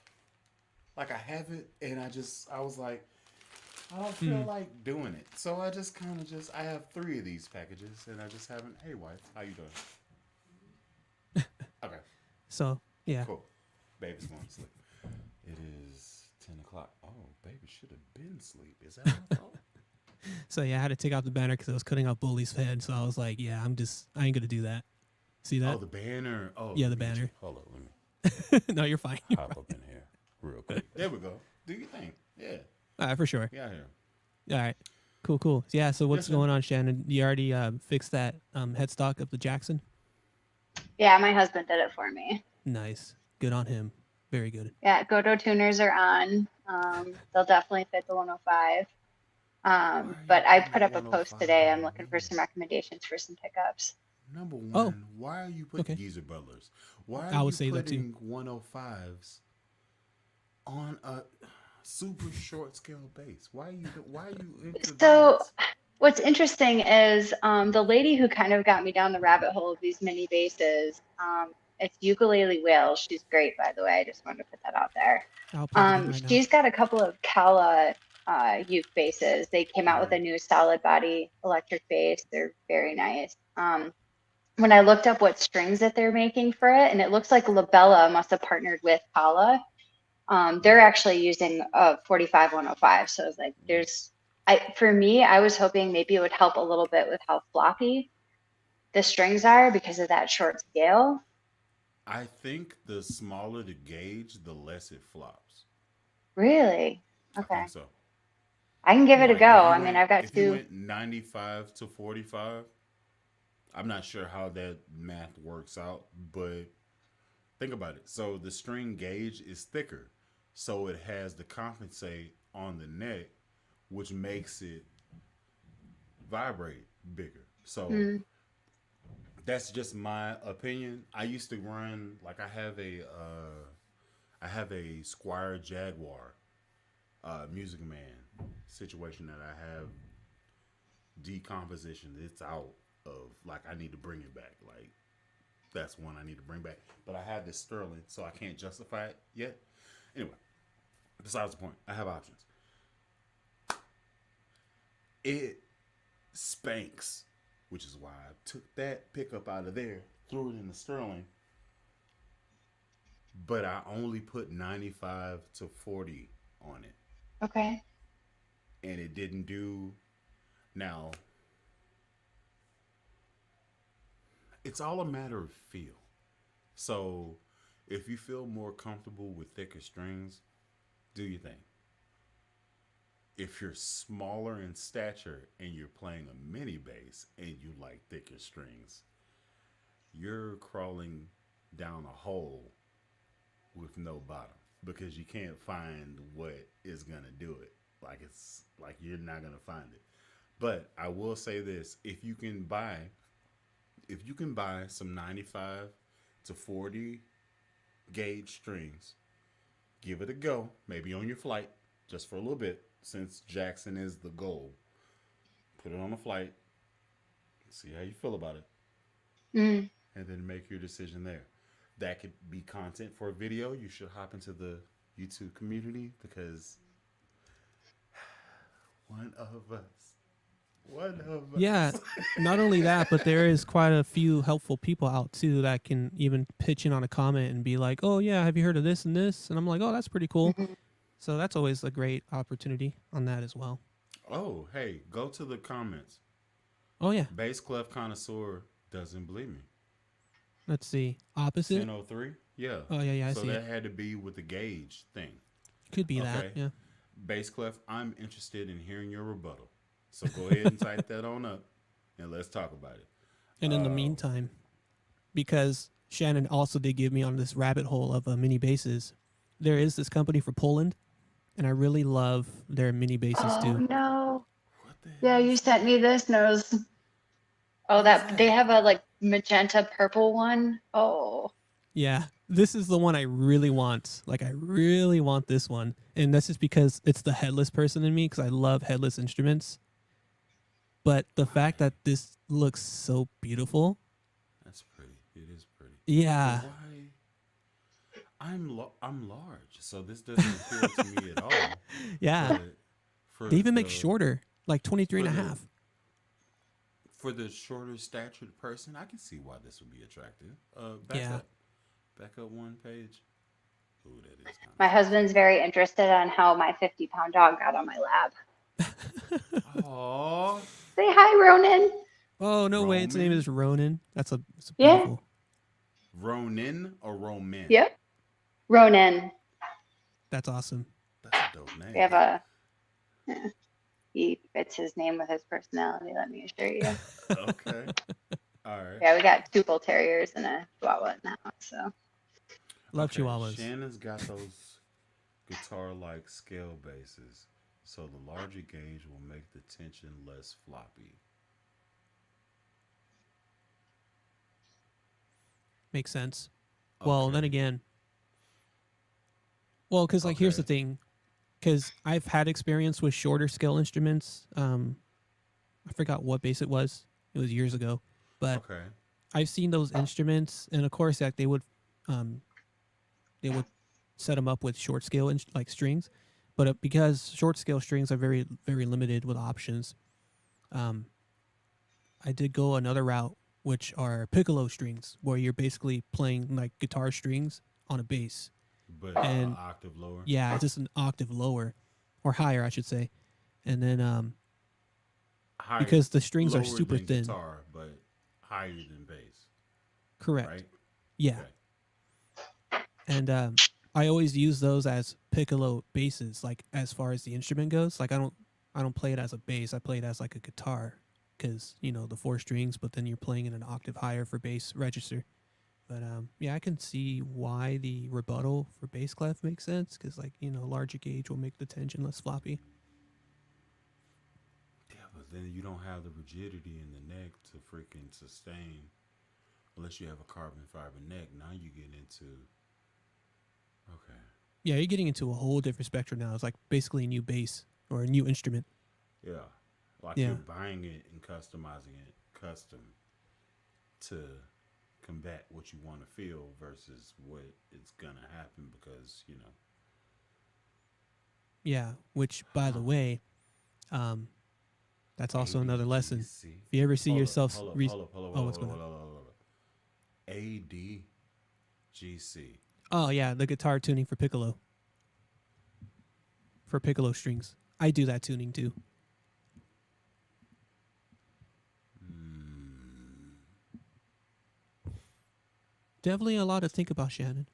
Like, I have it, and I was like, I don't feel like doing it. So I just kind of I have 3 of these packages, and I just haven't. Hey, wife, how you doing? Okay, So, yeah. cool. Baby's going to sleep. It is 10 o'clock. Oh, baby should have been asleep. Is that my fault? So, yeah, I had to take off the banner because it was cutting off Bully's head. So I was like, yeah, I ain't going to do that. See that? Oh, the banner. Oh, Yeah, the let me get banner. you- Hold on, let me No, you're fine. hop up in here real quick. There we go. Do your thing. Yeah, All right, for sure. get out here. All right. Cool. Yeah, so what's Yes, sir. going on, Shannon? You already fixed that headstock of the Jackson? Yeah, my husband did it for me. Nice. Good on him. Very good. Yeah, Godot tuners are on. They'll definitely fit the 105. But I put up a post today. I'm looking for some recommendations for some pickups. Number one, Oh. why are you putting Okay. geezer butlers? Why are I you would say that putting too. 105s on a super short scale bass? Why are you into So those? what's interesting is the lady who kind of got me down the rabbit hole of these mini basses, it's Ukulele Whale. She's great, by the way. I just wanted to put that out there. I'll plug it in right now. She's got a couple of Kala uke basses. They came out with a new solid body electric bass. They're very nice. When I looked up what strings that they're making for it, and it looks like Labella must have partnered with Kala. They're actually using a 45105. So it's like for me, I was hoping maybe it would help a little bit with how floppy the strings are because of that short scale. I think the smaller the gauge, the less it flops. Really? I Okay. think so. I can give it a Like, go. if you I mean, went- I've got if you two. went 95 to 45, I'm not sure how that math works out, but think about it. So the string gauge is thicker, so it has to compensate on the neck, which makes it vibrate bigger. So that's just my opinion. I used to run like I have a Squier Jaguar Music Man situation that I have decomposition. It's out of, like, I need to bring it back. Like, that's one I need to bring back. But I have this Sterling, so I can't justify it yet. Anyway, besides the point, I have options. It spanks, which is why I took that pickup out of there, threw it in the Sterling. But I only put 95 to 40 on it. Okay. And it didn't do. Now, it's all a matter of feel. So, if you feel more comfortable with thicker strings, do your thing. If you're smaller in stature and you're playing a mini bass and you like thicker strings, you're crawling down a hole with no bottom because you can't find what is going to do it. Like, it's like you're not going to find it. But I will say this, if you can buy some 95 to 40 gauge strings, give it a go, maybe on your flight, just for a little bit, since Jackson is the goal. Put it on a flight, see how you feel about it, and then make your decision there. That could be content for a video. You should hop into the YouTube community because one of us. Yeah, not only that, but there is quite a few helpful people out too that can even pitch in on a comment and be like, "Oh yeah, have you heard of this and this?" And I'm like, "Oh, that's pretty cool." So that's always a great opportunity on that as well. Oh, hey, go to the comments. Oh yeah, Bass clef connoisseur doesn't believe me. let's see. Opposite 1003, yeah. Oh yeah, I so see that it. had to be with the gauge thing. Could be that. Okay. Yeah. Bass clef, I'm interested in hearing your rebuttal. So go ahead and type that on up, and let's talk about it. And in the meantime, because Shannon also did give me on this rabbit hole of mini basses, there is this company for Poland, and I really love their mini basses Oh too. no. What the Yeah, hell? you sent me this and I was, that they have a like magenta purple one. Oh. Yeah, this is the one I really want. Like, I really want this one. And that's just because it's the headless person in me, because I love headless instruments. But the fact that this looks so beautiful. That's pretty. It is pretty. Yeah. But why? I'm large, so this doesn't appeal to me at all. Yeah. For They even make the- shorter, like 23 and a for the- half. For the shorter statured person, I can see why this would be attractive. Back up one page. Ooh, that is kind My husband's very interested on how my 50-pound dog got on my lap. Aww. Say hi, Ronan. Oh, no way. Its name Roman? is Ronan. It's Yeah. beautiful. Ronin or Roman? Yep. Ronan. That's awesome. That's a dope name. We have he fits his name with his personality, let me assure you. Okay. All right. Yeah, we got 2 bull terriers and a chihuahua now, so. Love Okay, chihuahuas. Shannon's got those guitar-like scale basses, so the larger gauge will make the tension less floppy. Makes sense. Well, then Okay. again. Well, because like here's the Okay. thing. Because I've had experience with shorter scale instruments. I forgot what bass it was. It was years ago. But Okay. I've seen those instruments, and of course, they would set them up with short scale like strings. But because short scale strings are very, very limited with options, I did go another route, which are piccolo strings, where you're basically playing like guitar strings on a bass. But And octave lower. yeah, just an octave lower or higher, I should say. And then Higher, because the strings are lower super than thin. guitar, but higher than bass. Correct. Right? Yeah. Okay. And I always use those as piccolo basses, like as far as the instrument goes. Like I don't play it as a bass. I play it as like a guitar, because the 4 strings, but then you're playing in an octave higher for bass register. But yeah, I can see why the rebuttal for bass clef makes sense, because like larger gauge will make the tension less floppy. Yeah, but then you don't have the rigidity in the neck to freaking sustain, unless you have a carbon fiber neck. Now you get into okay. Yeah, you're getting into a whole different spectrum now. It's like basically a new bass or a new instrument. Yeah, like Yeah. you're buying it and customizing it custom to combat what you want to feel versus what is gonna happen because Yeah, which by the way, that's also another lesson. If you ever see yourself, hold up, oh, what's going on? hold up. ADGC. Oh yeah, the guitar tuning for piccolo. For piccolo strings, I do that tuning too. Definitely a lot to think about, Shannon.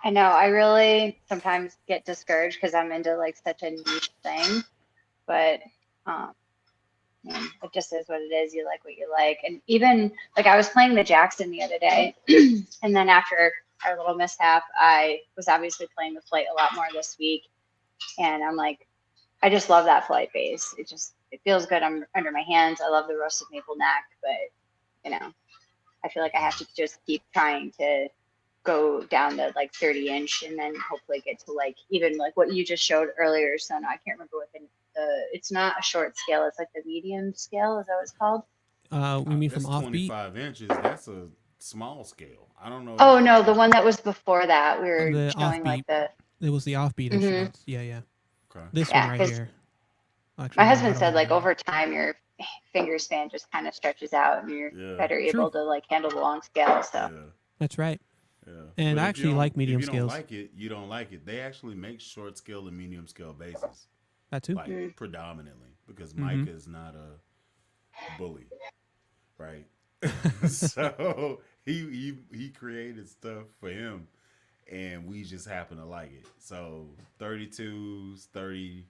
I know. I really sometimes get discouraged because I'm into like such a niche thing, but man, it just is what it is. You like what you like, and even like I was playing the Jackson the other day, and then after our little mishap, I was obviously playing the Flight a lot more this week, and I'm like, I just love that Flight bass. It feels good under my hands. I love the roasted maple neck, but I feel like I have to just keep trying to go down to like 30-inch and then hopefully get to like even like what you just showed earlier. So no, I can't remember what it's not a short scale. It's like the medium scale. Is that what it's called? We mean from That's OffBeat? 25 inches. That's a small scale. I don't know. Oh no, the one that was before that. We were The showing like OffBeat. It was the OffBeat instruments. Yeah. Okay. This Yeah, one right 'cause here. Actually, my no, I husband don't said have like it on. over time your finger span just kind of stretches out and you're Yeah. better True. able to like handle the long scale. So Yeah. That's right. Yeah. And But I if actually you like don't- medium If you scales. don't like it, you don't like it. They actually make short scale and medium scale basses, That too. like predominantly, because Mhm. Mike is not a bully, right? So he created stuff for him, and we just happen to like it. So 32s, 30,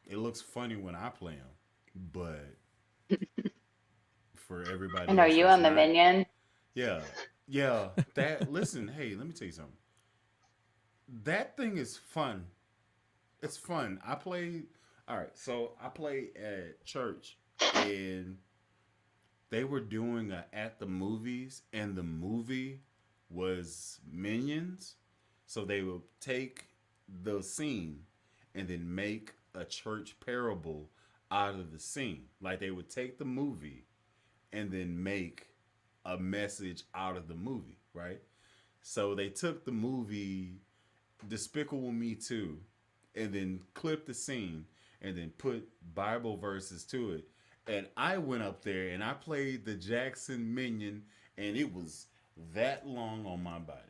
it looks funny when I play them, but for everybody I know else you that's on the not, Minion. yeah. Listen, hey, let me tell you something. That thing is fun. It's fun. All right, so I played at church, and they were doing a at the movies, and the movie was Minions. So they would take the scene and then make a church parable out of the scene. Like they would take the movie and then make a message out of the movie, right? So they took the movie Despicable Me 2 and then clipped the scene and then put Bible verses to it. And I went up there and I played the Jackson Minion, and it was that long on my body.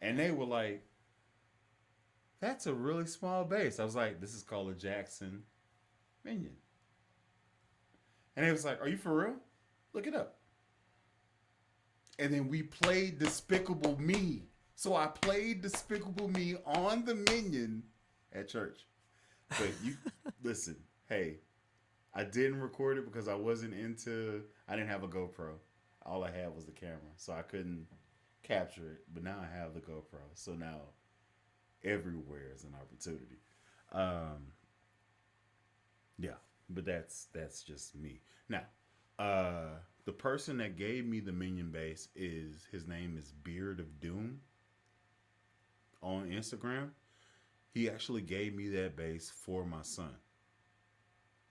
And they were like, that's a really small bass. I was like, this is called a Jackson Minion. And it was like, are you for real? Look it up. And then we played Despicable Me. So I played Despicable Me on the Minion at church. But you, listen, hey, I didn't record it because I didn't have a GoPro. All I had was the camera. So I couldn't capture it. But now I have the GoPro. So now everywhere is an opportunity. Yeah, but that's just me. Now, the person that gave me the Minion bass his name is Beard of Doom on Instagram. He actually gave me that bass for my son,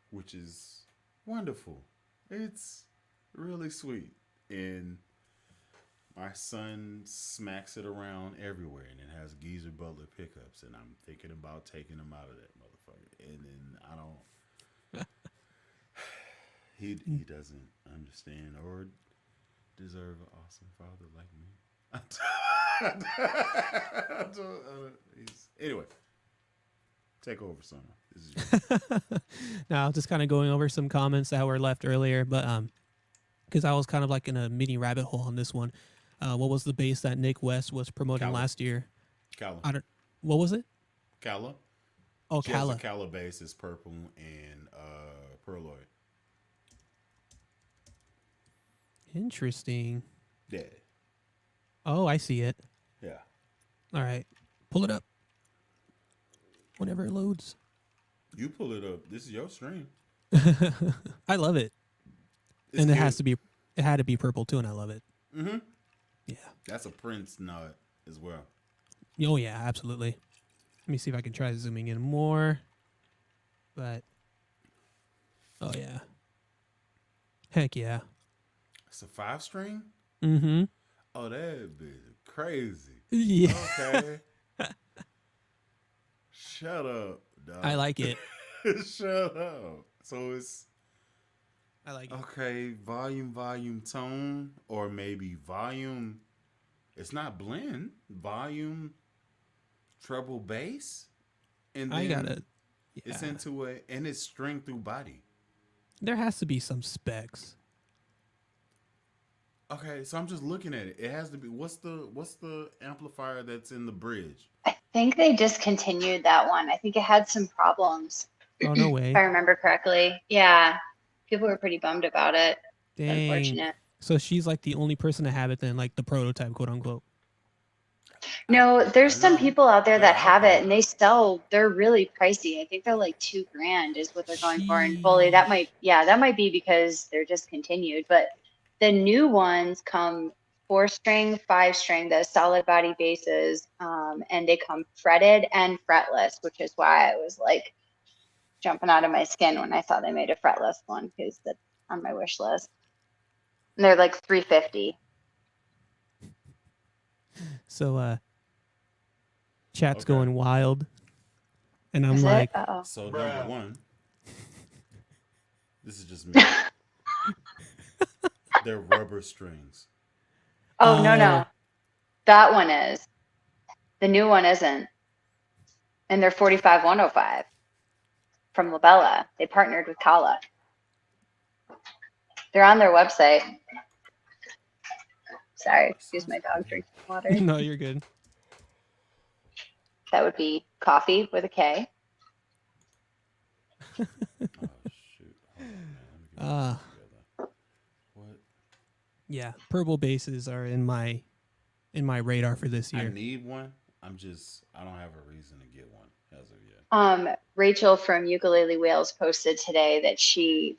which is wonderful. It's really sweet. And my son smacks it around everywhere, and it has Geezer Butler pickups, and I'm thinking about taking him out of that motherfucker. And then I don't. He doesn't understand or deserve an awesome father like me. Anyway, take over, son. This is Now, just kind of going over some comments that were left earlier, but because I was kind of like in a mini rabbit hole on this one. What was the bass that Nick West was promoting Calla. last year? Calla. What was it? Calla. Oh, She has Calla. a Calla bass. It's purple and pearloid. Interesting. Yeah. Oh, I see it. Yeah. All right, pull it up. Whenever it loads. You pull it up. This is your stream. I love it, It's and good. it had to be purple too, and I love it. Mm-hmm. Yeah. That's a Prince nut as well. Oh yeah, absolutely. Let me see if I can try zooming in more. But oh yeah. Heck yeah. It's a 5-string? Mm-hmm. Oh, that bitch crazy. Yeah. Okay. Shut up, dog. I like it. Shut up. So it's I like it. okay, volume, tone, or maybe volume. It's not blend. Volume, treble bass, and then I got it. It's Yeah. into it, and it's string through body. There has to be some specs. Okay, so I'm just looking at it. It has to be. What's the amplifier that's in the bridge? I think they discontinued that one. I think it had some problems, Oh no if I way. remember correctly. Yeah, people were pretty bummed about it. It's Dang. unfortunate. So she's like the only person to have it then, like the prototype, quote unquote. No, there's I some know. people out there They're that out have there. it, and they're really pricey. I think they're like $2,000 is what they're going for. And fully, that might be because they're discontinued. But the new ones come 4-string, 5-string, the solid body basses, and they come fretted and fretless, which is why I was like jumping out of my skin when I saw they made a fretless one, because that's on my wish list. And they're like $350. So chat's Okay. going wild. And I'm Is like, it? Uh-oh. So Bruh. number one, this is just me. They're rubber strings. Oh, no. Oh. That one is. The new one isn't. And they're 45105 from Labella. They partnered with Kala. They're on their website. Sorry, excuse my dog drinking water. no, you're good. That would be coffee with a K. Oh shoot! Hold on, man. Let me get Ah. this together. What? Yeah, purple basses are in my radar for this I year. need one. I don't have a reason to get one as of yet. Rachel from Ukulele Wales posted today that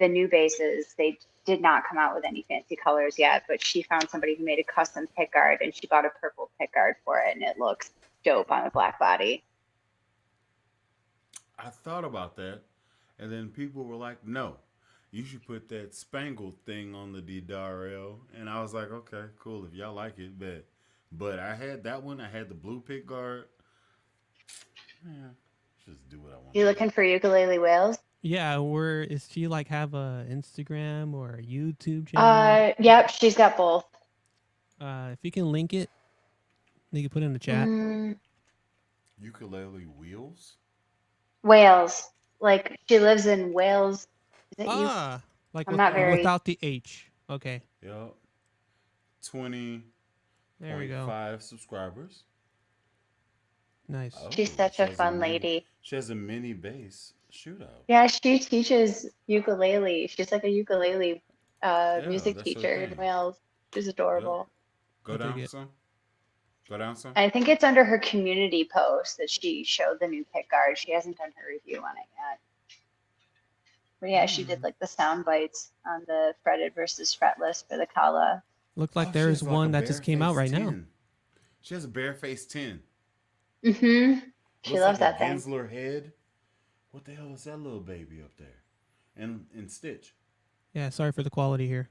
the new basses, they did not come out with any fancy colors yet, but she found somebody who made a custom pickguard, and she bought a purple pickguard for it, and it looks dope on a black body. I thought about that, and then people were like, "No, you should put that spangled thing on the DRL," and I was like, "Okay, cool. If y'all like it, bet." But I had that one. I had the blue pickguard. Yeah, just do what I want. You looking for Ukulele Wales? Yeah, is she like have a Instagram or a YouTube channel? Yep, she's got both. If you can link it, you can put it in the chat. Ukulele wheels. Wales. Like, she lives in Wales. Is it you? Like I'm not very- without the H. Okay, Yep. 20.5 there we go. subscribers. Nice. Oh, She's such she a has fun mini- lady. She has a mini bass shootout. Yeah, she teaches ukulele. She's like a ukulele music that's her teacher in thing. Wales. She's adorable. Go I'll take down it. some. Go down some. I think it's under her community post that she showed the new pickguard. She hasn't done her review on it yet. But yeah, she did like the sound bites on the fretted versus fretless for the Kala. Looked like Oh, she there's has like one a that just came out right Bareface now. 10. She has a Bareface 10. Mm-hmm. She Looks loves like that thing. a Gensler head. What the hell is that little baby up there? And Stitch. Yeah, sorry for the quality here.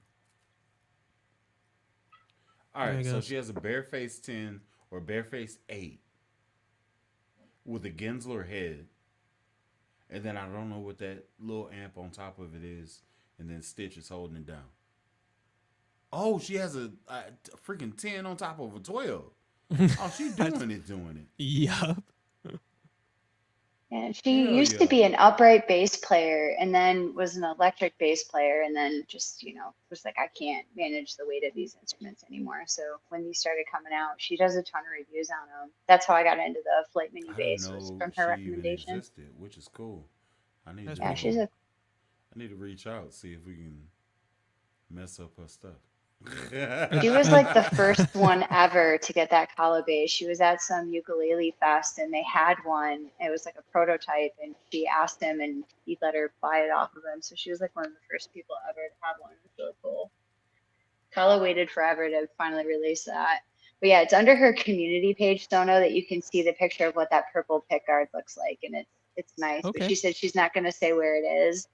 All There right, it so goes. she has a Bareface 10 or Bareface 8 with a Gensler head. And then I don't know what that little amp on top of it is. And then Stitch is holding it down. Oh, she has a freaking 10 on top of a 12. Oh, she doing it. Yup. And she Hell used to yeah. be an upright bass player and then was an electric bass player and then just, was like, I can't manage the weight of these instruments anymore. So when these started coming out, she does a ton of reviews on them. That's how I got into the Flight Mini I didn't bass, was know from she her even recommendation. existed, which is cool. I need That's to. Yeah, pretty she's cool. a I need to reach out, see if we can mess up her stuff. She was like the first one ever to get that cala bass. She was at some ukulele fest and they had one. It was like a prototype and she asked him and he let her buy it off of him. So she was like one of the first people ever to have one. It was really cool. Kala waited forever to finally release that. But yeah, it's under her community page, Sono, that you can see the picture of what that purple pickguard looks like. And it's nice. But Okay. she said she's not going to say where it is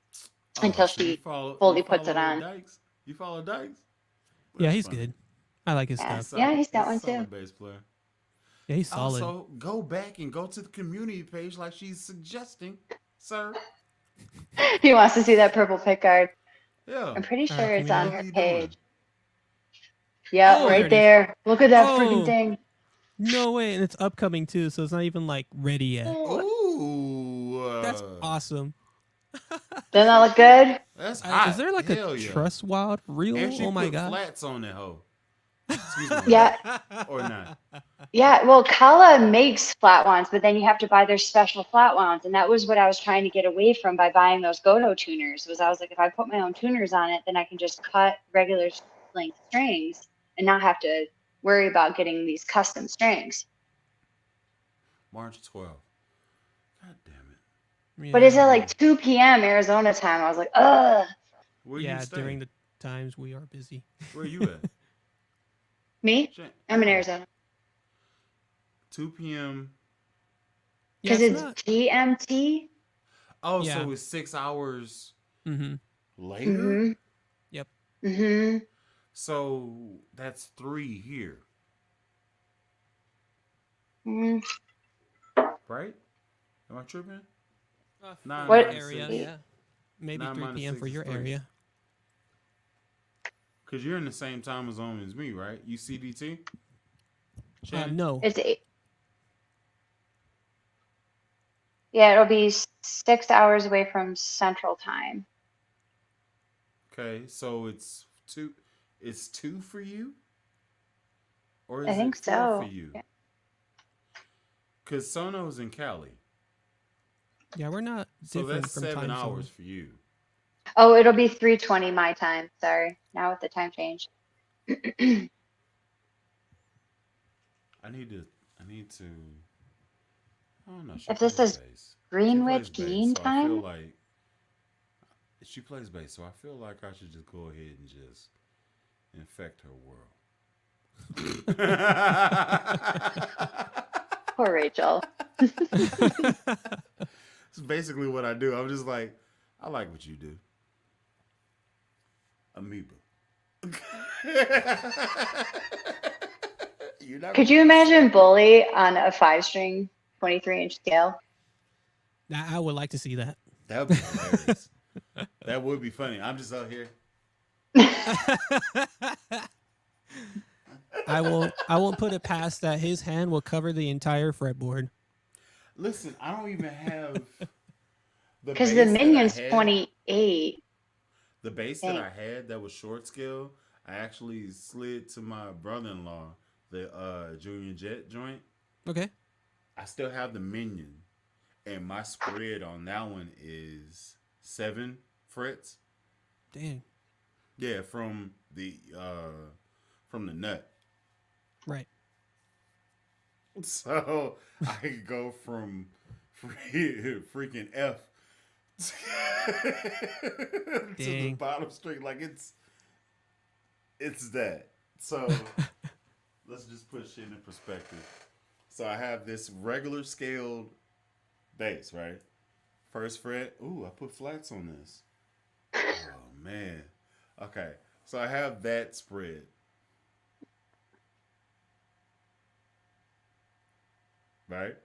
Oh, until so you she follow, fully you puts it follow on. Dykes? You follow Dykes? Yeah, That's he's funny. good. I like his Yeah. stuff. Yeah, he's got He's a one solid too. bass player. Yeah, he's solid. Also, go back and go to the community page like she's suggesting, sir. He wants to see that purple pickguard. Yeah. I'm pretty All right, sure it's on What her are you doing? page. Yeah, Oh, there right it is. there. Look at that Oh. freaking thing. No way, and it's upcoming too, so it's not even like ready yet. Ooh. That's awesome. Doesn't that look good? That's hot. Is there like Hell a yeah. Trust Wild reel? And she Oh my put god. flats on that hoe. Excuse me. Yeah. Or not. Yeah, well, Kala makes flat ones, but then you have to buy their special flat ones, and that was what I was trying to get away from by buying those Goto tuners. I was like, if I put my own tuners on it, then I can just cut regular length strings and not have to worry about getting these custom strings. March 12th. God damn it. But it's at like 2 p.m. Arizona time. I was like, ugh. Where you Yeah, stay? during the times we are busy. Where you at? Me? Shane? I'm in Yeah. Arizona. 2 p.m. Yeah, Because it's it's not. GMT? Oh, Yeah. so it's 6 hours Mm-hmm. later? Mm-hmm. Yep. Mm-hmm. So that's 3 here, Mm. right? Am I tripping? For Nine What- your minus area, six. yeah. Maybe 9 3 minus p.m. 6 for is your 3. area. Because you're in the same time zone as me, right? You CDT? Shannon? No. It's yeah, it'll be 6 hours away from Central Time. Okay, so it's 2. It's 2 for you? Or is I think it 4 so. for you? Yeah. Because Sono's in Cali. Yeah, we're not So different that's from 7 time hours zone. for you. Oh, it'll be 3:20 my time. Sorry. Now with the time change. I need to. I don't know. She If this plays is bass. Greenwich She plays Mean bass, so I feel Time? like she plays bass, so I feel like I should just go ahead and just infect her world. Poor Rachel. It's basically what I do. I'm just like, I like what you do. Amoeba. You're not Could you imagine Bully on a 5-string 23-inch scale? Now, I would like to see that. That would be hilarious. That would be funny. I'm just out here. I won't put it past that his hand will cover the entire fretboard. Listen, I don't even have the Because bass the that I Minion's had. 28. The bass that I had that was short scale, I actually slid to my brother-in-law, the Junior Jet joint. Okay. I still have the Minion, and my spread on that one is 7 frets. Dang. Yeah, from the nut. Right. So I could go from freaking F to the Dang. bottom string. Like it's that. So let's just put shit in perspective. So I have this regular scaled bass, right? First fret. Ooh, I put flats on this. Oh man. Okay. So I have that spread. right?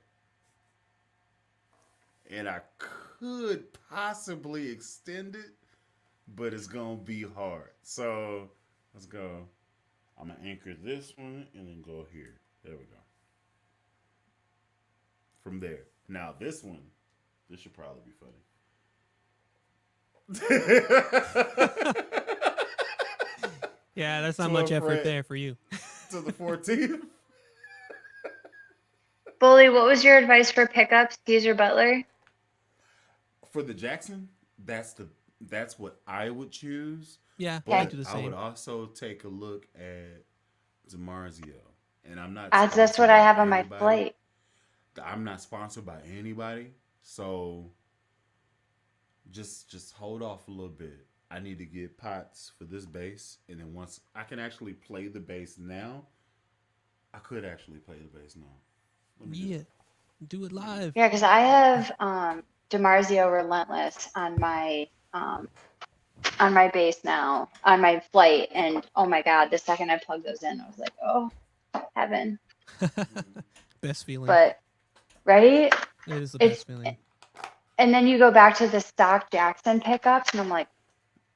And I could possibly extend it, but it's gonna be hard. So let's go. I'm gonna anchor this one and then go here. There we go. From there. Now this one, this should probably be funny. Yeah, that's not To much a effort fret. there for you. To the 14th. Bully, what was your advice for pickups, keys, or Butler? For the Jackson, that's what I would choose. Yeah, Okay. I But do the I same. would also take a look at DiMarzio. And I'm not That's sponsored what I by have on my anybody. flight. I'm not sponsored by anybody. So just hold off a little bit. I need to get pots for this bass, and then once I can actually play the bass now, I could actually play the bass now. Let me do Yeah, it. do it live. Yeah, because I have DiMarzio Relentless on my bass now, on my flight, and oh my god, the second I plugged those in, I was like, oh, heaven. Best feeling. But right? It is the It's best feeling. and then you go back to the stock Jackson pickups, and I'm like,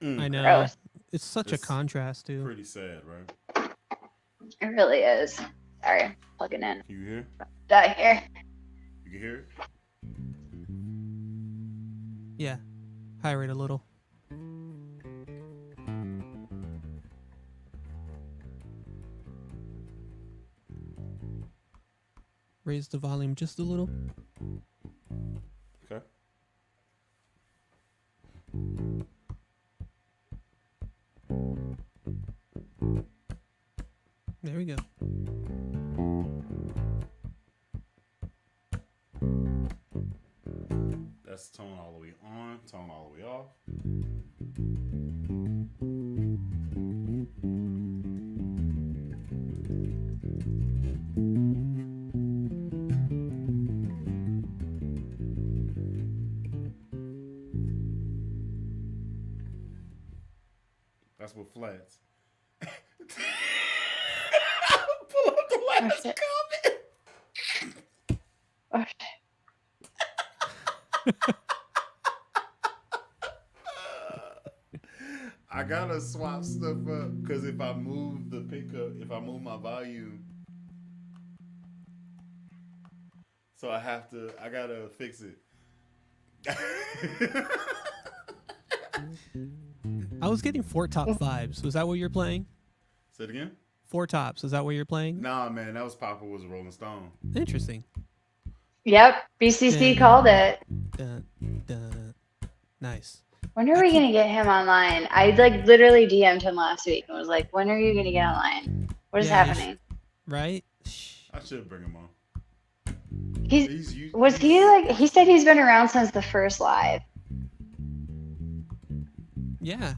I know. gross. It's such a It's contrast too. Pretty sad, right? It really is. Sorry, plugging in. Can you hear? Die here. You can hear it? Yeah, high rate a little. Raise the volume just a little. Okay. There we go. That's tone all the way on, tone all the way off. That's what flats. Pull up the last shit. comment. Oh, shit. I gotta swap stuff up because if I move the pickup, if I move my volume, so I gotta fix it. I was getting four top vibes. Was that what you're playing? Say it again? Four tops. Is that what you're playing? Nah, man, that was Papa was a Rolling Stone. Interesting. Yep, BCC called it. Dun, dun. Nice. When are we gonna get him online? I like literally DM'd him last week and was like, "When are you gonna get online? What is Yeah, happening?" Right? I should bring him on. He's was he like? He said he's been around since the first live. Yeah.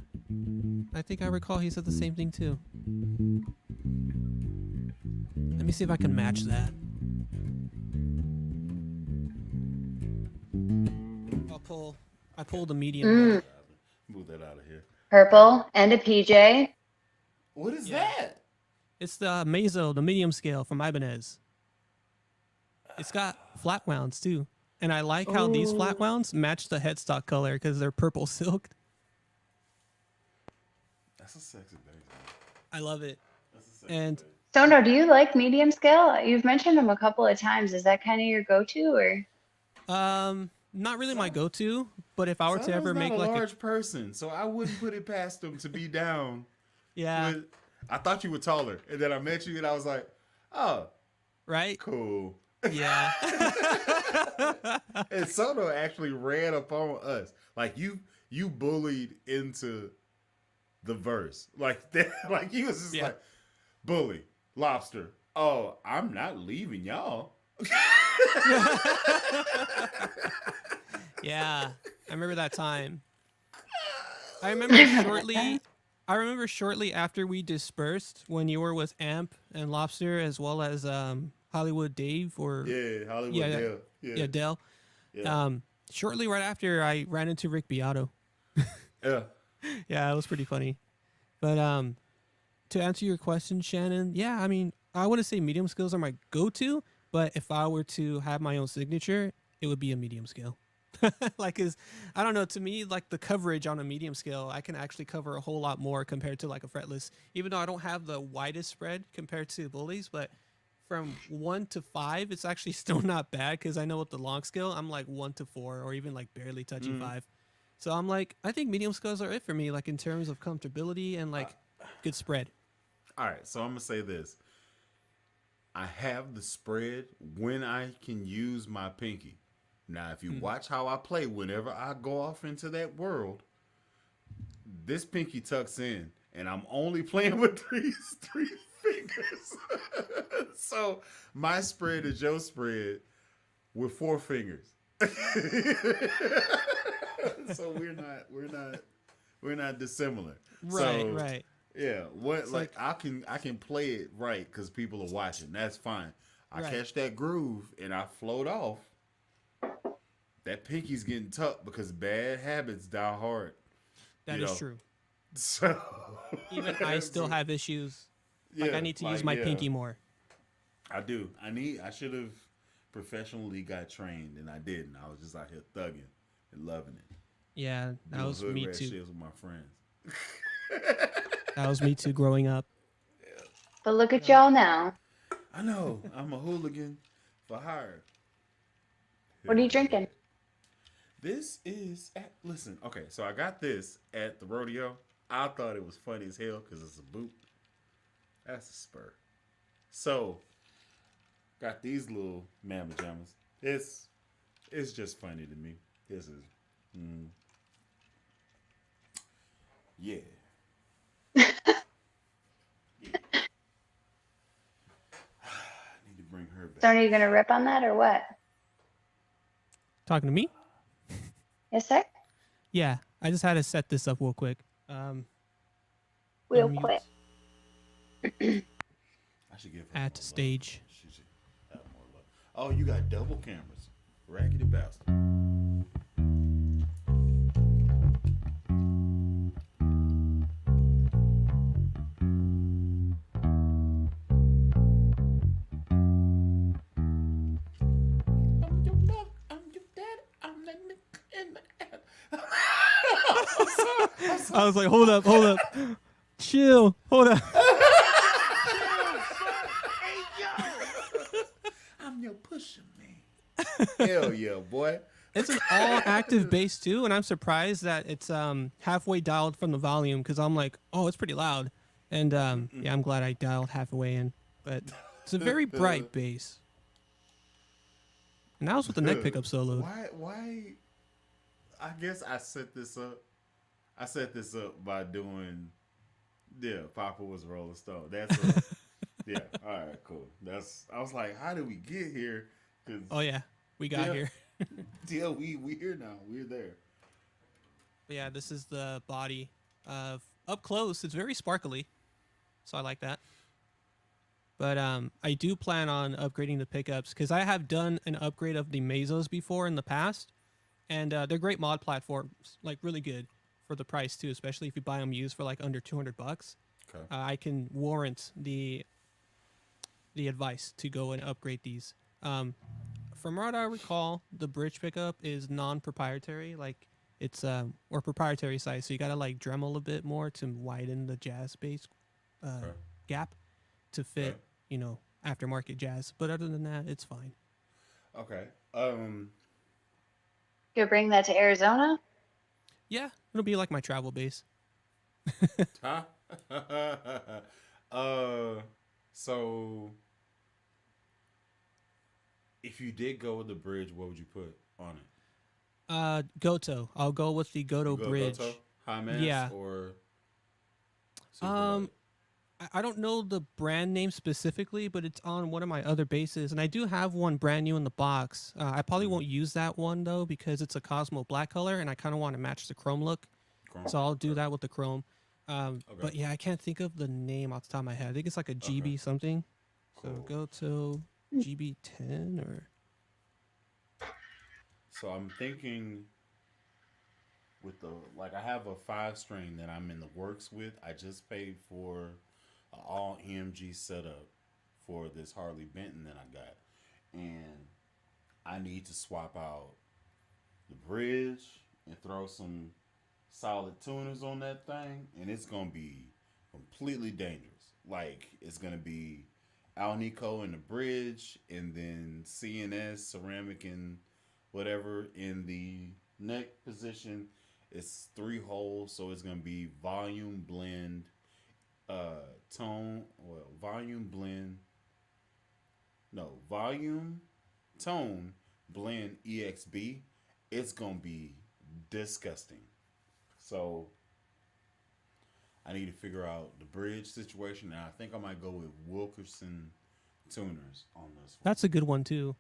I think I recall he said the same thing too. Let me see if I can match that. I pulled a medium. Move that out of here. Purple and a PJ. What is Yeah. that? It's the Mezzo, the medium scale from Ibanez. It's got flat wounds too. And I like how these flat wounds match the headstock color because they're purple silk. That's a sexy bass. I love it. That's a sexy And bass. Sono, do you like medium scale? You've mentioned them a couple of times. Is that kind of your go-to, or? not really my go-to, but if I were to Sono's ever not make a like large person, so I wouldn't put it past him to be down. yeah, But I thought you were taller, and then I met you, and I was like, "Oh, right? cool." Yeah. And Sono actually ran upon us. Like you bullied into the verse. Like that, like he was just Yeah. like, "Bully, lobster. Oh, I'm not leaving y'all." Yeah, I remember that time. I remember shortly after we dispersed when you were with Amp and Lobster as well as Hollywood Dave or Yeah, Hollywood Yeah, Dale. yeah, Dell. Yeah. Shortly right after I ran into Rick Beato. Yeah. Yeah, it was pretty funny. But to answer your question, Shannon, yeah, I mean, I wouldn't say medium skills are my go-to, But if I were to have my own signature, it would be a medium scale. Like, is I don't know. To me, like the coverage on a medium scale, I can actually cover a whole lot more compared to like a fretless. Even though I don't have the widest spread compared to bullies, but from 1 to 5, it's actually still not bad because I know with the long scale, I'm like 1 to 4 or even like barely touching 5. So I'm like, I think medium scales are it for me, like in terms of comfortability and like good spread. All right, so I'm gonna say this. I have the spread when I can use my pinky. Now, if you watch how I play, whenever I go off into that world, this pinky tucks in, and I'm only playing with three fingers. So my spread is your spread with 4 fingers. So we're not dissimilar. Right, So, right. yeah, what It's like I can play it right because people are watching. That's fine. I Right. catch that groove and I float off. That pinky's getting tucked because bad habits die hard. That you is know. true. So Even I still have issues. Like yeah, I need to use my yeah, pinky more. I do. I should have professionally got trained and I didn't. I was just out here thugging and loving it. Yeah, that Doing was hood me rat too. shits with my friends. That was me too growing up. But look at y'all now. I know. I'm a hooligan for hire. What are you drinking? This is listen, okay, so I got this at the rodeo. I thought it was funny as hell because it's a boot. That's a spur. So got these little mamma jammas. It's just funny to me. This is yeah. I need to bring her back. So are you gonna rip on that or what? Talking to me? Yes, sir. Yeah, I just had to set this up real quick. Real unmute quick. I should give her more At love. stage. She should have more love. Oh, you got double cameras. Raggedy bastard. I was like, hold up. Chill. Hold up. I'm your pusher man. Hell yeah, boy. It's an all active bass too, and I'm surprised that it's halfway dialed from the volume because I'm like, oh, it's pretty loud. And yeah, I'm glad I dialed halfway in. But it's a very bright bass. And that was with the neck pickup solo. Why? I guess I set this up. I set this up by doing, Papa was a Rolling Stone. That's yeah. All right, cool. I was like, how did we get here? 'Cause, Oh yeah, we got here. yeah, we here now. We're there. But yeah, this is the body of up close. It's very sparkly, so I like that. But I do plan on upgrading the pickups because I have done an upgrade of the Mezzos before in the past, and they're great mod platforms, like really good for the price too, especially if you buy them used for like under $200. Okay. I can warrant the advice to go and upgrade these. From what I recall, the bridge pickup is non-proprietary, like it's or proprietary size, so you gotta like Dremel a bit more to widen the jazz bass gap to fit, aftermarket jazz. But other than that, it's fine. Okay. You'll bring that to Arizona? Yeah, it'll be like my travel bass. Huh? So if you did go with the bridge, what would you put on it? Goto. I'll go with the Goto You go bridge. Goto? High mass Yeah. or super light? I don't know the brand name specifically, but it's on one of my other basses, and I do have one brand new in the box. I probably won't use that one though because it's a Cosmo black color, and I kind of want to match the chrome look. Chrome? So I'll do that with the chrome. Okay. But yeah, I can't think of the name off the top of my head. I think it's like a GB something. So Cool. go to GB10 or So I'm thinking with I have a 5-string that I'm in the works with. I just paid for an all EMG setup for this Harley Benton that I got. and I need to swap out the bridge and throw some solid tuners on that thing, and it's gonna be completely dangerous. Like it's gonna be Alnico in the bridge, and then CNS ceramic and whatever in the neck position. It's 3 holes, so it's gonna be volume blend, tone, well, volume blend, no, volume, tone, blend EXB. It's gonna be disgusting. So I need to figure out the bridge situation, and I think I might go with Wilkerson tuners on this one. That's a good one too.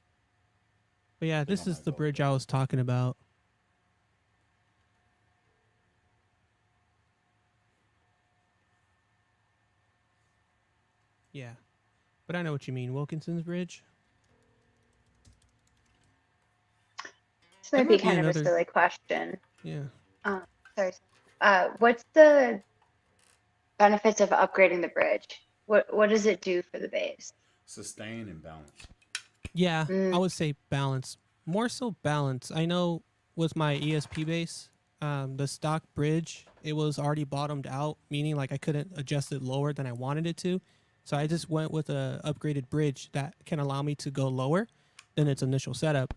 But yeah, this is the bridge I was talking about. Yeah, but I know what you mean. Wilkinson's bridge. This might That be might be kind of a another- silly question. Yeah. Sorry. What's the benefits of upgrading the bridge? What does it do for the bass? Sustain and balance. Yeah, Mm. I would say balance. More so balance. I know with my ESP bass, the stock bridge, it was already bottomed out, meaning like I couldn't adjust it lower than I wanted it to. So I just went with a upgraded bridge that can allow me to go lower than its initial setup.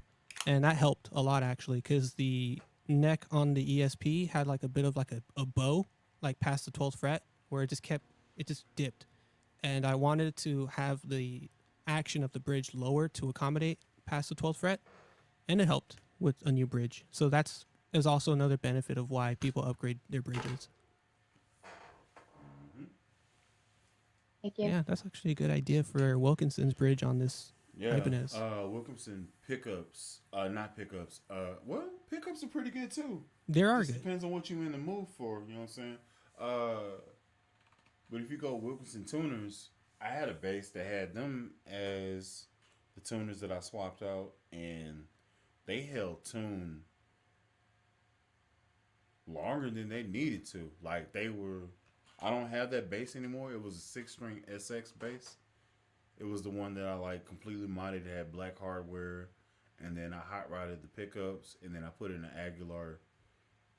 And that helped a lot actually, because the neck on the ESP had like a bit of like a bow, like past the 12th fret, where it just dipped. And I wanted to have the action of the bridge lower to accommodate past the 12th fret, and it helped with a new bridge. So that's is also another benefit of why people upgrade their bridges. Thank you. Yeah, that's actually a good idea for Wilkinson's bridge on this Yeah, Ibanez. Wilkinson pickups, not pickups. Well, pickups are pretty good too. There are Just good. depends on what you're in the mood for. You know what I'm saying? But if you go Wilkinson tuners, I had a bass that had them as the tuners that I swapped out, and they held tune longer than they needed to. Like they were. I don't have that bass anymore. It was a 6-string SX bass. It was the one that I like completely modded. It had black hardware, and then I hot rodded the pickups, and then I put in an Aguilar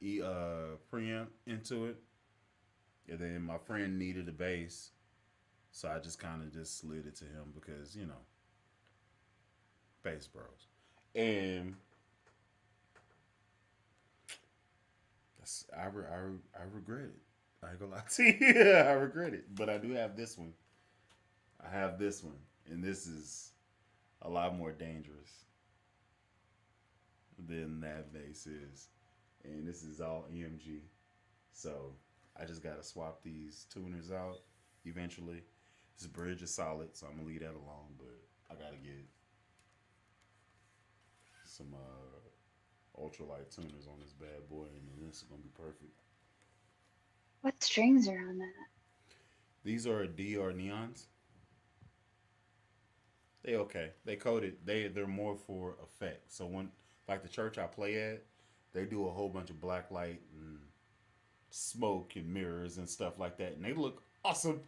preamp into it. And then my friend needed a bass, so I just kind of just slid it to him because, you know, bass bros. And I regret it. I ain't gonna lie to you. I regret it. But I do have this one. I have this one. And this is a lot more dangerous than that bass is. And this is all EMG. So I just gotta swap these tuners out eventually. This bridge is solid, so I'm gonna leave that alone, but I gotta get some ultralight tuners on this bad boy, and then this is gonna be perfect. What strings are on that? These are DR neons. They okay. They coated. They're more for effect. So when like the church I play at, they do a whole bunch of black light and smoke and mirrors and stuff like that, and they look awesome.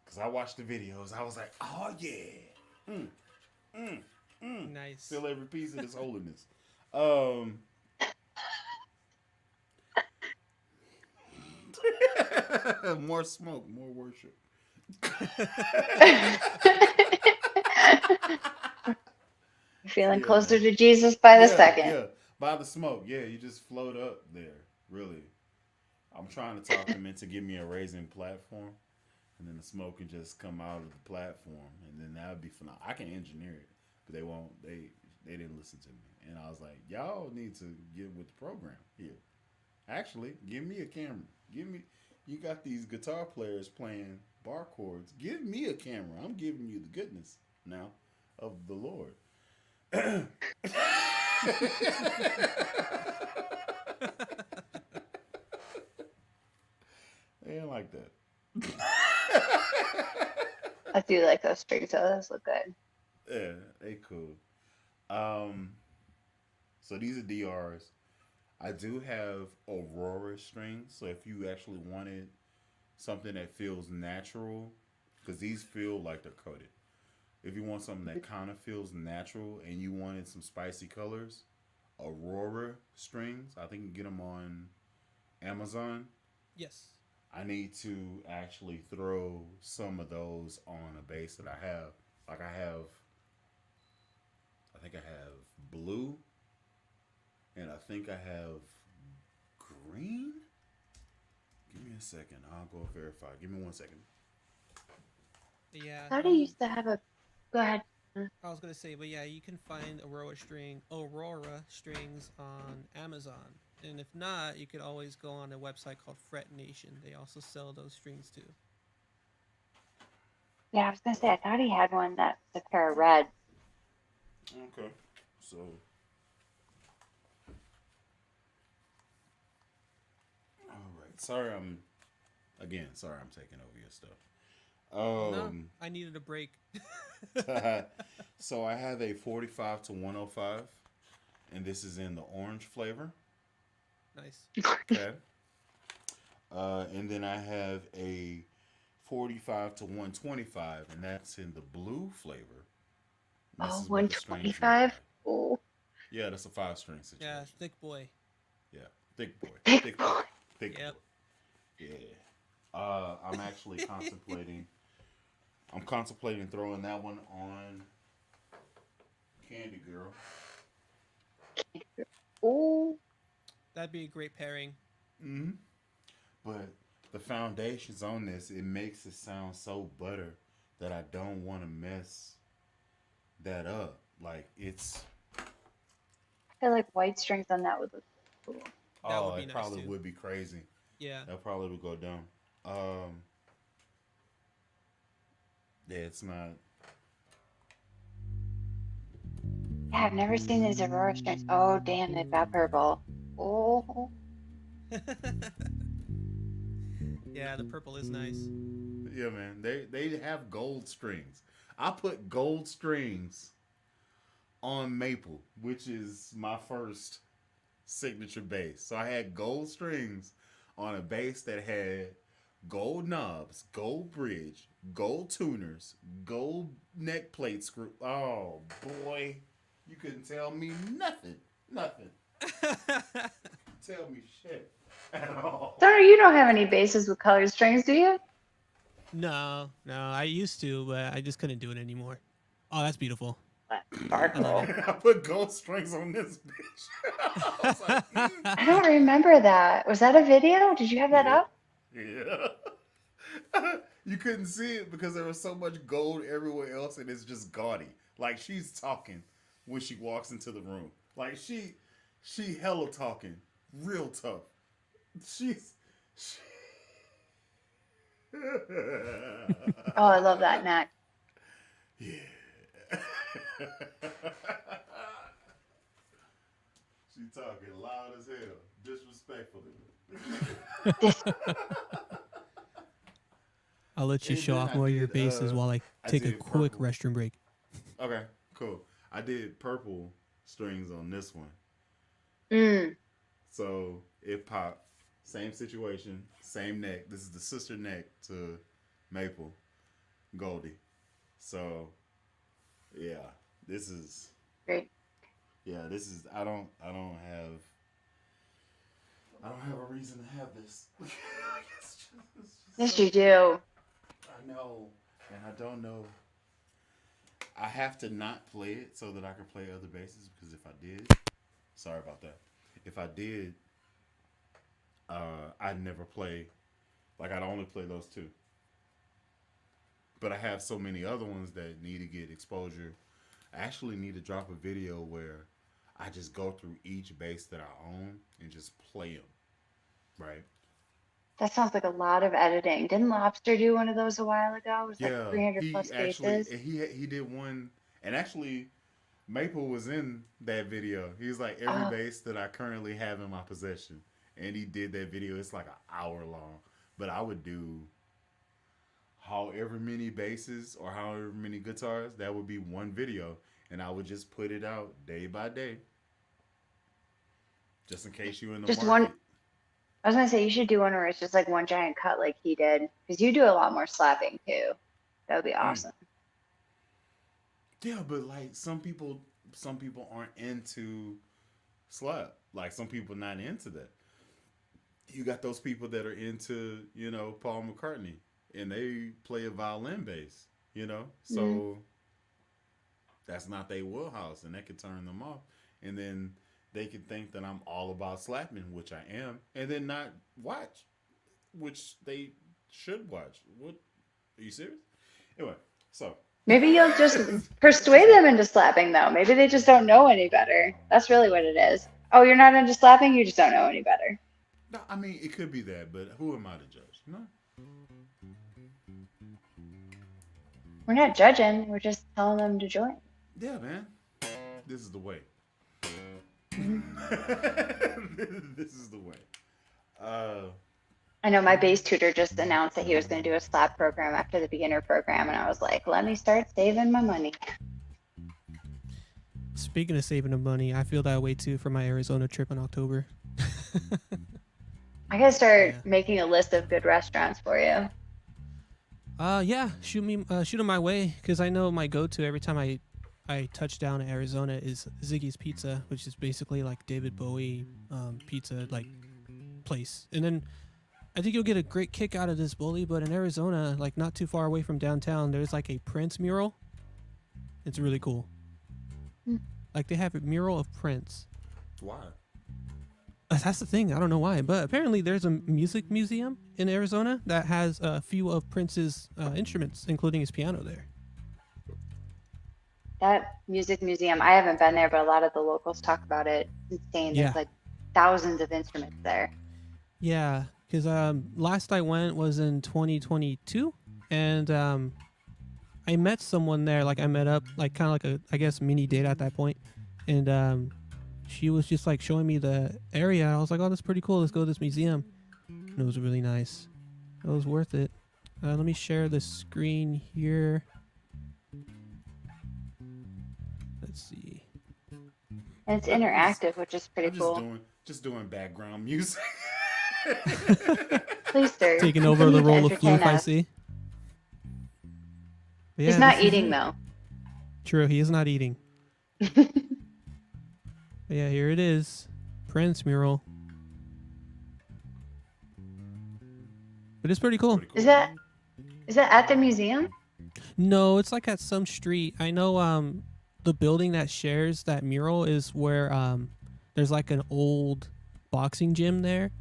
Cause I watched the videos, I was like, oh yeah, Nice. feel every piece of this holiness. More smoke, more worship. Feeling Yeah, closer man. to Jesus by the second. Yeah, by the smoke. Yeah, you just float up there. Really. I'm trying to talk them into give me a raising platform, and then the smoke can just come out of the platform, and then that would be phenomenal. I can engineer it, but they won't. They didn't listen to me, and I was like, y'all need to get with the program here. Actually, give me a camera. You got these guitar players playing bar chords. Give me a camera. I'm giving you the goodness now of the Lord. They ain't like that. I do like those strings though. Those look good. Yeah, they cool. So these are DRs. I do have Aurora strings. So if you actually wanted something that feels natural, because these feel like they're coated. if you want something that kind of feels natural and you wanted some spicy colors, Aurora strings. I think you can get them on Amazon. Yes. I need to actually throw some of those on a bass that I have. Like I think I have blue, and I think I have green. Give me a second. I'll go verify. Give me 1 second. Yeah. I thought I used to have a. Go ahead. I was gonna say, but yeah, you can find Aurora strings on Amazon, and if not, you could always go on a website called Fret Nation. They also sell those strings too. Yeah, I was gonna say I thought he had one that's a pair of red. Okay. So. All right. Sorry, I'm taking over your stuff. No, I needed a break. So I have a 45 to 105, and this is in the orange flavor. Nice. Okay. And then I have a 45 to 125, and that's in the blue flavor. And this Oh, is what the strings look 125. like. Oh, Yeah, that's a 5-string situation. Yeah, thick boy. Yeah, thick boy. Thick boy. Thick Yep. boy. Yeah. I'm actually contemplating. I'm contemplating throwing that one on Candy Girl. oh. That'd be a great pairing. Mm-hmm. But the foundations on this, it makes it sound so butter that I don't want to mess that up. Like it's. I feel like white strings on that would look cool. That would be it nice, probably too. would be crazy. Yeah. That probably would go down. Yeah, it's not. Yeah, I've never seen these Aurora strings. Oh, damn, they've got purple. Oh. Yeah, the purple is nice. Yeah, man. They have gold strings. I put gold strings on maple, which is my first signature bass. So I had gold strings on a bass that had gold knobs, gold bridge, gold tuners, gold neck plate screw. Oh boy, you couldn't tell me nothing. Tell me shit at all. Sorry, you don't have any basses with colored strings, do you? No, I used to, but I just couldn't do it anymore. Oh, that's beautiful. Sparkle. I put gold strings on this bitch. I was like, I don't remember that. Was that a video? Did you have that up? Yeah. You couldn't see it because there was so much gold everywhere else, and it's just gaudy. Like she's talking when she walks into the room. Like she hella talking, real tough. She's. Oh, I love that neck. Yeah. She talking loud as hell, disrespectfully. I'll let you And show then off I more of your did, basses while I take a did quick purple. restroom break. Okay, cool. I did purple strings on this one. Mm. So it popped. Same situation, same neck. This is the sister neck to Maple, Goldie. So, yeah, this is. Great. Yeah, this is. I don't have a reason to have this. It's just Yes, so- you do. I know, and I don't know. I have to not play it so that I can play other basses, because if I did, sorry about that. If I did, I'd never play, like I'd only play those two. But I have so many other ones that need to get exposure. I actually need to drop a video where I just go through each bass that I own and just play them, right? That sounds like a lot of editing. Didn't Lobster do one of those a while ago? It was Yeah, like 300 he plus actually bases. he did one, and actually Maple was in that video. He was like every Oh. bass that I currently have in my possession, and he did that video. It's like an hour long, but I would do however many basses or however many guitars. That would be one video, and I would just put it out day by day, just in case you're in the Just market. one. I was gonna say you should do one where it's just like one giant cut like he did, because you do a lot more slapping too. That would be awesome. Yeah, but like some people aren't into slap. Like some people not into that. You got those people that are into, Paul McCartney, and they play a violin bass, so that's not their wheelhouse, and that could turn them off. And then they could think that I'm all about slapping, which I am, and then not watch, which they should watch. What? Are you serious? Anyway, so Maybe you'll just persuade them into slapping, though. Maybe they just don't know any better. That's really what it is. Oh, you're not into slapping? You just don't know any better. no, I mean it could be that, but who am I to judge? No. We're not judging. We're just telling them to join. Yeah, man. This is the way. This is the way. I know my bass tutor just announced that he was going to do a slap program after the beginner program, and I was like, let me start saving my money. Speaking of saving the money, I feel that way too for my Arizona trip in October. I got to start making a list of good restaurants for you. Yeah, shoot them my way, because I know my go-to every time I touch down in Arizona is Ziggy's Pizza, which is basically like David Bowie pizza like place. And then I think you'll get a great kick out of this, Bully, but in Arizona, like not too far away from downtown, there's like a Prince mural. It's really cool. Like they have a mural of Prince. Why? That's the thing. I don't know why, but apparently there's a music museum in Arizona that has a few of Prince's instruments, including his piano there. That music museum, I haven't been there, but a lot of the locals talk about it. It's insane. Yeah. There's like thousands of instruments there. Yeah, because last I went was in 2022, and I met someone there. Like I met up, like kind of like I guess mini date at that point, and she was just like showing me the area. I was like, oh, that's pretty cool. Let's go to this museum. And it was really nice. It was worth it. Let me share the screen here. Let's see. And it's interactive, which is pretty I'm cool. just doing background music. Please, sir. Taking over the role of Floof, I see. But He's yeah, not this is eating, it. though. True, he is not eating. But yeah, here it is. Prince mural. But it's pretty cool. Is that at the museum? No, it's like at some street. I know the building that shares that mural is where there's like an old boxing gym there.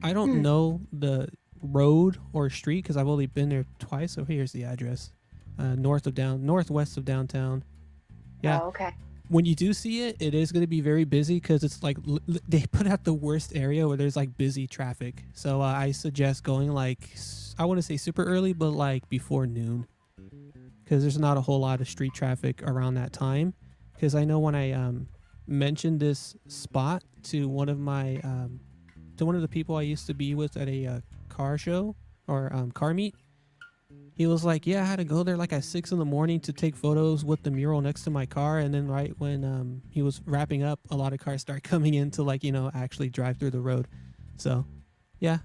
I don't know the road or street because I've only been there twice. So here's the address. Northwest of downtown. Yeah. Oh, okay. When you do see it, it is going to be very busy because it's like they put out the worst area where there's like busy traffic. So I suggest going like, I want to say super early, but like before noon, because there's not a whole lot of street traffic around that time. Because I know when I mentioned this spot to one of my to one of the people I used to be with at a car show or car meet, he was like, yeah, I had to go there like at 6 a.m. to take photos with the mural next to my car. And then right when he was wrapping up, a lot of cars start coming in to like, actually drive through the road. So yeah,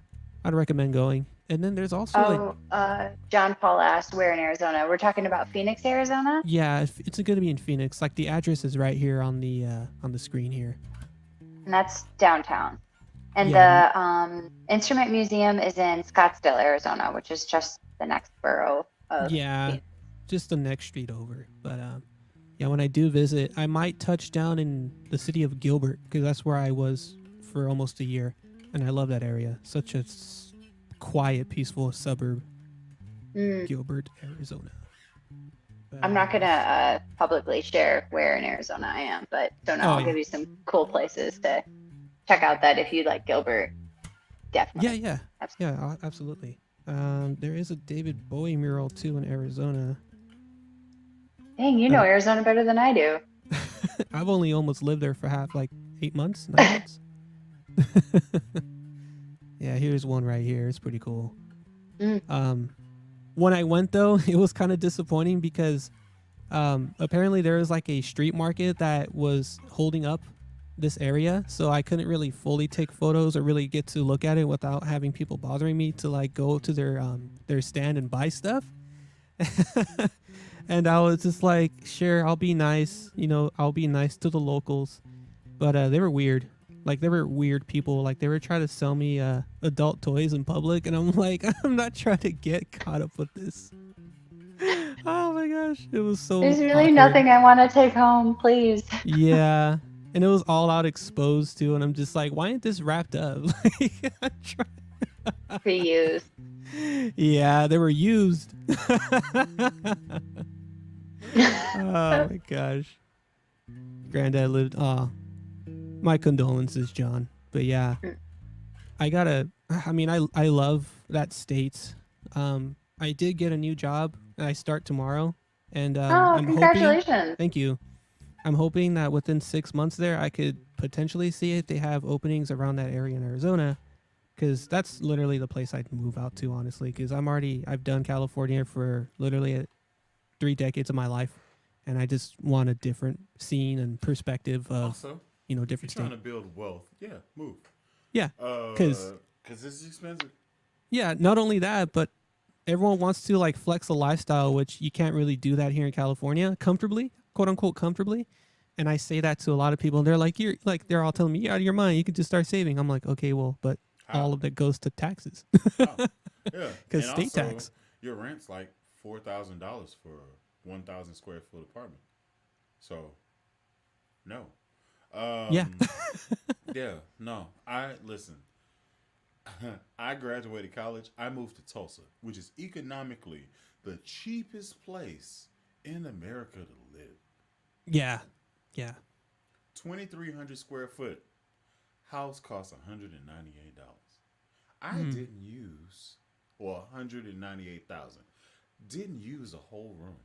I'd recommend going. And then there's also John Paul asked where in Arizona. We're talking about Phoenix, Arizona? yeah, it's going to be in Phoenix. Like the address is right here on the screen here. And that's downtown. And Yeah. the Instrument Museum is in Scottsdale, Arizona, which is just the next borough of Yeah, Phoenix. just the next street over. But yeah, when I do visit, I might touch down in the city of Gilbert because that's where I was for almost a year, and I love that area. Such a quiet, peaceful suburb, Gilbert, Arizona. But, I'm not going to publicly share where in Arizona I am, but I'll yeah. give you some cool places to check out that if you like Gilbert. Definitely. Yeah, absolutely. There is a David Bowie mural too in Arizona. Dang, you know Arizona better than I do. I've only almost lived there for 8 months, 9 months. Yeah, here's one right here. It's pretty cool. When I went though, it was kind of disappointing because apparently there was like a street market that was holding up this area, so I couldn't really fully take photos or really get to look at it without having people bothering me to like go to their stand and buy stuff. And I was just like, sure, I'll be nice. You know, I'll be nice to the locals. But they were weird. Like, they were weird people. Like, they were trying to sell me adult toys in public. And I'm like, I'm not trying to get caught up with this. Oh my gosh. It was so There's really awkward. nothing I want to take home, please. Yeah. And it was all out exposed too. And I'm just like, why ain't this wrapped up? Like, I'm trying. Reuse. Yeah, they were used. Oh my gosh. Granddad lived. My condolences, John. But yeah, I love that state. I did get a new job and I start tomorrow. And I'm congratulations. hoping, thank you. I'm hoping that within 6 months there, I could potentially see if they have openings around that area in Arizona. Because that's literally the place I'd move out to, honestly. Because I've done California for literally 3 decades of my life. And I just want a different scene and perspective of, Also, different if you're trying state. to build wealth, yeah, move. Yeah, Because it's expensive. yeah, not only that, but everyone wants to like flex a lifestyle, which you can't really do that here in California comfortably, quote unquote comfortably. And I say that to a lot of people, and they're like, they're all telling me, you're out of your mind. You could just start saving. I'm like, okay, well, but all of it goes to taxes. Oh, yeah, Because and state also, tax. Your rent's like $4,000 for a 1,000 square foot apartment. So, no. Yeah. Yeah, no. Listen. I graduated college. I moved to Tulsa, which is economically the cheapest place in America to live. Yeah. Yeah. 2,300 square foot house costs $198. I didn't use, or $198,000. Didn't use a whole room.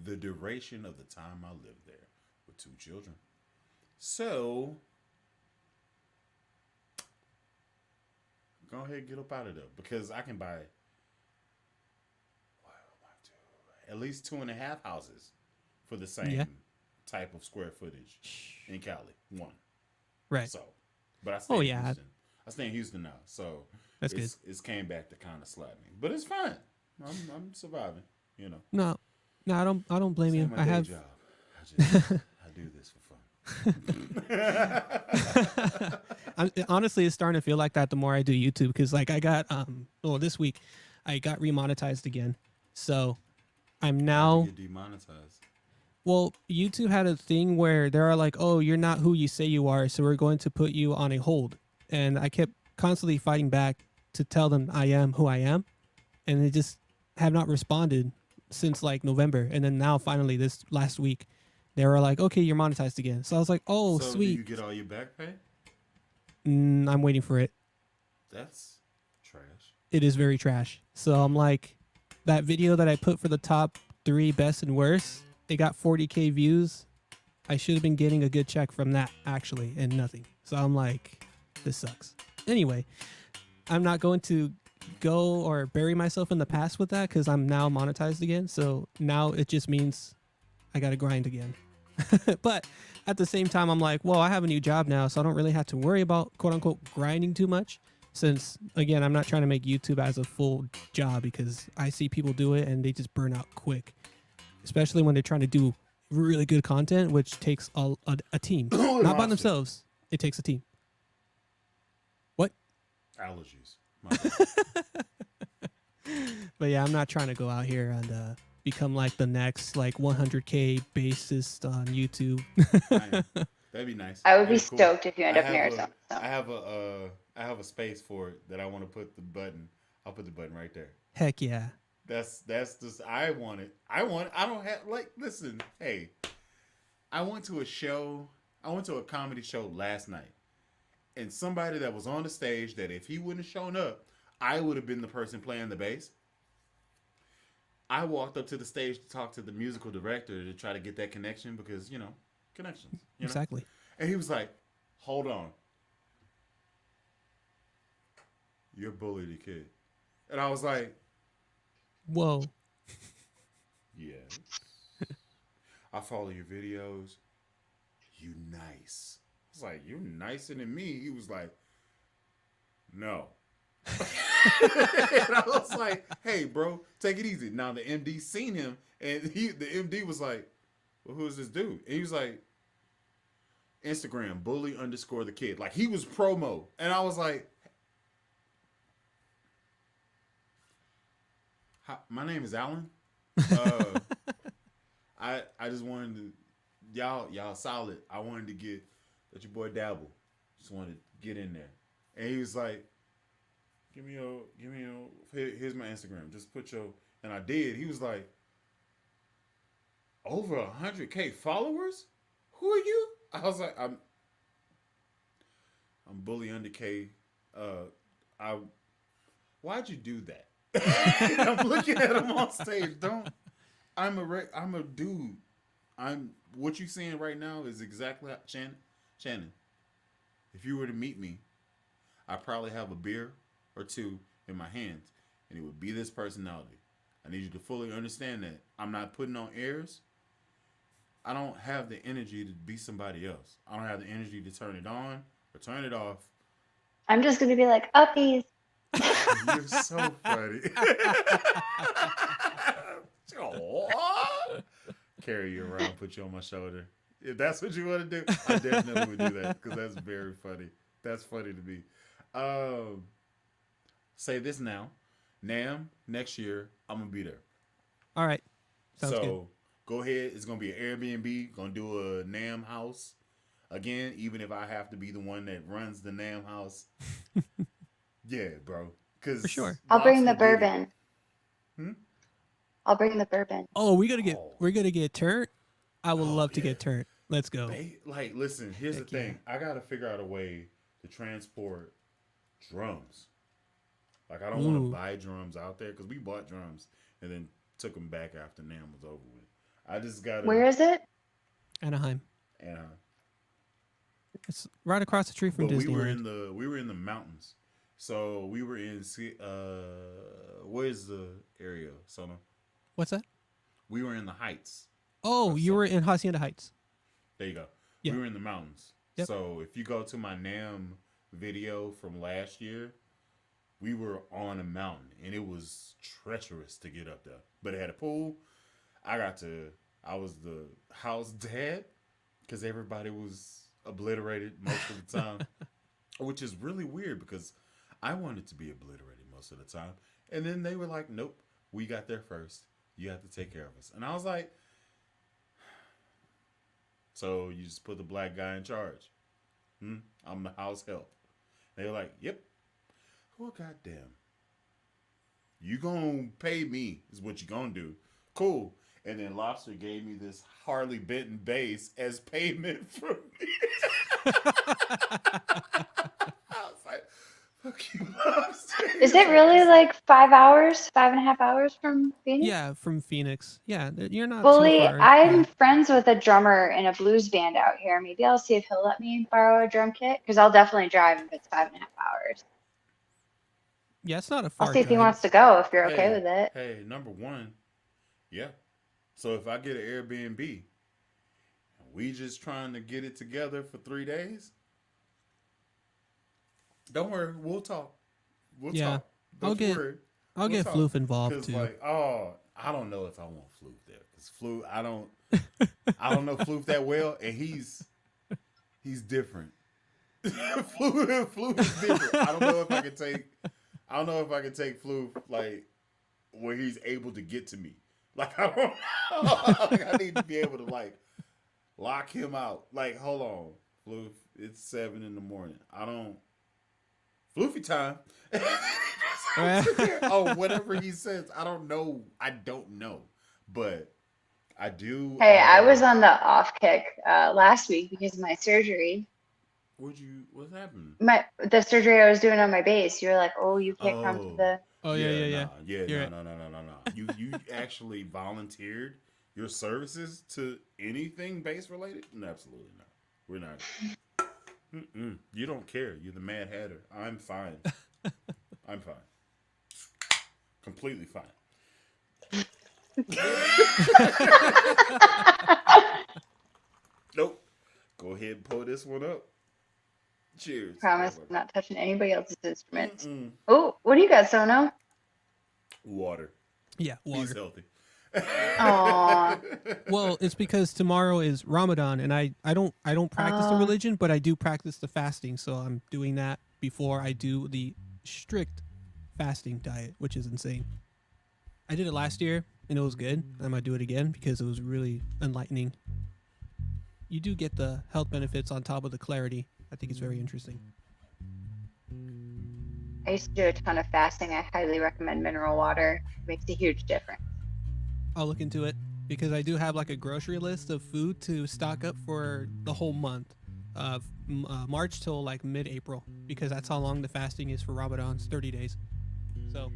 The duration of the time I lived there with 2 children. So, go ahead and get up out of there because I can buy at least 2.5 houses for the same type of square footage in Cali. One. Right. So, but I stay in yeah. Houston. I stay in Houston now, so That's good. It's came back to kind of slap me, but it's fine. I'm surviving. No, I don't blame you. My I day have. job. I do this for fun. Honestly, it's starting to feel like that the more I do YouTube, because like I got this week I got remonetized again, so I'm now Get demonetized. well, YouTube had a thing where they're like, oh, you're not who you say you are, so we're going to put you on a hold, and I kept constantly fighting back to tell them I am who I am, and they just have not responded since like November, and then now finally this last week they were like, okay, you're monetized again. So I was like, oh, So sweet. do you get all your back pay? I'm waiting for it. That's trash. It is very trash. So I'm like, that video that I put for the top 3 best and worst, it got 40K views. I should have been getting a good check from that actually, and nothing. So I'm like, this sucks. Anyway, I'm not going to go or bury myself in the past with that because I'm now monetized again. So now it just means I got to grind again. But at the same time, I'm like, well, I have a new job now, so I don't really have to worry about quote unquote grinding too much. Since again, I'm not trying to make YouTube as a full job because I see people do it and they just burn out quick, especially when they're trying to do really good content, which takes a team, not by themselves. It takes a team. What? Allergies. But yeah, I'm not trying to go out here and become like the next like 100K bassist on YouTube. That'd be nice. I would be That'd cool. stoked if you end up in I Arizona. have a space for it that I want to put the button. I'll put the button right there. Heck yeah. That's just I want it. I don't have like listen, hey. I went to a comedy show last night. And somebody that was on the stage that if he wouldn't have shown up, I would have been the person playing the bass. I walked up to the stage to talk to the musical director to try to get that connection because, connections. Exactly. And he was like, hold on. You're BullyThaKidd. And I was like, whoa. yes. I follow your videos. You nice. I was like, you're nicer than me. He was like, no. And I was like, hey, bro, take it easy. Now the MD seen him, and the MD was like, well, who is this dude? And he was like, Instagram, bully_the_kid. Like, he was promo. And I was like, hi, my name is Alan. I just wanted to, y'all solid. I wanted to get that your boy Dabble. Just wanted to get in there. And he was like, give me your, here's my Instagram. Just put your, and I did. He was like, over 100K followers? Who are you? I was like, I'm bully_K. Why'd you do that? I'm looking at him on stage. I'm a dude. What you seeing right now is exactly how, Shannon. If you were to meet me, I probably have a beer or two in my hands, and it would be this personality. I need you to fully understand that I'm not putting on airs. I don't have the energy to be somebody else. I don't have the energy to turn it on or turn it off. I'm just gonna be like, uppies. You're so funny. Carry you around, put you on my shoulder. If that's what you want to do, I definitely would do that because that's very funny. That's funny to me. Say this now. NAMM next year, I'm gonna be there. All right. Sounds so good. go ahead. It's gonna be an Airbnb. Gonna do a NAMM house again, even if I have to be the one that runs the NAMM house. Yeah, bro. Cause For sure. I'll bring the Lobster did it. bourbon. I'll bring the bourbon. Oh, we're gonna get turned. I would love to yeah. get turned. Let's go. Like, listen, here's Heck the thing. I gotta figure out a way to transport drums. Like, I don't want Ooh. to buy drums out there because we bought drums and then took them back after NAMM was over with. I just gotta. Where is it? Anaheim. And It's right across the street from but Disneyland. we were in the mountains, so we were in where's the area, Sono? What's that? We were in the heights. Oh, you were in Hacienda Heights. There you go. Yeah. We were in the mountains. Yep. So if you go to my NAMM video from last year, we were on a mountain and it was treacherous to get up there. But it had a pool. I was the house dad because everybody was obliterated most of the time, which is really weird because I wanted to be obliterated most of the time. And then they were like, nope, we got there first. You have to take care of us. And I was like, so you just put the black guy in charge. I'm the house help. They were like, yep. Well, goddamn. You gonna pay me is what you gonna do. Cool. And then Lobster gave me this Harley Benton bass as payment for me. I was like, fuck you, Lobster. Is it really like 5 hours, 5.5 hours from Phoenix? Yeah, from Phoenix. Yeah, you're not Bully, too far. I'm Yeah. friends with a drummer in a blues band out here. Maybe I'll see if he'll let me borrow a drum kit because I'll definitely drive if it's 5.5 hours. Yeah, it's not a far I'll see if he drive. wants to go if you're okay with it. Hey, number one, yeah. So if I get an Airbnb, we just trying to get it together for 3 days. Don't worry, we'll talk. We'll Yeah, talk. Don't worry. I'll get talk. Floof involved 'Cause, too. like, I don't know if I want Floof there because Floof, I don't know Floof that well, and he's different. Floof is different. I don't know if I can take Floof like where he's able to get to me. Like, I don't know. Like, I need to be able to like lock him out. Like, hold on, Floof. It's 7 a.m. I don't. Floofy time. Oh, whatever he says, I don't know. But I do. Hey, I was on the off kick last week because of my surgery. What happened? The surgery I was doing on my bass. You were like, oh, you can't come to the. Oh yeah. No. You actually volunteered your services to anything bass related? No, absolutely not. We're not. You don't care. You're the Mad Hatter. I'm fine. I'm fine. Completely fine. Nope. Go ahead and pull this one up. Cheers. Promise Whatever. not touching anybody else's instruments. Mm-mm. Oh, what do you got, Sono? Water. Yeah, He's water. healthy. Aw. Well, it's because tomorrow is Ramadan, and I don't practice the religion, but I do practice the fasting. So I'm doing that before I do the strict fasting diet, which is insane. I did it last year, and it was good. I might do it again because it was really enlightening. You do get the health benefits on top of the clarity. I think it's very interesting. I used to do a ton of fasting. I highly recommend mineral water. It makes a huge difference. I'll look into it because I do have like a grocery list of food to stock up for the whole month of March till like mid-April, because that's how long the fasting is for Ramadan's 30 days. So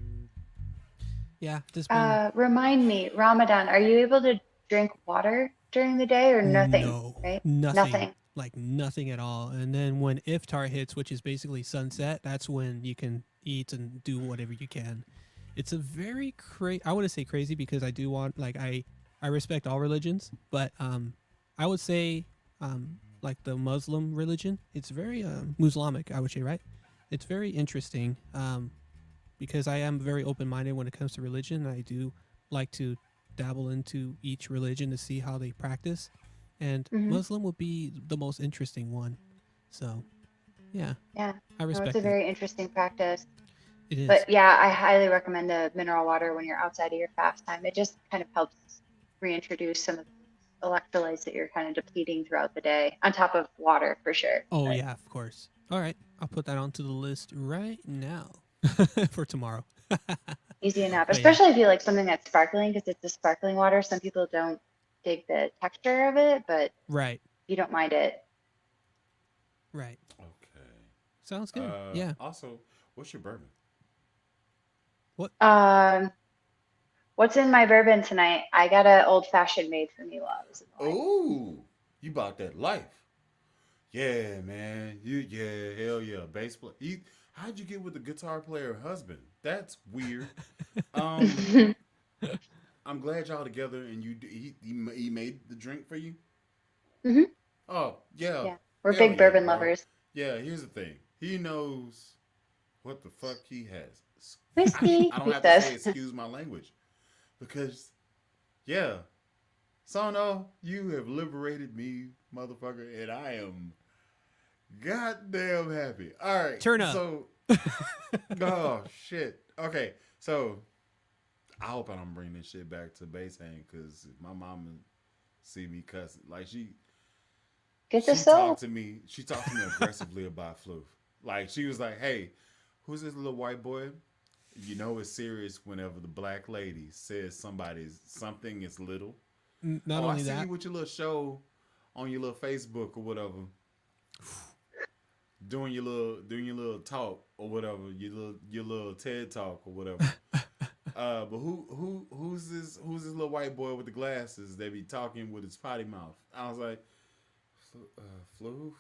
yeah, just been Remind me, Ramadan, are you able to drink water during the day or nothing? no, Right? nothing, like nothing at all. And then when iftar hits, which is basically sunset, that's when you can eat and do whatever you can. It's a very I wouldn't say crazy because I do want, like, I respect all religions, but I would say like the Muslim religion, it's very Muslimic, I would say, right? It's very interesting because I am very open-minded when it comes to religion. I do like to dabble into each religion to see how they practice, and Muslim would be the most interesting one. So yeah, Yeah. I No, respect it's a it. very interesting practice. It is. But yeah, I highly recommend the mineral water when you're outside of your fast time. It just kind of helps reintroduce some of the electrolytes that you're kind of depleting throughout the day, on top of water for sure. Oh But yeah, of course. All right, I'll put that onto the list right now for tomorrow. easy enough, But yeah. especially if you like something that's sparkling, because it's the sparkling water. Some people don't dig the texture of it, but Right, you don't mind it. right. Okay. Sounds good. Yeah. Also, what's your bourbon? What's in my bourbon tonight? I got an old fashioned made for me while I was in the line. Oh, you bought that life. Yeah, man. Hell yeah. Bass player. How'd you get with the guitar player husband? That's weird. I'm glad y'all together and he made the drink for you. hmm Oh yeah. Yeah, we're Hell big yeah, bourbon bro. lovers. Yeah. Here's the thing. He knows what the fuck he has. Whiskey, I don't he have to say says. excuse my language because yeah, Sono, you have liberated me, motherfucker, and I am goddamn happy. All right, Turn up. So, oh shit. Okay, so I hope I don't bring this shit back to bass hang because my mama see me cussing, like she Get the she soul. talked to me. She talked to me aggressively about Floof. Like she was like, "Hey, who's this little white boy?" You know it's serious whenever the black lady says something is little. Not I only see that, you with your little show on your little Facebook or whatever, doing your little talk or whatever, your little TED talk or whatever. But who's this little white boy with the glasses that be talking with his potty mouth? I was like, Floof,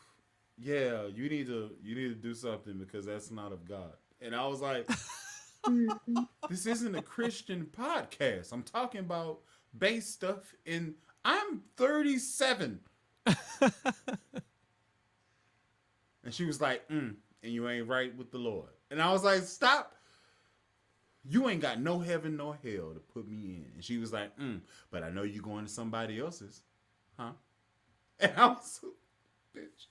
yeah, you need to do something because that's not of God. And I was like, this isn't a Christian podcast. I'm talking about bass stuff, and I'm 37. And she was like, and you ain't right with the Lord. And I was like, stop. You ain't got no heaven nor hell to put me in. And she was like, but I know you going to somebody else's. Huh? And I was, bitch.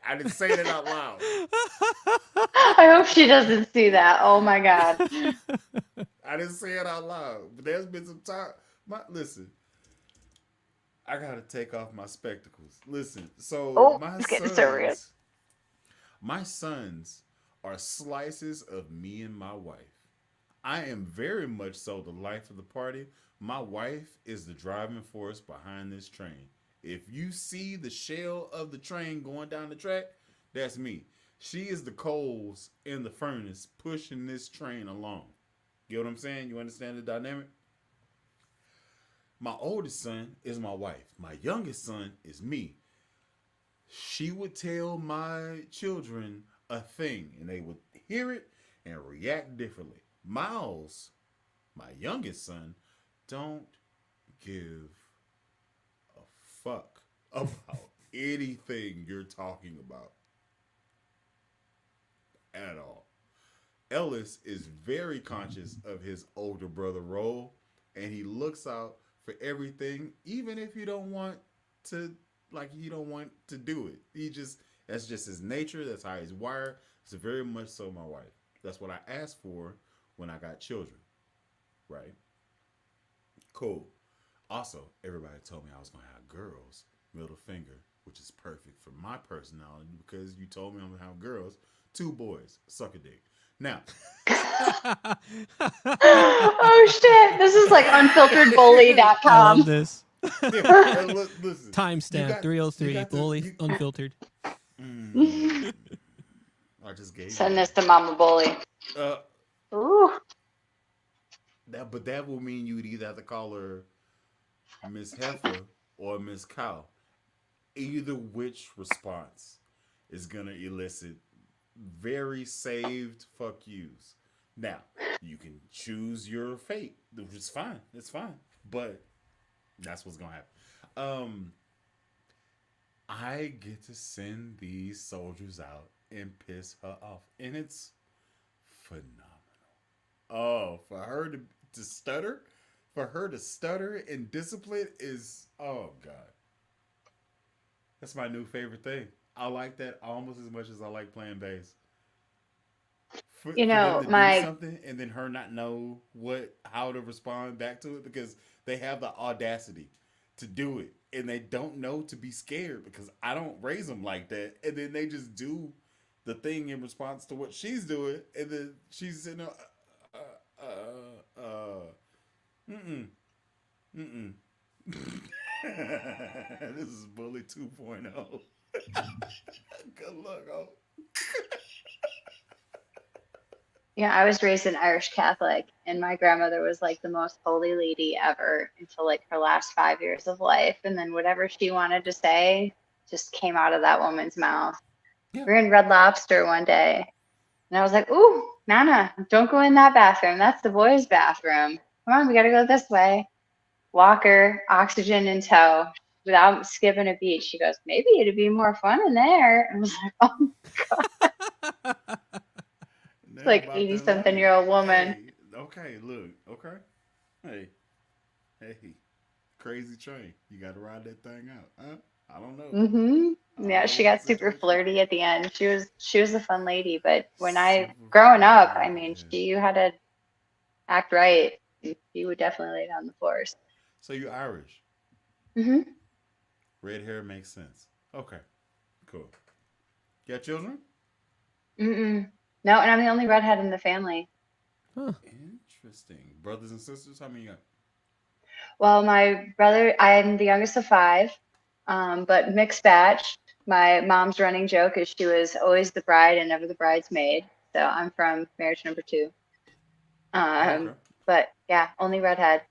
I didn't say that out loud. I hope she doesn't see that. Oh my God. I didn't say it out loud. But there's been some time. Listen. I gotta take off my spectacles. Listen, so Oh, it's getting serious. My sons are slices of me and my wife. I am very much so the life of the party. My wife is the driving force behind this train. If you see the shell of the train going down the track, that's me. She is the coals in the furnace pushing this train along. You know what I'm saying? You understand the dynamic? My oldest son is my wife. My youngest son is me. She would tell my children a thing, and they would hear it and react differently. Miles, my youngest son, don't give a fuck about anything you're talking about. at all. Ellis is very conscious of his older brother role, and he looks out for everything, even if you don't want to, like, you don't want to do it. That's just his nature. That's how he's wired. It's very much so my wife. That's what I asked for when I got children. Right? Cool. Also, everybody told me I was going to have girls. Middle finger, which is perfect for my personality because you told me I'm going to have girls. 2 boys. Suck a dick. Now. Oh shit! This is like I unfilteredbully.com. love this. Yeah, listen. Timestamp 303 Bully Unfiltered. I just gave Send you this to Mama Bully. that. Ooh. But that will mean you would either have to call her Miss Heifer or Miss Cow. Either which response is gonna elicit very saved fuck yous. Now, you can choose your fate, which is fine. It's fine. But that's what's gonna happen. I get to send these soldiers out and piss her off. And it's phenomenal. Oh, for her to stutter, and discipline is, oh God. That's my new favorite thing. I like that almost as much as I like playing bass. For them to do something and then her not know how to respond back to it because they have the audacity to do it and they don't know to be scared because I don't raise them like that, and then they just do the thing in response to what she's doing, and then she's sitting there, This is Bully 2.0. Good luck, oh. Yeah, I was raised an Irish Catholic, and my grandmother was like the most holy lady ever until like her last 5 years of life. And then whatever she wanted to say just came out of that woman's mouth. Yeah. We were in Red Lobster one day, and I was like, "Ooh, Nana, don't go in that bathroom. That's the boys' bathroom. Come on, we got to go this way." Walker, oxygen in tow, without skipping a beat. She goes, "Maybe it'd be more fun in there." I was like, "Oh, it's like 80-something-year-old woman." Hey, okay, look, okay. Hey, crazy train. You got to ride that thing out, huh? I don't know. Mm-hmm. Yeah, she got super flirty at the end. She was a fun lady, but Super growing up, I flirty, mean, yeah. she had to act right. She would definitely lay down the force. So you're Irish. Mm-hmm. Red hair makes sense. Okay, cool. You got children? Mm-mm. No, and I'm the only redhead in the family. Huh. Interesting. Brothers and sisters? How many you got? Well, my brother, I'm the youngest of 5, but mixed batch. My mom's running joke is she was always the bride and never the bridesmaid. So I'm from marriage number 2. Okay. But yeah, only redhead.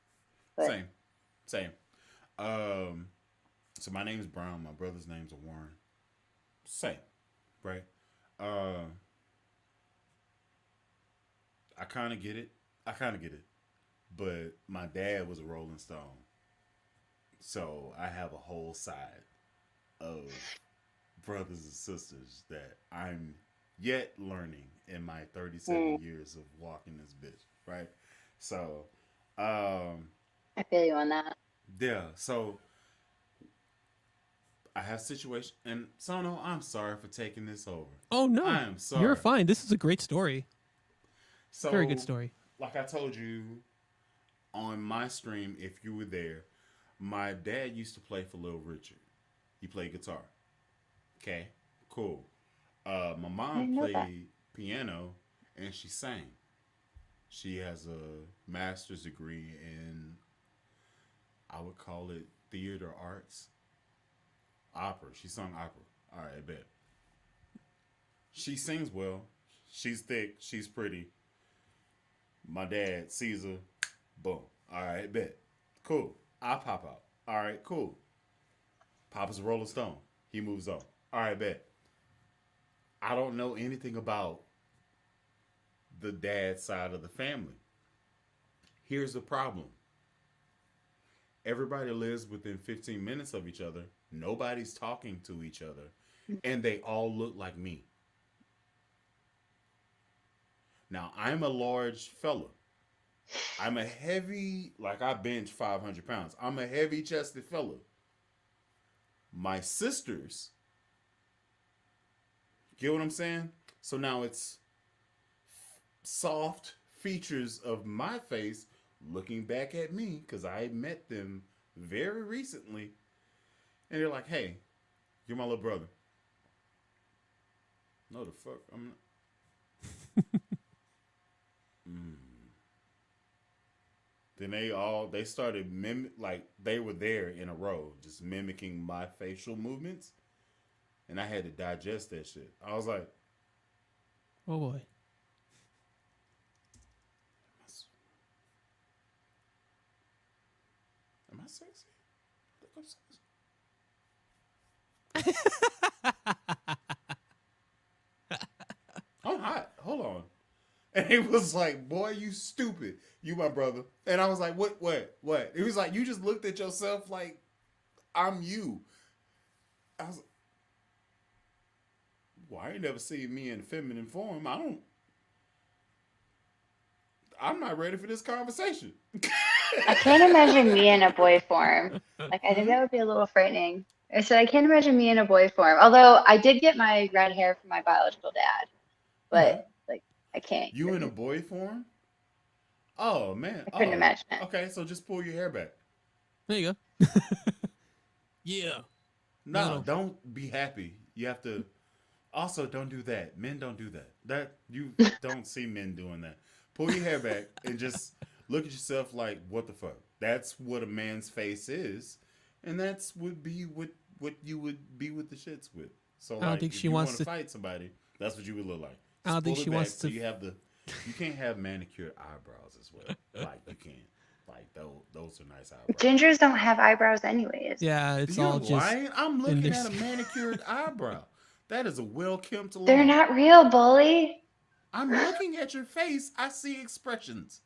But Same. So my name's Brown. My brother's name's Warren. Same, right? I kind of get it. But my dad was a Rolling Stone. So I have a whole side of brothers and sisters that I'm yet learning in my 37 years of walking this bitch, right? So, I feel you on that. yeah, so I have situation, and Sono, I'm sorry for taking this over. Oh no, I am sorry. You're fine. This is a great story. So, Very good story. Like I told you on my stream, if you were there, my dad used to play for Little Richard. He played guitar. Okay, cool. My mom played piano and she sang. She has a master's degree in, I would call it theater arts. Opera. She sung opera. All right, I bet. She sings well. She's thick. She's pretty. My dad, Caesar, boom. All right, bet. Cool. I pop out. All right, cool. Papa's a Rolling Stone. He moves on. All right, bet. I don't know anything about the dad side of the family. Here's the problem. Everybody lives within 15 minutes of each other. Nobody's talking to each other. And they all look like me. Now I'm a large fella. I'm a heavy, like I bench 500 pounds. I'm a heavy chested fella. My sisters, get what I'm saying? So now it's soft features of my face looking back at me because I met them very recently. And they're like, hey, you're my little brother. No, the fuck? I'm not. Then they started like they were there in a row, just mimicking my facial movements, and I had to digest that shit. I was like, Oh boy. am I sexy? Look, I'm sexy. I'm hot. Hold on. And he was like, boy, you stupid. You my brother. And I was like, what? He was like, you just looked at yourself like I'm you. I was like, well, I ain't never seen me in feminine form. I'm not ready for this conversation. I can't imagine me in a boy form. Like, I think that would be a little frightening. I said, I can't imagine me in a boy form. Although I did get my red hair from my biological dad. But, like, I can't. You in a boy form? Oh, man. I couldn't imagine it. Okay, so just pull your hair back. There you go. Yeah. No, don't be happy. You have to. Also, don't do that. Men don't do that. You don't see men doing that. Pull your hair back and just look at yourself like, what the fuck? That's what a man's face is, and that's would be what you would be with the shits with. So, I don't like, think if she you wants want to fight somebody, that's what you would look like. I don't think pull it she back wants so to. you have you can't have manicured eyebrows as well. Like you can't. Like those are nice eyebrows. Gingers don't have eyebrows anyways. Yeah, it's You're all just. lying. I'm looking there's- at a manicured eyebrow. That is a well-kempt line. They're not real, bully. I'm looking at your face. I see expressions.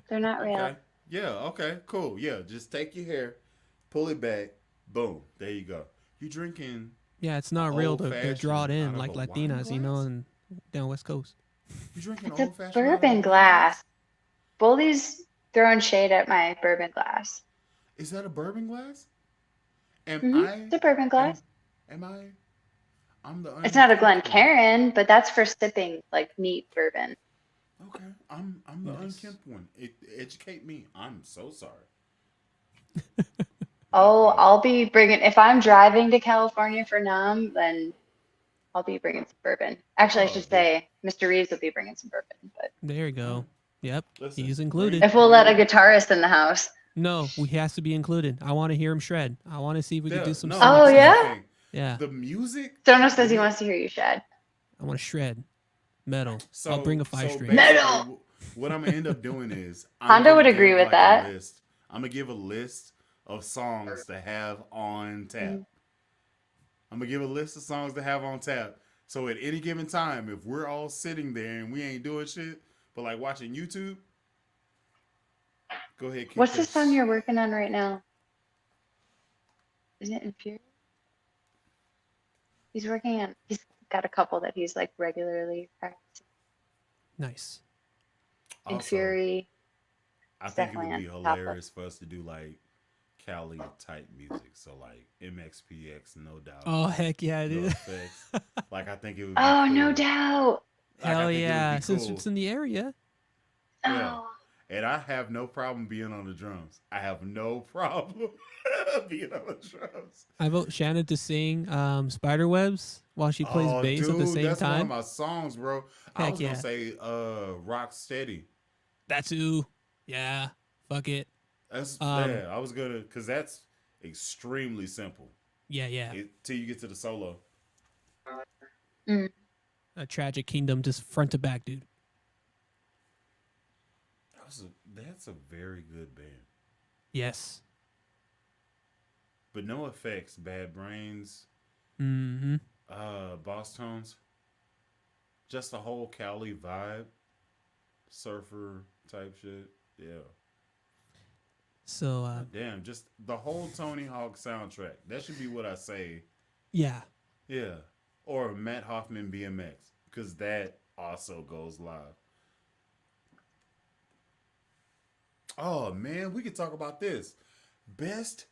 They're not real. Okay. Yeah. Okay. Cool. Yeah. Just take your hair, pull it back. Boom. There you go. You drinking? Yeah, it's not real to old-fashioned draw it in out of like a wine Latinas, you know, glass? and down West Coast. You drinking It's a old-fashioned? bourbon glass. Bully's throwing shade at my bourbon glass. Is that a bourbon glass? Am It's a bourbon glass. Am I? I'm the. It's not a unkempt one. Glencairn, but that's for sipping like neat bourbon. Okay. I'm the Nice. unkempt one. Educate me. I'm so sorry. Oh, I'll be bringing, if I'm driving to California for NAMM, then I'll be bringing some bourbon. Actually, I Oh, should dude. say Mr. Reeves will be bringing some bourbon. But There you go. Yep, Listen, he's included. if we'll let a guitarist in the house. No, he has to be included. I want to hear him shred. I want to see if we can do some. no, sonic Oh, stuff. yeah? the thing. Yeah, The music. Sono says he wants to hear you shed. I want to shred metal. So I'll bring a so 5-string. basically, Metal! What I'm gonna end up doing is Honda would agree with that. I'm gonna give a list of songs to have on tap. I'm gonna give a list of songs to have on tap. So at any given time, if we're all sitting there and we ain't doing shit, but like watching YouTube, go ahead. Kick What's the this. song you're working on right now? Isn't it Infuri? He's got a couple that he's like regularly practicing. Nice. Also, Infuri. I It's think it definitely would be on top hilarious for us to do like Cali type music. So like MXPX, no doubt. Oh heck yeah, No dude. effects. Like I think it would be Oh, cool. no doubt. Like, I Hell think it would yeah! be Since cool. it's in the area. Yeah. Oh. And I have no problem being on the drums. I have no problem being on the drums. I vote Shannon to sing Spiderwebs while she plays bass at the same that's one of time. my songs, bro. I Heck was yeah. gonna say Rock Steady. That's who. Yeah. Fuck it. That's Um, yeah, I was gonna because that's extremely simple. Yeah. Till you get to the solo. A Tragic Kingdom, just front to back, dude. That's a very good band. Yes. But no effects, Bad Brains, Mm-hmm. Boss Tones. Just the whole Cali vibe. Surfer type shit. Yeah. So Damn, just the whole Tony Hawk soundtrack. That should be what I say. yeah. Yeah. Or Matt Hoffman BMX. because that also goes live. Oh man, we could talk about this. Best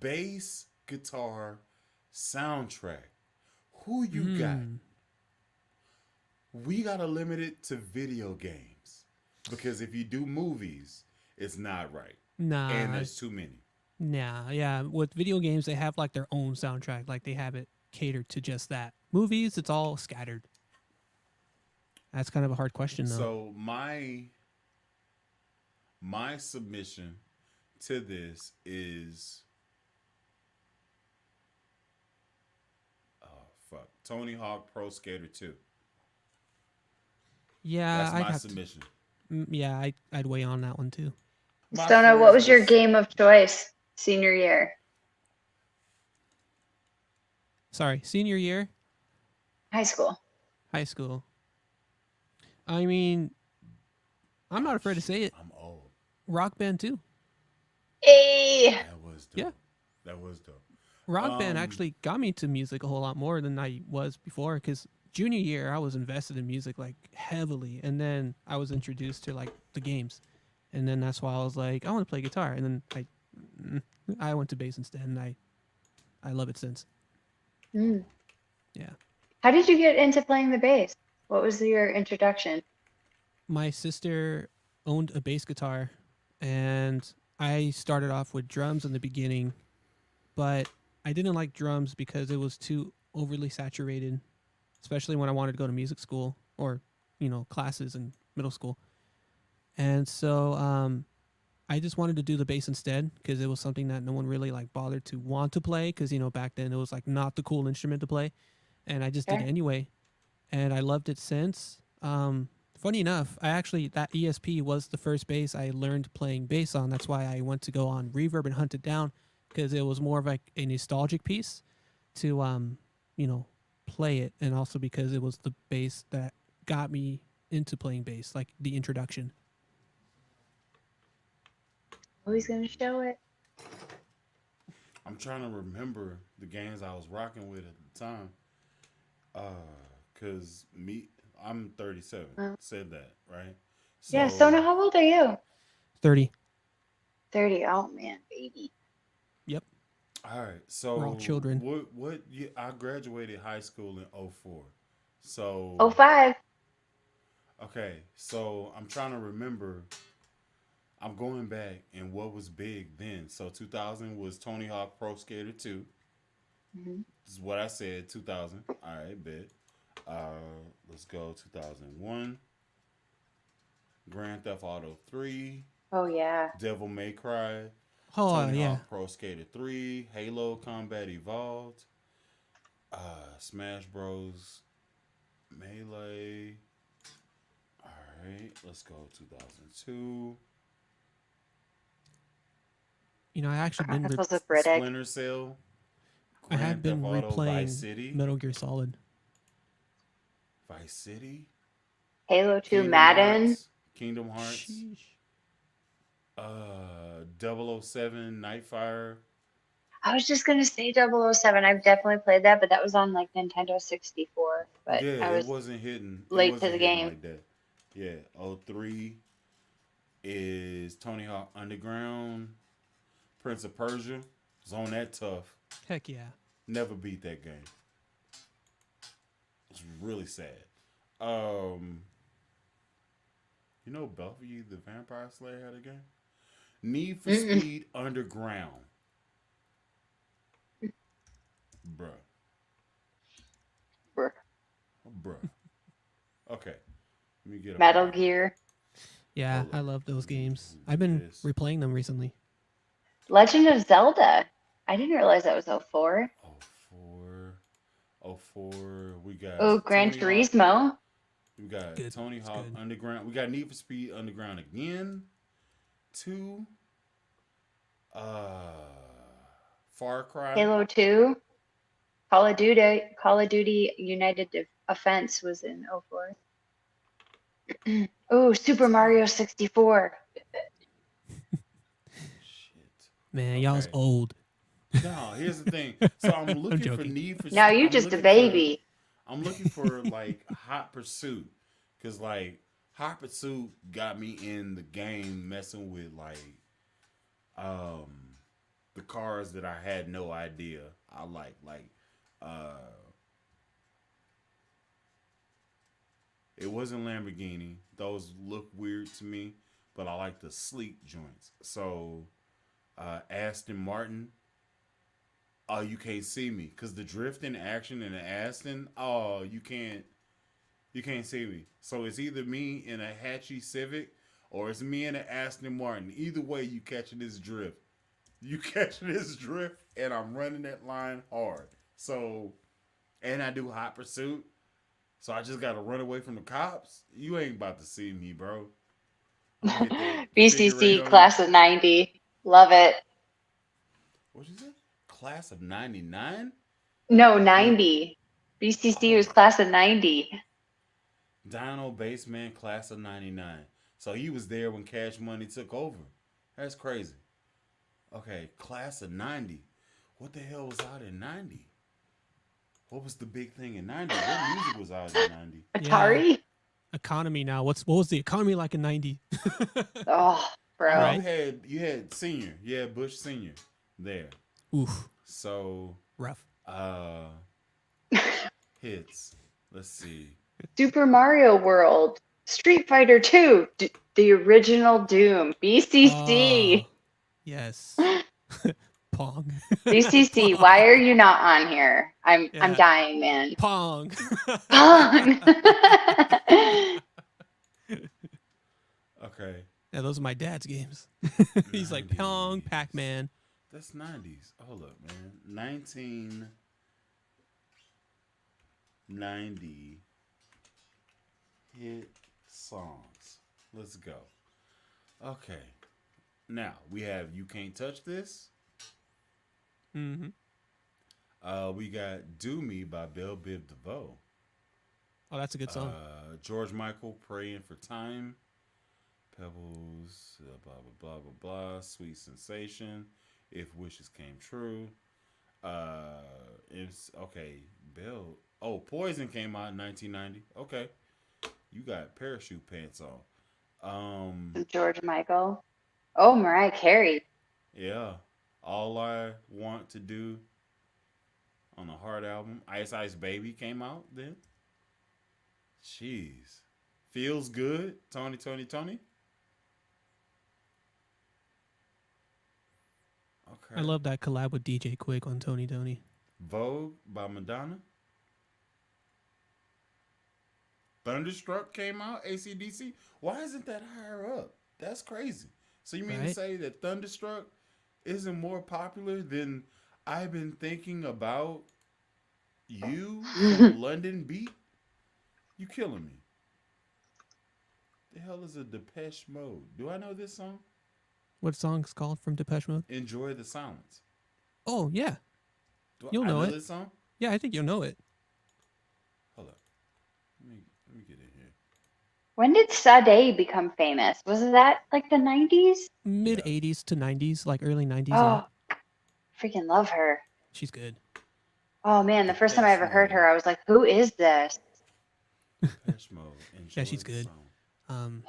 bass guitar soundtrack. Who you got? We gotta limit it to video games because if you do movies, it's not right. Nah. And there's too many. Nah, yeah. With video games, they have like their own soundtrack. Like they have it catered to just that. Movies, it's all scattered. That's kind of a hard question, though. So my submission to this is Tony Hawk Pro Skater 2. Yeah, That's my submission. Yeah, I'd weigh on that one too. Sono, what was your game of choice senior year? Sorry, senior year? High school. High school. I mean, I'm not afraid to say it. I'm old. Rock Band 2. Hey! That was dope. Yeah. That was dope. Rock Band actually got me to music a whole lot more than I was before, because junior year I was invested in music like heavily, and then I was introduced to like the games, and then that's why I was like, I want to play guitar, and then I went to bass instead, and I love it since. Yeah. How did you get into playing the bass? What was your introduction? My sister owned a bass guitar, and I started off with drums in the beginning, but I didn't like drums because it was too overly saturated, especially when I wanted to go to music school or, classes in middle school. And so I just wanted to do the bass instead because it was something that no one really like bothered to want to play because, back then it was like not the cool instrument to play. And I just did it anyway. And I loved it since. Funny enough, that ESP was the first bass I learned playing bass on. That's why I went to go on Reverb and hunt it down, because it was more of like a nostalgic piece to, play it. And also because it was the bass that got me into playing bass, like the introduction. Who's going to show it? I'm trying to remember the games I was rocking with at the time. Because I'm 37. Said that, right? So, Yeah, Sono, how old are you? 30. 30. Oh, man, baby. Yep. All right. So we're all children. What I graduated high school in 04. So 05. Okay. So I'm trying to remember. I'm going back and what was big then. So 2000 was Tony Hawk Pro Skater 2. This is what I said, 2000. All right, bet. Let's go 2001. Grand Theft Auto 3. Oh, yeah. Devil May Cry. Oh, Tony yeah. Hawk Pro Skater 3. Halo Combat Evolved. Smash Bros. Melee. All right, let's go 2002. I actually been Splinter Cell. I have been Theft Auto, replaying Vice City. Metal Gear Solid. Vice City. Halo 2, Kingdom Madden. Hearts, Kingdom Hearts. 007, Nightfire. I was just going to say 007. I've definitely played that, but that was on like Nintendo 64. But Yeah, I was it wasn't hitting. late to the game. Like that. Yeah, 03 is Tony Hawk Underground. Prince of Persia was on that tough. Heck yeah. Never beat that game. It's really sad. Buffy the Vampire Slayer had a game? Need for Speed Underground. Bruh. Okay. Let me get Metal Gear. Yeah, I love those games. I've been replaying them recently. Legend of Zelda. I didn't realize that was 04. 04. We got. Oh, Gran Tony Turismo. Hawk. We got Tony Hawk Underground. We got Need for Speed Underground again. 2. Far Cry. Halo 2. Call of Duty United Offense was in 04. Oh, Super Mario 64. Man, y'all's old. No, here's the thing. So I'm looking for Need for Speed. Now you're just a baby. I'm looking for like Hot Pursuit, cause like Hot Pursuit got me in the game messing with um the cars that I had no idea I like uh it wasn't Lamborghini. Those look weird to me, but I like the sleek joints. So Aston Martin. Oh, you can't see me because the drifting action in the Aston. Oh, you can't see me. So it's either me in a Hatchie Civic or it's me in an Aston Martin. Either way, you catching this drift. You catching this drift, and I'm running that line hard. So, and I do Hot Pursuit. So I just got to run away from the cops. You ain't about to see me, bro. I'm gonna hit that figure eight BCC on you. class of 90. Love it. What'd you say? Class of '99? No, When? 90. BCC was Oh, class of 90. Dino Bassman, class of '99. So he was there when Cash Money took over. That's crazy. Okay, class of '90. What the hell was out in '90? What was the big thing in '90? What music was out in '90? Atari? Economy now. What was the economy like in 90? Oh, bro. I mean, Right. you had Senior. You had Bush Senior there. Oof, So rough. hits. Let's see. Super Mario World. Street Fighter 2. The original Doom. BCC. Oh, yes. Pong. BCC, Pong. why are you not on here? I'm Yeah. dying, man. Pong. Pong. Okay. Yeah, those are my dad's games. He's like Pong, 90s. Pac-Man. That's 90s. Hold up, man. 1990 hit songs. Let's go. Okay. Now, we have You Can't Touch This. Mm-hmm. We got Do Me by Belle Biv DeVoe. Oh, that's a good song. George Michael, Praying for Time. Pebbles, blah, blah, blah, blah, blah. Sweet Sensation. If Wishes Came True. It's okay. Bell. Oh, Poison came out in 1990. Okay. You got Parachute Pants on. George Michael. Oh, Mariah Carey. Yeah. All I Want to Do on the Heart album. Ice Ice Baby came out then. Jeez. Feels Good. Tony. Okay. I love that collab with DJ Quick on Tony Tony. Vogue by Madonna. Thunderstruck came out. AC/DC. Why isn't that higher up? That's crazy. So you mean to Right? say that Thunderstruck isn't more popular than I've Been Thinking About You from London Beat? You killing me. The hell is a Depeche Mode? Do I know this song? What song's called from Depeche Mode? Enjoy the Silence. Oh, yeah. Do You'll I know it. this song? Yeah, I think you'll know it. Hold up. Let me get in here. When did Sade become famous? Was that like the 90s? Mid 80s to 90s, like early 90s. Oh, Yeah. freaking love her. She's good. Oh, man. The first time I ever heard her, I was like, who is this? Depeche Mode. Yeah, she's Enjoy the good. Song.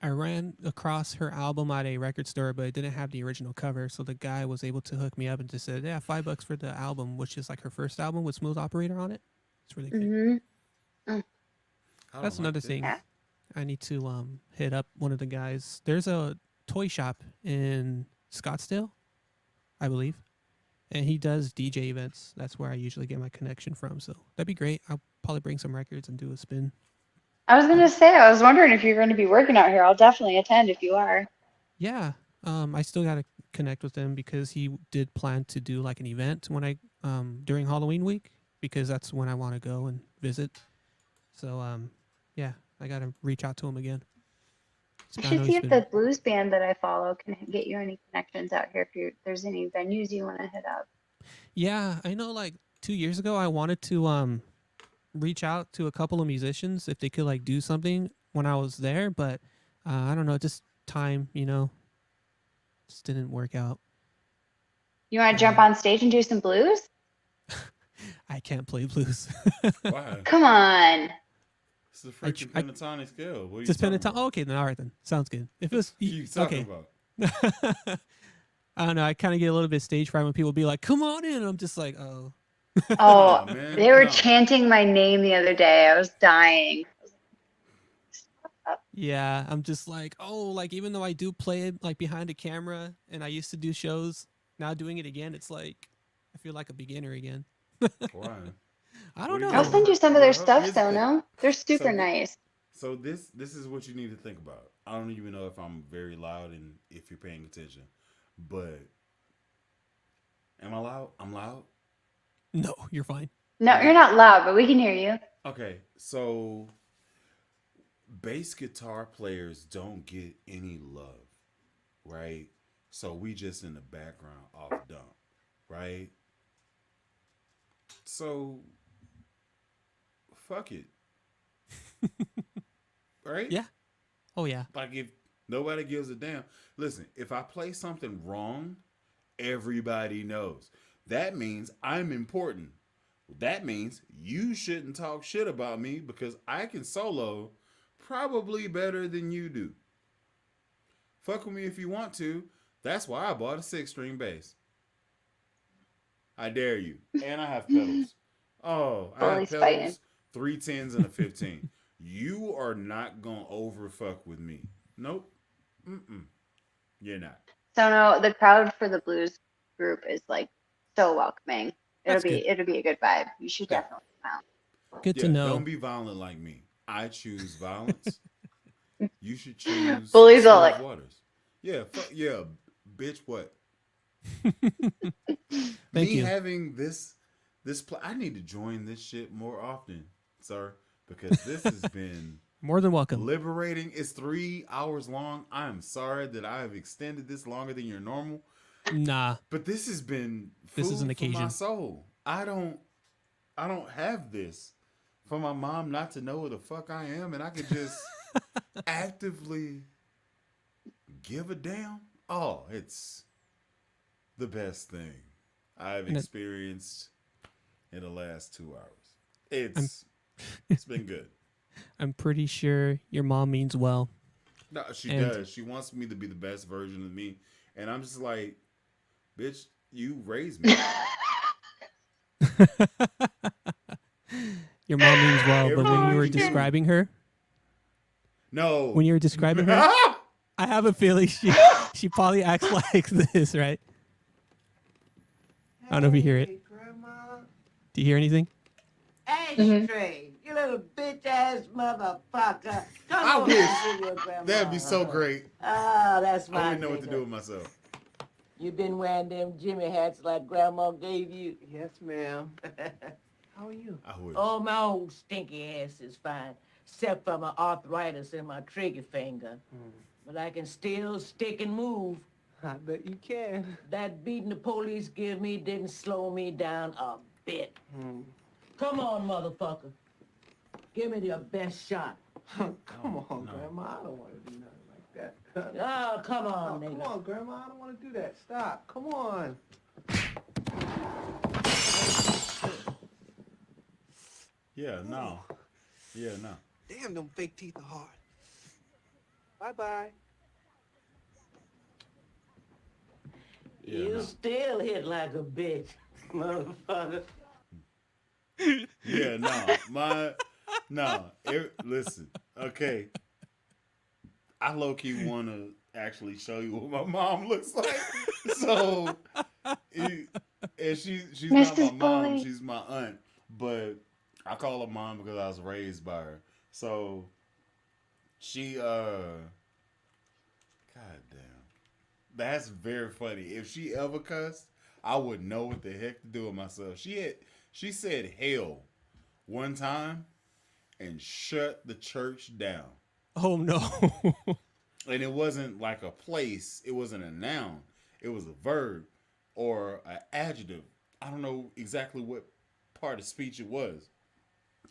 I ran across her album at a record store, but it didn't have the original cover. So the guy was able to hook me up and just said, yeah, $5 for the album, which is like her first album with Smooth Operator on it. It's really good. Hmm. I don't That's like another this. thing. Yeah. I need to hit up one of the guys. There's a toy shop in Scottsdale, I believe. And he does DJ events. That's where I usually get my connection from. So that'd be great. I'll probably bring some records and do a spin. I was going to say, I was wondering if you're going to be working out here. I'll definitely attend if you are. Yeah. I still got to connect with him because he did plan to do like an event when during Halloween week, because that's when I want to go and visit. So, yeah, I got to reach out to him again. I I know should see he's if been- the blues band that I follow can get you any connections out here if there's any venues you want to hit up. Yeah, I know like 2 years ago I wanted to reach out to a couple of musicians if they could like do something when I was there, but I don't know, just time, just didn't work out. You want to jump on stage and do some blues? I can't play blues. Why? Come on. It's the freaking I- pentatonic scale. What are you Just talking pentatonic. about? Oh, okay, then all right then. Sounds good. If it was What are you talking okay. about? I don't know. I kind of get a little bit stage fright when people be like, "Come on in." I'm just like, "Oh, Oh, Nah, man, they were no. chanting my name the other day. I was dying. yeah." I'm just like, "Oh, like even though I do play it like behind a camera and I used to do shows, now doing it again, it's like I feel like a beginner again." Why? I don't What do you know. I'll send you some of their Well, stuff, here's the thing. Sono. They're super So nice. So this is what you need to think about. I don't even know if I'm very loud and if you're paying attention, but am I loud? I'm loud. No, you're fine. No, you're not loud, but we can hear you. Okay, so bass guitar players don't get any love, right? So we just in the background off dump, right? So fuck it. Right? Yeah. Oh yeah. Like if nobody gives a damn. Listen, if I play something wrong, everybody knows. That means I'm important. That means you shouldn't talk shit about me because I can solo probably better than you do. Fuck with me if you want to. That's why I bought a 6-string bass. I dare you. And I have pedals. Oh, I Fully have spiting. pedals, 3 10s and a 15. You are not going to overfuck with me. Nope. You're not. Sono, the crowd for the blues group is like so welcoming. That's It'll be a good vibe. You should Yeah. definitely come out. Good to Yeah, know. don't be violent like me. I choose violence. You should choose Bullies smooth all like- waters. Yeah, yeah, bitch. What? Thank me you. having this I need to join this shit more often, sir, because this has been More than welcome. liberating. It's 3 hours long. I am sorry that I have extended this longer than your normal, Nah. but this has been food This is an for occasion. my soul. I don't have this for my mom not to know who the fuck I am, and I could just actively give a damn. Oh, it's the best thing I've And it- experienced in the last 2 hours. It's been good. I'm pretty sure your mom means well. No, she And- does. She wants me to be the best version of me, and I'm just like, bitch, you raised me. Your mom means well, but when you were Everybody do. describing her, No. when you were describing her, I have a feeling she probably acts like this, right? I don't know if you hear it. Hey, Grandma. Do you hear anything? Ashtray, you little bitch ass motherfucker. Come I on, wish. see your grandma. That'd be so great. Oh, that's my I wouldn't know what to nigga. do with myself. You been wearing them Jimmy hats like Grandma gave you? Yes, ma'am. How are you? I would. Oh, my old stinky ass is fine, except for my arthritis in my trigger finger. But I can still stick and move. I bet you can. That beating the police give me didn't slow me down a bit. Come on, motherfucker. Give me your best shot. Come on, no. Grandma. I don't want to do nothing like that. Oh, come on, Come nigga. on, Grandma. I don't want to do that. Stop. Come on. Yeah, no. Yeah, no. Damn, them fake teeth are hard. Bye-bye. Yeah, You no. still hit like a bitch, motherfucker. Yeah, no. Listen, okay. I low-key want to actually show you what my mom looks like. So, and she's not my Mrs. mom, Bully. she's my aunt. But I call her mom because I was raised by her. So, she, God damn. That's very funny. If she ever cussed, I wouldn't know what the heck to do with myself. She said hell one time and shut the church down. Oh no. And it wasn't like a place. It wasn't a noun. It was a verb or an adjective. I don't know exactly what part of speech it was.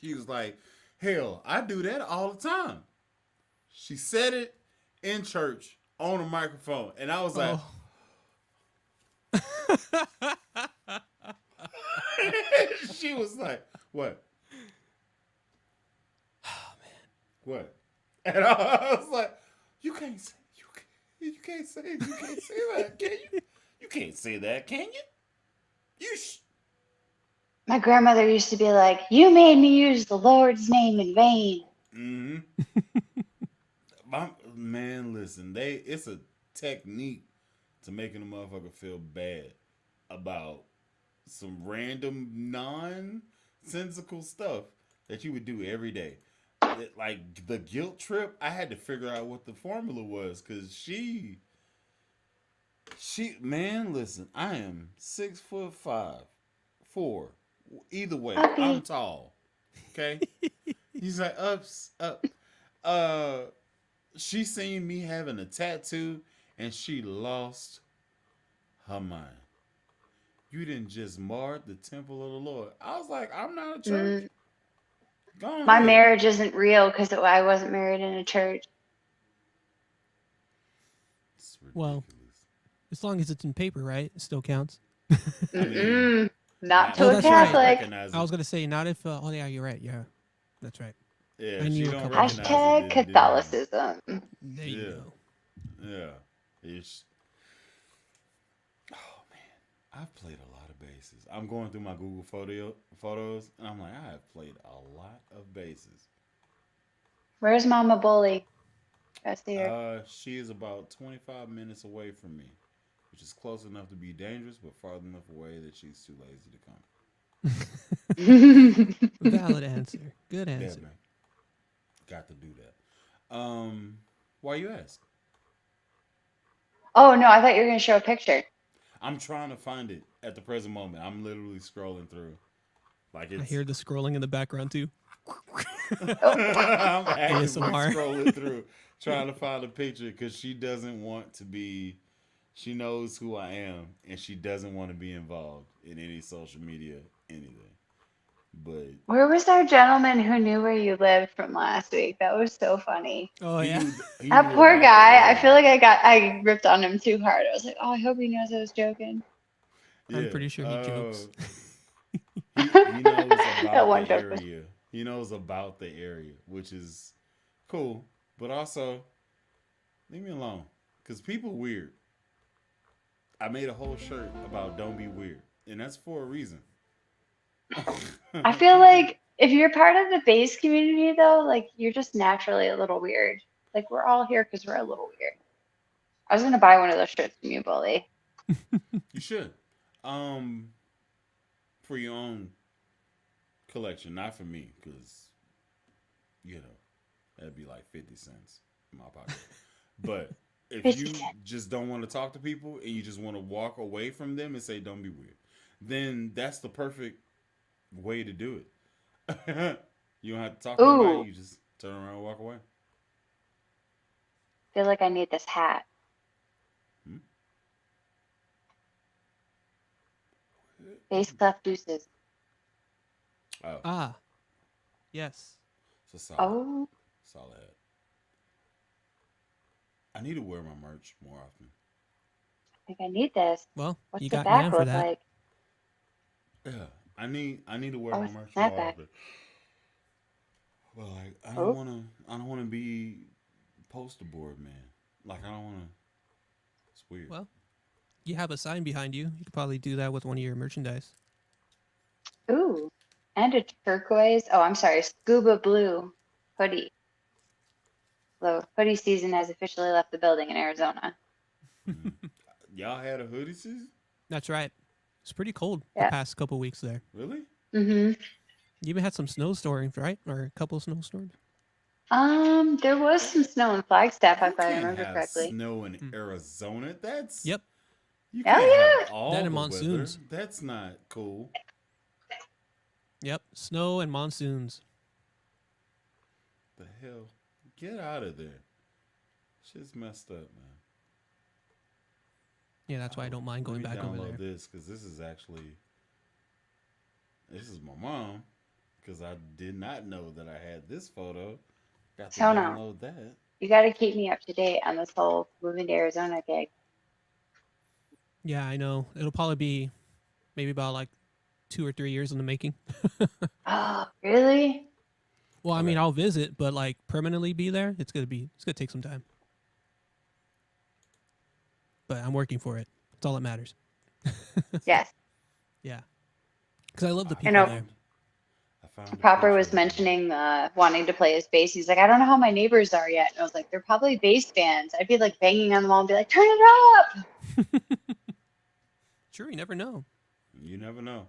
She was like, hell, I do that all the time. She said it in church on a microphone. And I was like, Oh. She was like, "What? Oh man. What?" And I was like, "You can't say that, can you? You can't say that, can you? You My grandmother used to be like, "You made me use the Lord's name in vain." Mm-hmm. Man, listen, it's a technique to making a motherfucker feel bad about some random nonsensical stuff that you would do every day. Like the guilt trip, I had to figure out what the formula was because man, listen, I am 6'5", 4. Either way, I'm Puppy. tall. Okay, he's like up. She seen me having a tattoo and she lost her mind. You didn't just mar the temple of the Lord. I was like, I'm not a church. Mm, Go my ahead. marriage isn't real because I wasn't married in a church. It's Well, ridiculous. as long as it's in paper, right? It still counts. I mean, Mm-mm. Not not to a that's right. Catholic. recognize I was it. gonna say not if. Oh yeah, you're right. Yeah, that's right. Yeah, I if knew she a don't couple recognize of it. Hashtag Didn't happen. Catholicism. There you Yeah. go. Yeah. It's. Oh man, I've played a lot of basses. I'm going through my Google photos, and I'm like, I have played a lot of basses. Where's Mama Bully? I see her. She is about 25 minutes away from me, which is close enough to be dangerous, but far enough away that she's too lazy to come. Valid answer. Good Yeah, answer. man. Got to do that. Why you ask? Oh no, I thought you were gonna show a picture. I'm trying to find it at the present moment. I'm literally scrolling through. Like I it's. hear the scrolling in the background too. I'm actively ASMR. scrolling through, trying to find a picture because she doesn't want to be. She knows who I am, and she doesn't want to be involved in any social media anything. But Where was our gentleman who knew where you lived from last week? That was so funny. Oh he yeah. knew he That knew poor about the guy. I feel area. like I ripped on him too hard. I was like, oh, I hope he knows I was joking. I'm Yeah. pretty sure he jokes. He knows That about one the joke was area. He knows about the area, which is cool. But also, leave me alone, cause people weird. I made a whole shirt about don't be weird, and that's for a reason. I feel like if you're part of the bass community though, like you're just naturally a little weird. Like we're all here because we're a little weird. I was gonna buy one of those shirts from you, Bully. You should, um, for your own collection, not for me, cause you know that'd be like 50 cents in my pocket. But if 50 you cents. just don't want to talk to people and you just want to walk away from them and say don't be weird, then that's the perfect way to do it. You don't have to talk to anybody. Ooh, You just turn around and walk away. feel like I need this hat. Hmm? Bass clef deuces. Oh, Ah, yes. it's a solid, Oh, solid hat. I need to wear my merch more often. I think I need this. Well, What's you the got back NAMM for look that. like? Yeah, I need to wear Oh, my it's a merch more snapback. often. But like, Oh, I don't wanna be poster board man. Like I don't wanna. It's weird. Well, you have a sign behind you. You could probably do that with one of your merchandise. ooh, and a turquoise. Oh, I'm sorry, scuba blue hoodie. The hoodie season has officially left the building in Arizona. Mm. Y'all had a hoodie season? That's right. It's pretty cold the Yeah. past couple weeks there. Really? Mm-hmm. You even had some snowstorms, right? Or a couple of snowstorms. There was some snow in Flagstaff, You if I can't remember have correctly. snow in Mm. Arizona. That's Yep. You Hell can't have yeah! all That the and weather. monsoons. That's not cool. Yep. Snow and monsoons. The hell? Get out of there. Shit's messed up, man. Yeah, that's why I don't mind going back over there. This because this is my mom because I did not know that I had this photo. Got to Sono, download that. you got to keep me up to date on this whole moving to Arizona gig. Yeah, I know. It'll probably be maybe about like 2 or 3 years in the making. Oh, really? Well, I Okay. mean, I'll visit, but like permanently be there, it's gonna take some time. But I'm working for it. That's all that matters. Yes. Yeah, because I love the I people know. there. I found a Proper picture was of him. mentioning wanting to play his bass. He's like, I don't know how my neighbors are yet. And I was like, they're probably bass fans. I'd be like banging on the wall and be like, turn it up. Sure, you never know. You never know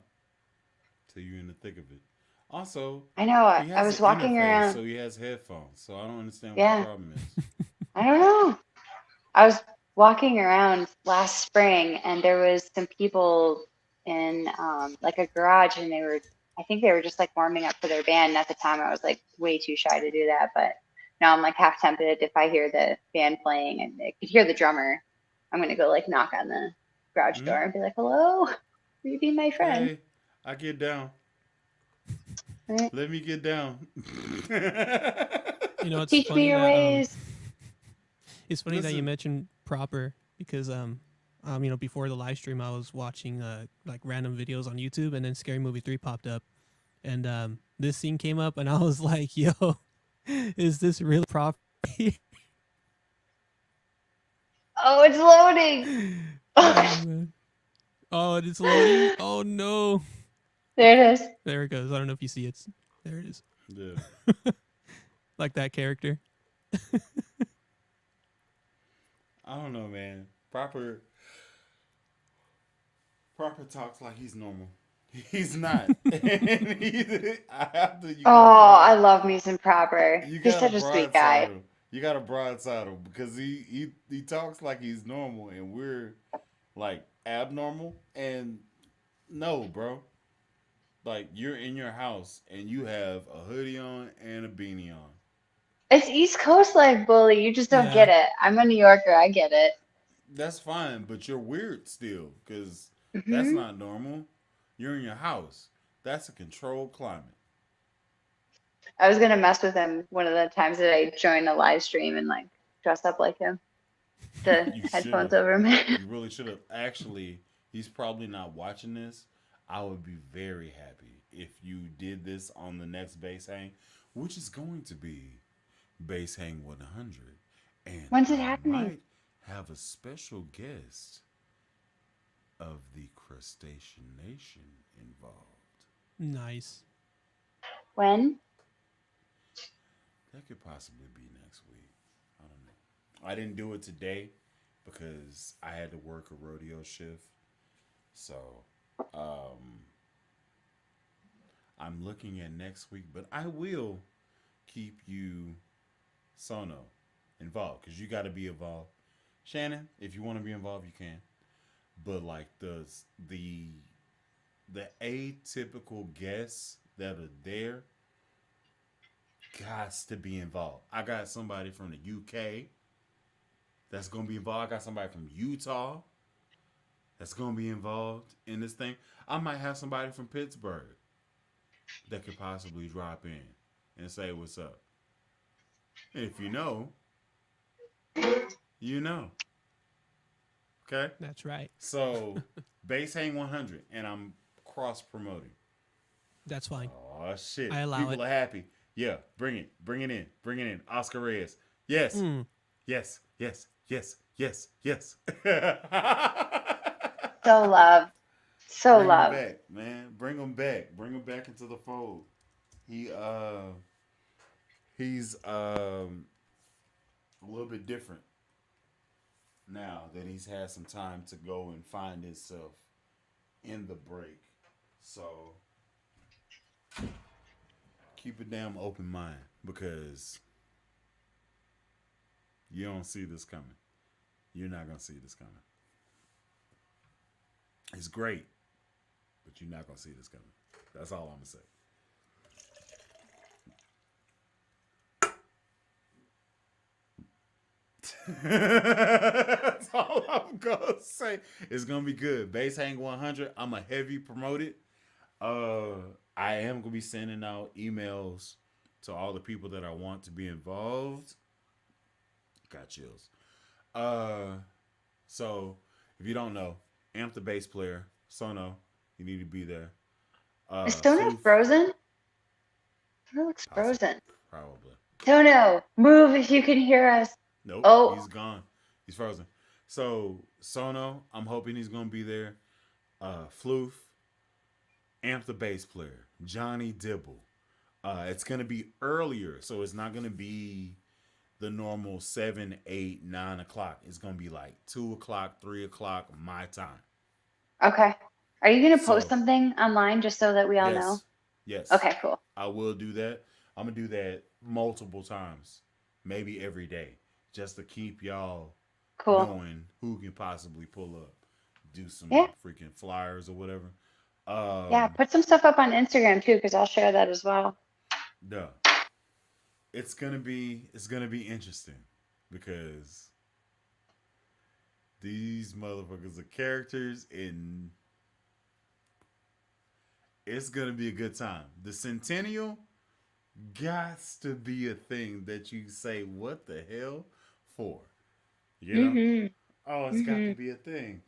till you're in the thick of it. Also, I know. he I has was an walking interface, around. so he has headphones. So I don't understand what Yeah. the problem is. I don't know. I was walking around last spring and there was some people in like a garage and I think they were just like warming up for their band. And at the time I was like way too shy to do that. But now I'm like half tempted if I hear the band playing and I could hear the drummer. I'm going to go like knock on the garage Mhm. door and be like, hello, will you be my friend? Hey, I get down. Right? Let me get down. You know, it's Teach funny me your that ways. it's funny that you Listen. mentioned Proper because you know, before the live stream I was watching like random videos on YouTube and then Scary Movie 3 popped up and this scene came up and I was like, yo, is this really Proper? Oh, it's loading. Oh, man. Oh, it's loading. Oh no. There it is. There it goes. I don't know if you see it. There it is. Yeah. Like that character. I don't know, man. Proper talks like he's normal. He's not. And I have to. Oh, I love me some Proper. You He's got such a a sweet broadside guy. him. You got a broadside him because he talks like he's normal and we're like abnormal. And no, bro. Like you're in your house and you have a hoodie on and a beanie on. It's East Coast life, Bully. You just don't Yeah. get it. I'm a New Yorker. I get it. That's fine, but you're weird still because that's Hmm. not normal. You're in your house. That's a controlled climate. I was gonna mess with him one of the times that I joined a live stream and like dress up like him. The You should headphones have. over me. You really should have. Actually, he's probably not watching this. I would be very happy if you did this on the next Bass Hang, which is going to be Bass Hang 100. And When's it I happening? might have a special guest of the Crustacean Nation involved. Nice. When? That could possibly be next week. I don't know. I didn't do it today because I had to work a rodeo shift. So, I'm looking at next week, but I will keep you, Sono, involved because you got to be involved. Shannon, if you want to be involved, you can. But like the atypical guests that are there got to be involved. I got somebody from the UK that's gonna be involved. I got somebody from Utah that's gonna be involved in this thing. I might have somebody from Pittsburgh that could possibly drop in and say what's up. And if you know, you know. Okay? That's right. So Bass Hang 100 and I'm cross promoting. That's fine. Oh shit. I allow People it. are happy. Yeah, bring it. Bring it in. Bring it in. Oscar Reyes. Yes. Mm. Yes. Yes. Yes. Yes. Yes. So love. So Bring him love. back, man. Bring him back. Bring him back into the fold. He's a little bit different now that he's had some time to go and find himself in the break. So keep a damn open mind because you don't see this coming. You're not gonna see this coming. It's great, but you're not gonna see this coming. That's all I'm gonna say. That's all I'm gonna say. It's gonna be good. Bass Hang 100. I'm a heavy promote it. I am gonna be sending out emails to all the people that I want to be involved. Got chills. So if you don't know, Amp the bass player, Sono, you need to be there. Is Sono Floof, frozen? Sono looks possibly, frozen. probably. Sono, move if you can hear us. Nope, Oh, he's gone. He's frozen. So Sono, I'm hoping he's gonna be there. Floof, Amp the bass player, Johnny Dibble. It's gonna be earlier, so it's not gonna be the normal 7, 8, 9 o'clock. It's gonna be like 2 o'clock, 3 o'clock my time. okay. Are you gonna post So something online just so that we all know? yes, Okay, cool. I will do that. I'm gonna do that multiple times, maybe every day, just to keep y'all Cool. knowing who can possibly pull up, do some Yeah. freaking flyers or whatever. Yeah, Um, put some stuff up on Instagram too, because I'll share that as well. duh. It's gonna be interesting because these motherfuckers are characters and it's gonna be a good time. The Centennial gots to be a thing that you say what the hell for. You know? Mm-hmm. Oh, it's got to be a thing.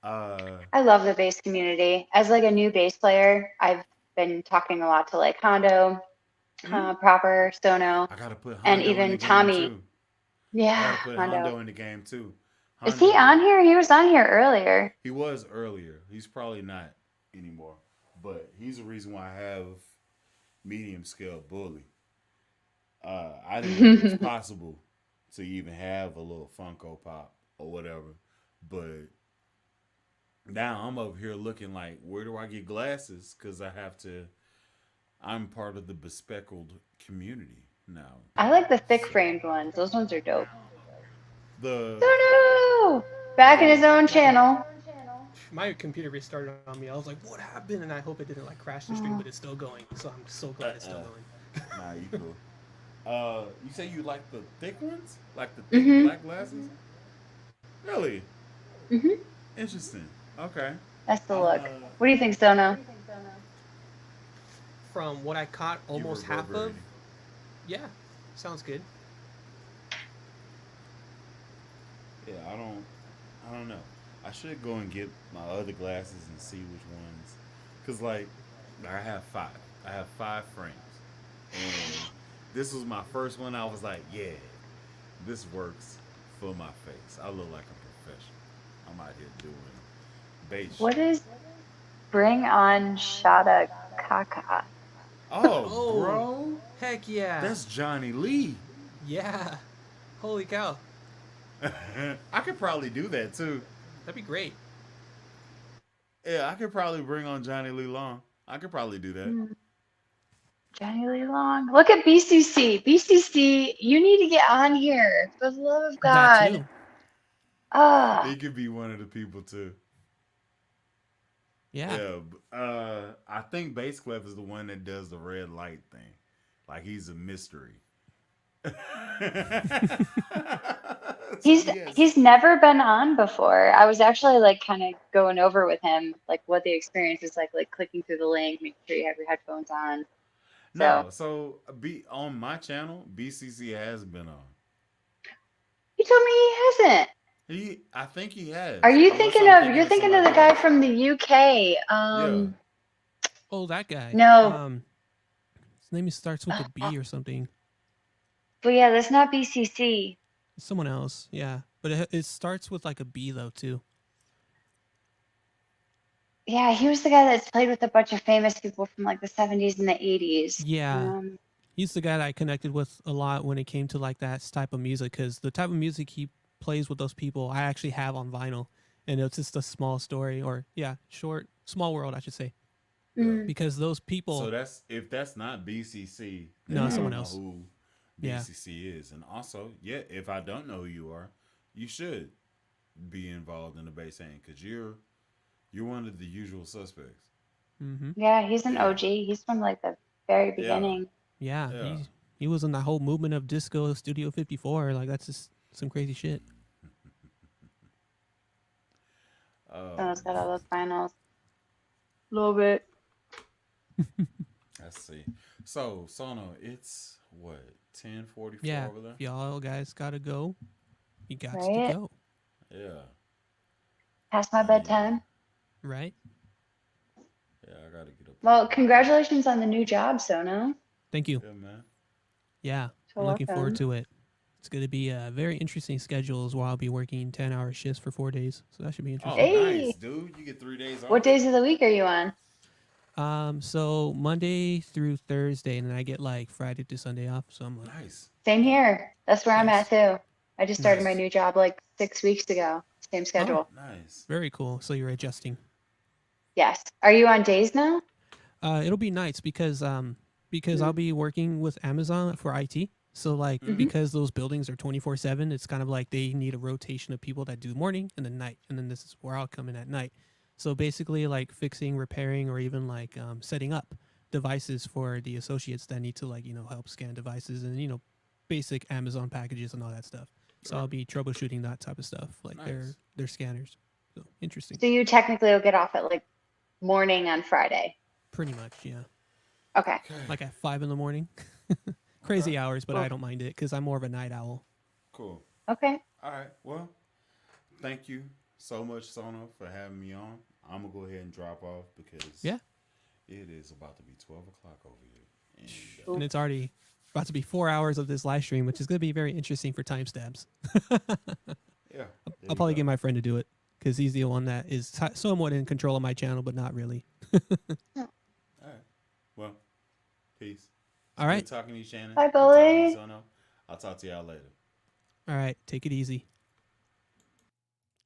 I love the bass community. As like a new bass player, I've been talking a lot to like Hondo, Proper, Sono, I gotta put and Hondo in the even game Tommy. too. I Yeah, gotta put Hondo. Hondo in the game too. Is he Hondo, on here? He was on here earlier. he was earlier. He's probably not anymore. But he's the reason why I have medium scale bully. I didn't know it was possible to even have a little Funko Pop or whatever. But now I'm over here looking like, where do I get glasses? Because I'm part of the bespeckled community now. I like the thick framed ones. Those ones are dope. The Sono! Back in his own channel. My computer restarted on me. I was like, "What happened?" And I hope it didn't like crash the stream, but it's still going. So I'm so glad it's still going. Nah, you cool. You say you like the thick ones, like the thick black glasses? Really? Interesting. Okay. That's the look. What do you think, Sono? From what I caught, almost half of. reverberating. Yeah, sounds good. Yeah, I don't know. I should go and get my other glasses and see which ones, cause like I have 5. I have 5 frames, and this was my first one. I was like, yeah, this works for my face. I look like a professional. I'm out here doing bass. What is Bring On Shada Kaka? Oh, bro, Heck yeah. that's Johnny Lee. Yeah. Holy cow. I could probably do that too. That'd be great. Yeah, I could probably bring on Johnny Lee Long. I could probably do that. Johnny Lee Long. Look at BCC. BCC, you need to get on here. For the love of That God. too. Ah, He could be one of the people too. Yeah. Yeah, I think Bass Clef is the one that does the red light thing. Like he's a mystery. he's never been on before. I was actually like kind of going over with him like what the experience is like clicking through the link, making sure you have your headphones on. So be on my channel. BCC has been on. You told me he hasn't. I think he has. Are you Unless thinking I'm of? You're thinking of the somebody guy else. from the UK. Oh, that guy. No. His name starts with a B or something. But yeah, that's not BCC. Someone else. Yeah. But it starts with like a B though too. Yeah, he was the guy that's played with a bunch of famous people from like the 70s and the 80s. Yeah. He's the guy that I connected with a lot when it came to like that type of music, because the type of music he plays with those people I actually have on vinyl, and it's just a small story, or small world I should say, because those people. So if that's not BCC, then No, I don't someone know else. who Yeah. BCC is, and also, yeah, if I don't know who you are, you should be involved in the bass hand because you're one of the usual suspects. Yeah, he's an OG. He's from like the very beginning. Yeah. He was in that whole movement of disco Studio 54. Like that's just some crazy shit. Someone's got all those finals. Love it. Let's see. So Sono, it's what 10:44 Yeah. over there. If y'all guys gotta go, you got Right? to go. Yeah. Past my bedtime. Right? Yeah, I gotta get up. Well, congratulations on the new job, Sono. Thank you. Yeah, man. Yeah, So I'm looking forward welcome. to it. It's going to be a very interesting schedule as well. I'll be working 10-hour shifts for 4 days, so that should be Oh, interesting. Hey. nice, dude. You get 3 days off. What days of the week are you on? So Monday through Thursday, and then I get like Friday to Sunday off. So I'm like, Nice. Same here. That's where I'm Nice. at too. I just started my Nice. new job like 6 weeks ago. Same schedule. Nice. very cool. So you're adjusting. Yes. Are you on days now? It'll be nights because I'll be working with Amazon for IT. So like because those buildings are 24/7, it's kind of like they need a rotation of people that do morning and then night, and then this is where I'll come in at night. So basically, like fixing, repairing, or even like setting up devices for the associates that need to like help scan devices and basic Amazon packages and all that stuff. So I'll be troubleshooting that type of stuff, like Nice. their scanners. So interesting. So you technically will get off at like morning on Friday. Pretty much, yeah. Okay. Like at 5 in the morning. Crazy hours, but Cool. I don't mind it because I'm more of a night owl. Cool. Okay. All right. Well, thank you so much, Sono, for having me on. I'm gonna go ahead and drop off because Yeah. it is about to be 12 o'clock over here. And, And it's already about to be 4 hours of this live stream, which is going to be very interesting for timestamps. yeah. I'll probably get my friend to do it because he's the one that is somewhat in control of my channel, but not really. All right. Well, peace. All right. Good talking to you, Shannon. Bye, Good talking to you, Bully. Sono. I'll talk to y'all later. All right. Take it easy.